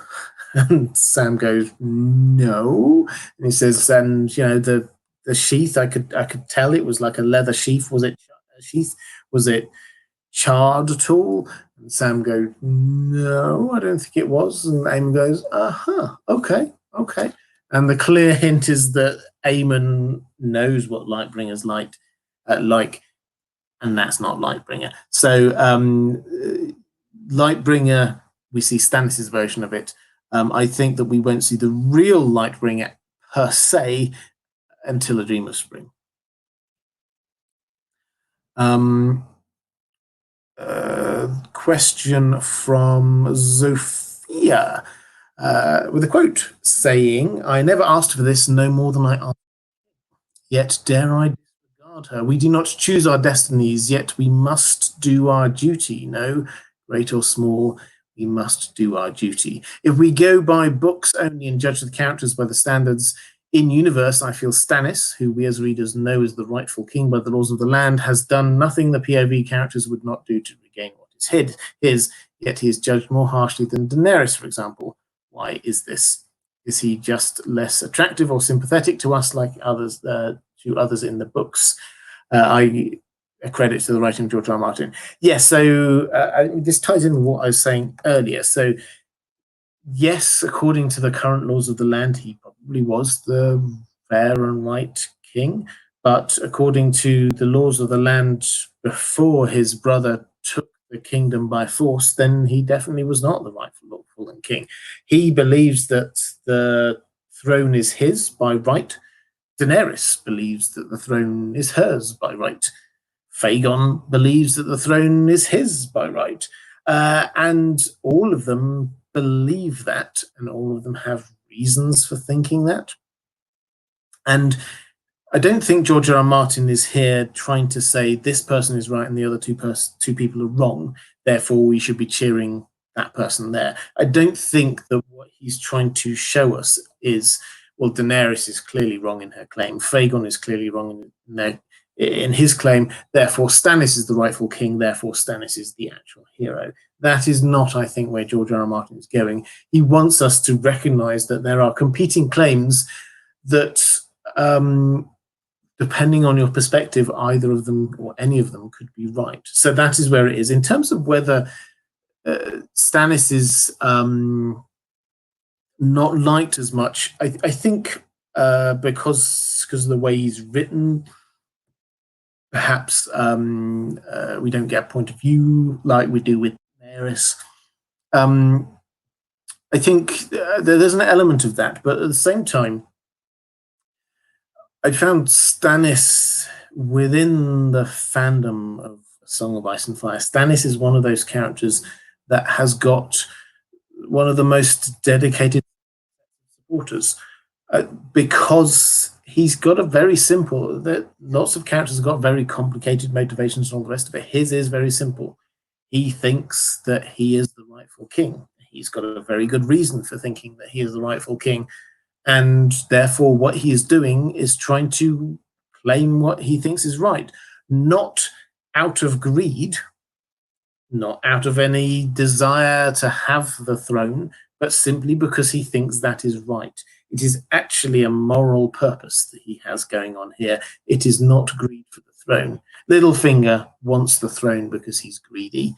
And Sam goes, no. And he says, and the sheath, I could tell it was like a leather sheath. Was it a sheath? Was it charred at all? And Sam goes, no, I don't think it was. And Aemon goes, okay. And the clear hint is that Aemon knows what Lightbringer's like, and that's not Lightbringer. So Lightbringer, we see Stannis' version of it. I think that we won't see the real Lightbringer per se until A Dream of Spring. Question from Zofia with a quote saying, I never asked for this no more than I asked, yet dare I disregard her. We do not choose our destinies, yet we must do our duty. No, great or small, we must do our duty. If we go by books only and judge the characters by the standards in universe, I feel Stannis, who we as readers know is the rightful king by the laws of the land, has done nothing the POV characters would not do to regain what is his, yet he is judged more harshly than Daenerys, for example. Why is this? Is he just less attractive or sympathetic to us like others, to others in the books? I credit to the writing of George R. R. Martin. Yes, so this ties in with what I was saying earlier. So yes, according to the current laws of the land, he probably was the fair and right king. But according to the laws of the land before his brother took the kingdom by force, then he definitely was not the rightful lawful and king. He believes that the throne is his by right. Daenerys believes that the throne is hers by right. Fagon believes that the throne is his by right. And all of them believe that, and all of them have reasons for thinking that. And I don't think George R. R. Martin is here trying to say this person is right and the other two people are wrong, therefore we should be cheering that person there. I don't think that what he's trying to show us is, well, Daenerys is clearly wrong in her claim, Fagon is clearly wrong in his claim, therefore Stannis is the rightful king, therefore Stannis is the actual hero. That is not, I think, where George R. R. Martin is going. He wants us to recognize that there are competing claims that, depending on your perspective, either of them or any of them could be right. So that is where it is. In terms of whether Stannis is not liked as much, I think because of the way he's written, perhaps we don't get a point of view like we do with Daenerys. I think there's an element of that, but at the same time, I found Stannis within the fandom of Song of Ice and Fire. Stannis is one of those characters that has got one of the most dedicated supporters because he's got a very simple, lots of characters have got very complicated motivations and all the rest of it. His is very simple. He thinks that he is the rightful king. He's got a very good reason for thinking that he is the rightful king. And therefore, what he is doing is trying to claim what he thinks is right, not out of greed, not out of any desire to have the throne, but simply because he thinks that is right. It is actually a moral purpose that he has going on here. It is not greed for the throne. Littlefinger wants the throne because he's greedy.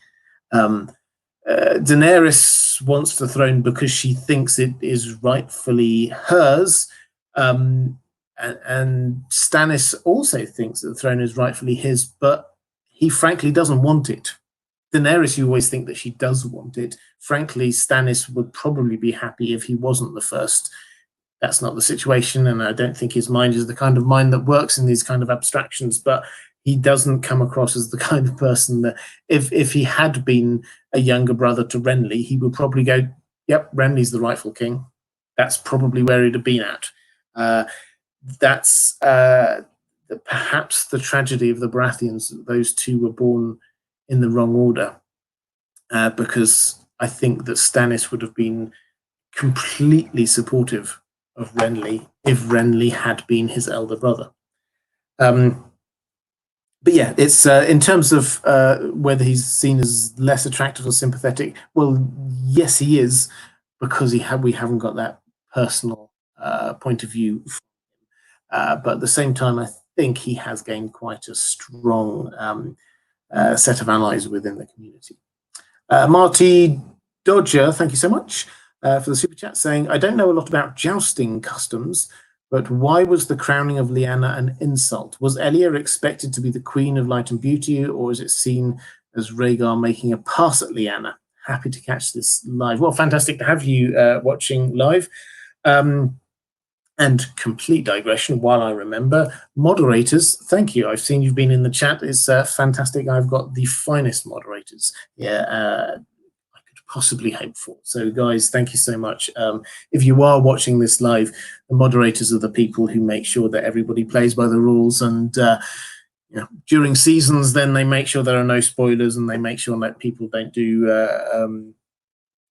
Daenerys wants the throne because she thinks it is rightfully hers. And Stannis also thinks that the throne is rightfully his, but he frankly doesn't want it. Daenerys, you always think that she does want it. Frankly, Stannis would probably be happy if he wasn't the first. That's not the situation, and I don't think his mind is the kind of mind that works in these kind of abstractions, but he doesn't come across as the kind of person that if he had been a younger brother to Renly, he would probably go, yep, Renly's the rightful king. That's probably where he'd have been at. That's perhaps the tragedy of the Baratheons. Those two were born in the wrong order, because I think that Stannis would have been completely supportive of Renly if Renly had been his elder brother. But yeah, it's in terms of whether he's seen as less attractive or sympathetic. Well, yes, he is, because we haven't got that personal point of view. But at the same time, I think he has gained quite a strong set of allies within the community. Marty Dodger, thank you so much for the super chat, saying, I don't know a lot about jousting customs, but why was the crowning of Lyanna an insult? Was Elia expected to be the queen of light and beauty, or is it seen as Rhaegar making a pass at Lyanna? Happy to catch this live. Well, fantastic to have you watching live. And complete digression, while I remember, moderators, thank you. I've seen you've been in the chat. It's fantastic. I've got the finest moderators here I could possibly hope for. So, guys, thank you so much. If you are watching this live, the moderators are the people who make sure that everybody plays by the rules. And during seasons, then they make sure there are no spoilers, and they make sure that people don't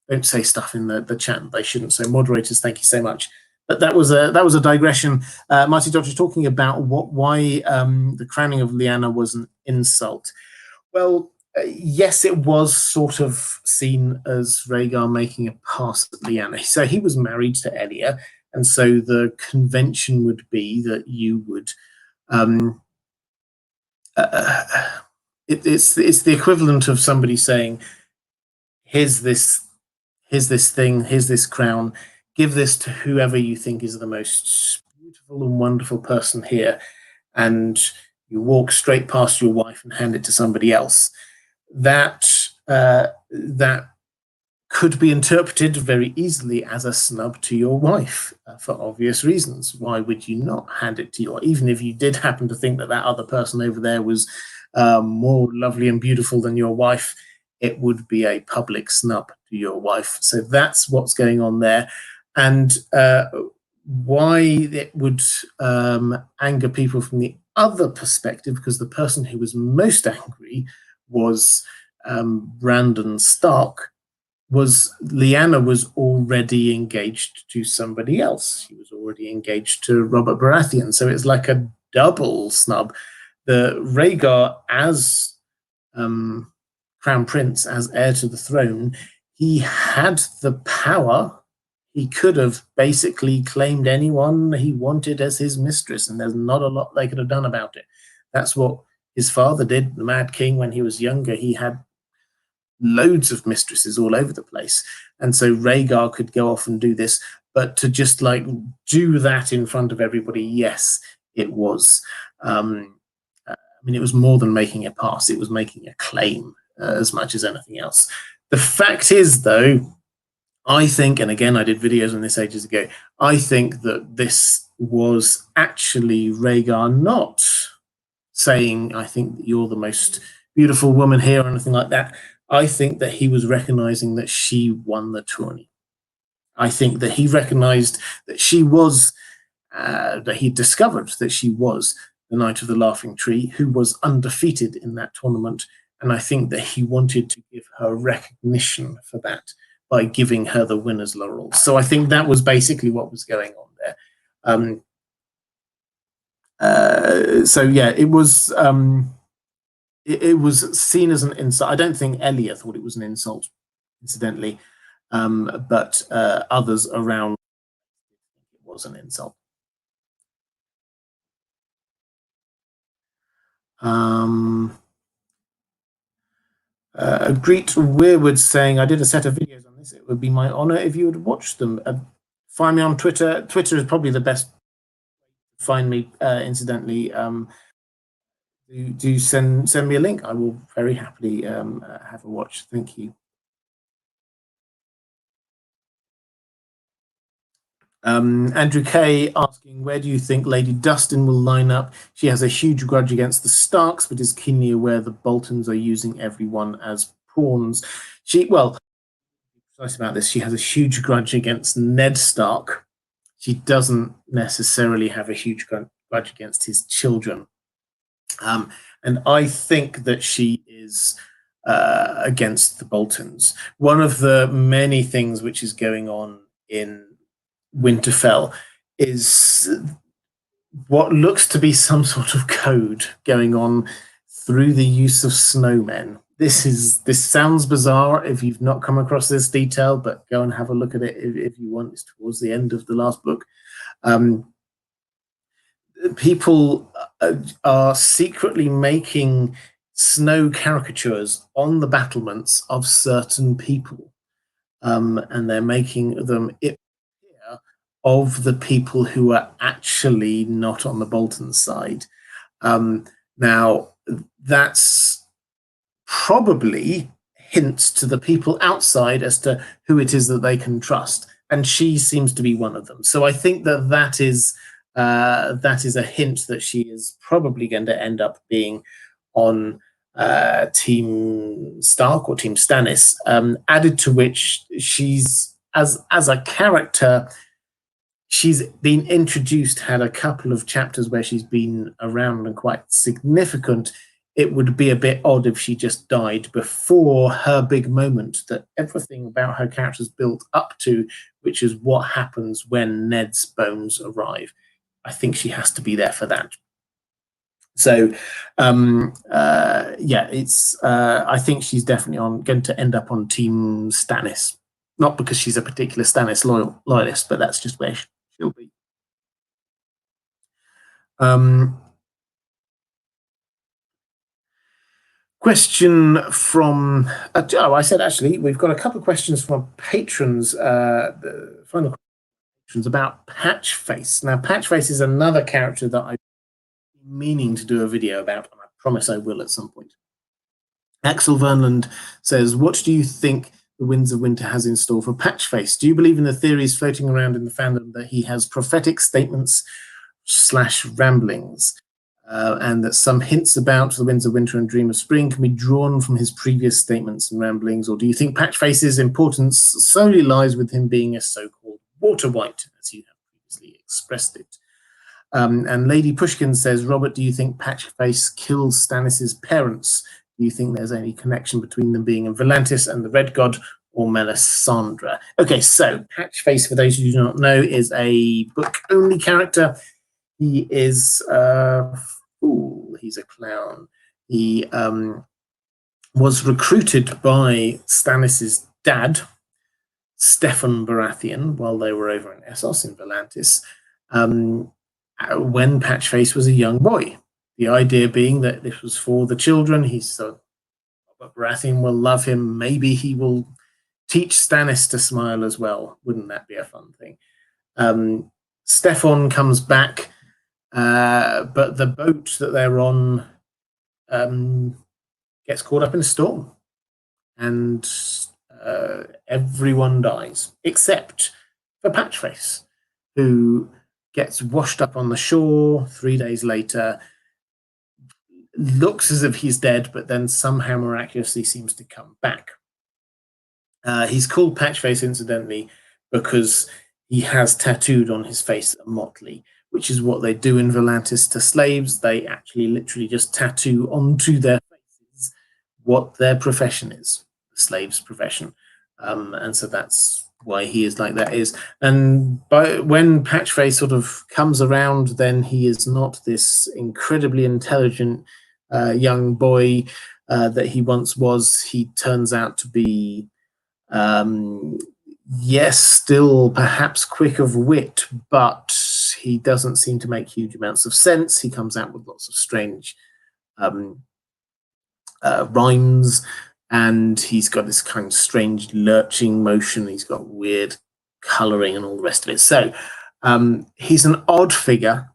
don't say stuff in the chat that they shouldn't. So, moderators, thank you so much. But that was a digression. Marty Dodger talking about why the crowning of Lyanna was an insult. Well, yes, it was sort of seen as Rhaegar making a pass at Lyanna. So he was married to Elia, and so the convention would be that you would. It's the equivalent of somebody saying, "Here's this thing. Here's this crown. Give this to whoever you think is the most beautiful and wonderful person here," and you walk straight past your wife and hand it to somebody else. That could be interpreted very easily as a snub to your wife for obvious reasons. Why would you not hand it to your, even if you did happen to think that that other person over there was more lovely and beautiful than your wife, it would be a public snub to your wife. So that's what's going on there. And why it would anger people from the other perspective, because the person who was most angry was Brandon Stark, was Lyanna was already engaged to somebody else. She was already engaged to Robert Baratheon. So it's like a double snub. The Rhaegar, as Crown Prince, as heir to the throne, he had the power. He could have basically claimed anyone he wanted as his mistress, and there's not a lot they could have done about it. That's what his father did, the Mad King, when he was younger. He had loads of mistresses all over the place. And so Rhaegar could go off and do this, but to just like do that in front of everybody, yes, it was. It was more than making a pass. It was making a claim as much as anything else. The fact is, though, I think, and again, I did videos on this ages ago, I think that this was actually Rhaegar not saying, I think that you're the most beautiful woman here or anything like that. I think that he was recognizing that she won the tourney. I think that he recognized that she was, that he discovered that she was the Knight of the Laughing Tree, who was undefeated in that tournament. And I think that he wanted to give her recognition for that by giving her the winner's laurels. So I think that was basically what was going on there. So yeah, it was seen as an insult. I don't think Elia thought it was an insult, incidentally, but others around it was an insult. Greet Weirwood saying, I did a set of videos on this. It would be my honor if you would watch them. Find me on Twitter. Twitter is probably the best. Find me, incidentally. Do send me a link. I will very happily have a watch. Thank you. Andrew Kay asking, where do you think Lady Dustin will line up? She has a huge grudge against the Starks, but is keenly aware the Boltons are using everyone as pawns. Precise about this, she has a huge grudge against Ned Stark. She doesn't necessarily have a huge grudge against his children. And I think that she is against the Boltons. One of the many things which is going on in Winterfell is what looks to be some sort of code going on through the use of snowmen. This sounds bizarre if you've not come across this detail, but go and have a look at it if you want. It's towards the end of the last book. People are secretly making snow caricatures on the battlements of certain people, and they're making them of the people who are actually not on the Bolton side. Now, that's probably hints to the people outside as to who it is that they can trust, and she seems to be one of them. So I think that is a hint that she is probably going to end up being on Team Stark or Team Stannis. Added to which, she's as a character, she's been introduced, had a couple of chapters where she's been around and quite significant. It would be a bit odd if she just died before her big moment that everything about her character is built up to, which is what happens when Ned's bones arrive. I think she has to be there for that. So, yeah, it's. I think she's definitely going to end up on Team Stannis, not because she's a particular Stannis loyalist, but that's just where she'll be. Question from. I said actually we've got a couple of questions from patrons. The final questions about Patchface. Now, Patchface is another character that I've been meaning to do a video about, and I promise I will at some point. Axel Vernland says, "What do you think the Winds of Winter has in store for Patchface? Do you believe in the theories floating around in the fandom that he has prophetic statements / ramblings, and that some hints about the Winds of Winter and Dream of Spring can be drawn from his previous statements and ramblings? Or do you think Patchface's importance solely lies with him being a so-called water wight, as you have previously expressed it?" And Lady Pushkin says, "Robert, do you think Patchface killed Stannis' parents? Do you think there's any connection between them being in Volantis and the Red God or Melisandre?" Okay, so Patchface, for those who do not know, is a book-only character. He is a fool. He's a clown. He was recruited by Stannis' dad, Steffon Baratheon, while they were over in Essos in Volantis, when Patchface was a young boy. The idea being that this was for the children. He's so Baratheon will love him. Maybe he will teach Stannis to smile as well. Wouldn't that be a fun thing? Steffon comes back, but the boat that they're on gets caught up in a storm, and everyone dies except for Patchface, who gets washed up on the shore 3 days later, looks as if he's dead, but then somehow miraculously seems to come back. He's called Patchface, incidentally, because he has tattooed on his face a motley, which is what they do in Volantis to slaves. They actually literally just tattoo onto their faces what their profession is, the slave's profession. And so that's why he is like that is. And when Patchface sort of comes around, then he is not this incredibly intelligent young boy that he once was. He turns out to be, yes, still perhaps quick of wit, but he doesn't seem to make huge amounts of sense. He comes out with lots of strange rhymes, and he's got this kind of strange lurching motion. He's got weird coloring and all the rest of it. So he's an odd figure,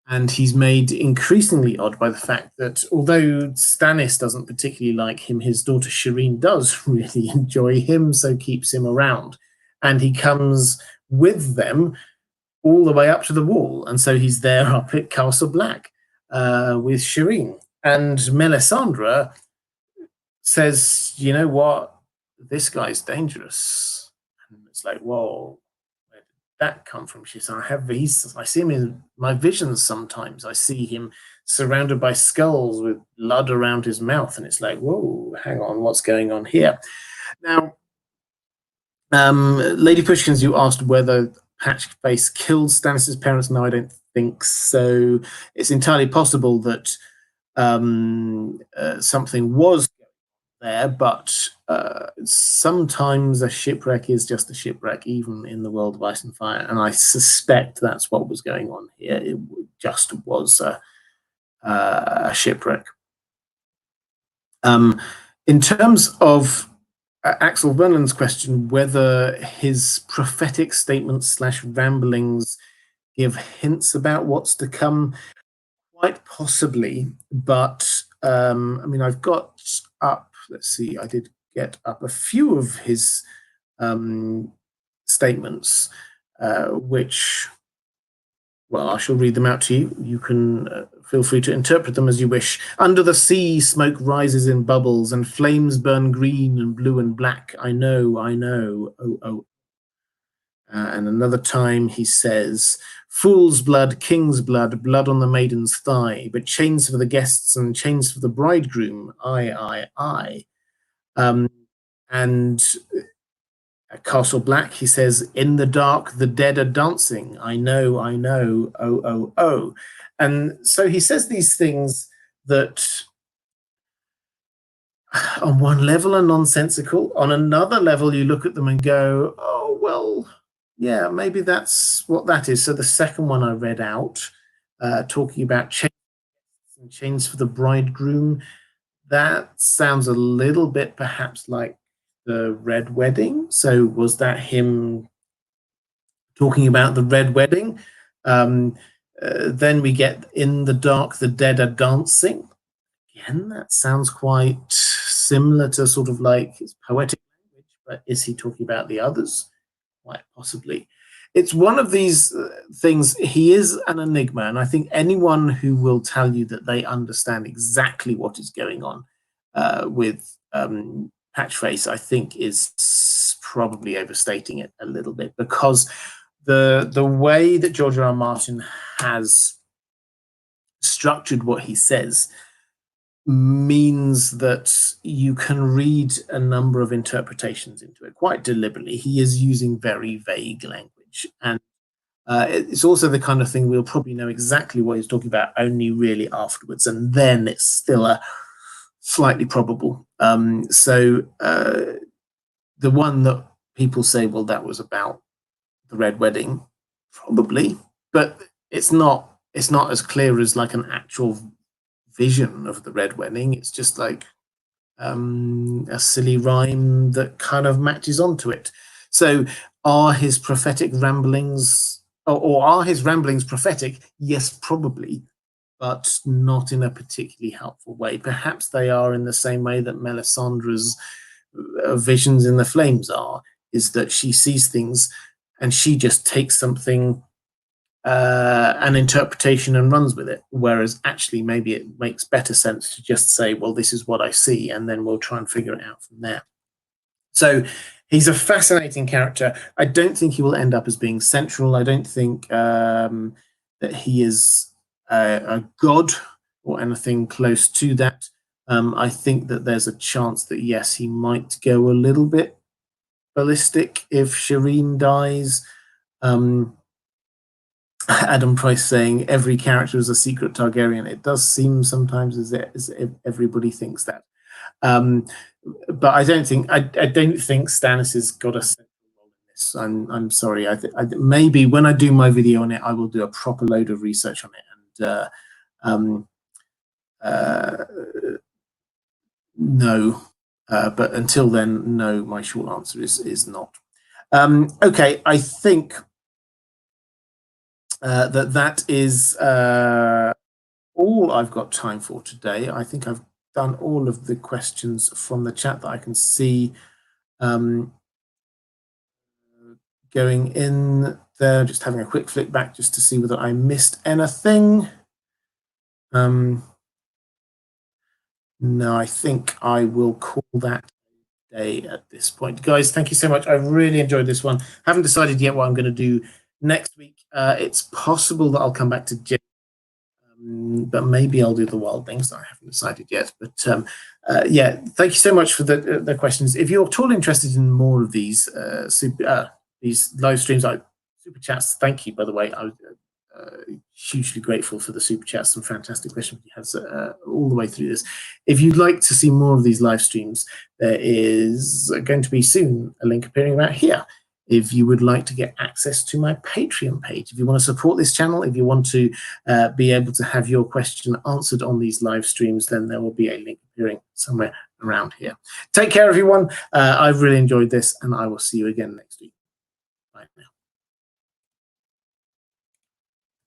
and he's made increasingly odd by the fact that although Stannis doesn't particularly like him, his daughter Shireen does really enjoy him, so keeps him around. And he comes with them all the way up to the wall. And so he's there up at Castle Black with Shireen. And Melisandre says, "You know what? This guy's dangerous." And it's like, whoa, where did that come from? She said, I see him in my visions sometimes. I see him surrounded by skulls with blood around his mouth. And it's like, whoa, hang on, what's going on here? Now, Lady Pushkins, you asked whether Patchface killed Stannis' parents. No, I don't think so. It's entirely possible that something was there, but sometimes a shipwreck is just a shipwreck, even in the world of Ice and Fire, and I suspect that's what was going on here. It just was a shipwreck. In terms of Axel Vernon's question, whether his prophetic statements / ramblings give hints about what's to come, quite possibly, but I mean, I've got up, let's see, I did get up a few of his statements, which, well, I shall read them out to you. You can feel free to interpret them as you wish. Under the sea, smoke rises in bubbles, and flames burn green and blue and black. I know, oh, oh. And another time he says, fool's blood, king's blood, blood on the maiden's thigh, but chains for the guests and chains for the bridegroom. I. And at Castle Black, he says, in the dark, the dead are dancing. I know, oh. And so he says these things that on one level are nonsensical. On another level, you look at them and go, oh, well, yeah, maybe that's what that is. So the second one I read out, talking about chains for the bridegroom, that sounds a little bit perhaps like the Red Wedding. So was that him talking about the Red Wedding? Then we get in the dark, the dead are dancing. Again, that sounds quite similar to sort of like his poetic language, but is he talking about the others? Quite possibly. It's one of these things. He is an enigma, and I think anyone who will tell you that they understand exactly what is going on with Patchface, I think, is probably overstating it a little bit, because the way that George R. R. Martin has structured what he says means that you can read a number of interpretations into it quite deliberately. He is using very vague language, and it's also the kind of thing we'll probably know exactly what he's talking about only really afterwards, and then it's still a slightly probable. So the one that people say, well, that was about the Red Wedding, probably, but it's not as clear as like an actual vision of the Red Wedding. It's just like a silly rhyme that kind of matches onto it. So are his prophetic ramblings, or are his ramblings prophetic? Yes, probably, but not in a particularly helpful way. Perhaps they are in the same way that Melisandre's visions in the Flames are, is that she sees things and she just takes something, an interpretation, and runs with it, whereas actually maybe it makes better sense to just say, well, this is what I see, and then we'll try and figure it out from there. So he's a fascinating character. I don't think he will end up as being central. I don't think that he is a god or anything close to that. I think that there's a chance that, yes, he might go a little bit ballistic if Shireen dies. Adam Price saying every character is a secret Targaryen. It does seem sometimes as if everybody thinks that. But I don't think Stannis has got a central role in this. I'm sorry. Maybe when I do my video on it, I will do a proper load of research on it. And no, but until then, no. My short answer is not. Okay, I think that is all I've got time for today. I think I've done all of the questions from the chat that I can see going in there. Just having a quick flick back just to see whether I missed anything. No, I think I will call that day at this point. Guys, thank you so much. I really enjoyed this one. Haven't decided yet what I'm going to do next week. It's possible that I'll come back to Jim, but maybe I'll do the Wild Things. I haven't decided yet. But yeah, thank you so much for the questions. If you're at all interested in more of these live streams, super chats, thank you, by the way. hugely grateful for the super chats. Some fantastic questions you had all the way through this. If you'd like to see more of these live streams, there is going to be soon a link appearing about here. If you would like to get access to my Patreon page, if you want to support this channel, if you want to be able to have your question answered on these live streams, then there will be a link appearing somewhere around here. Take care, everyone. I've really enjoyed this, and I will see you again next week. Bye now.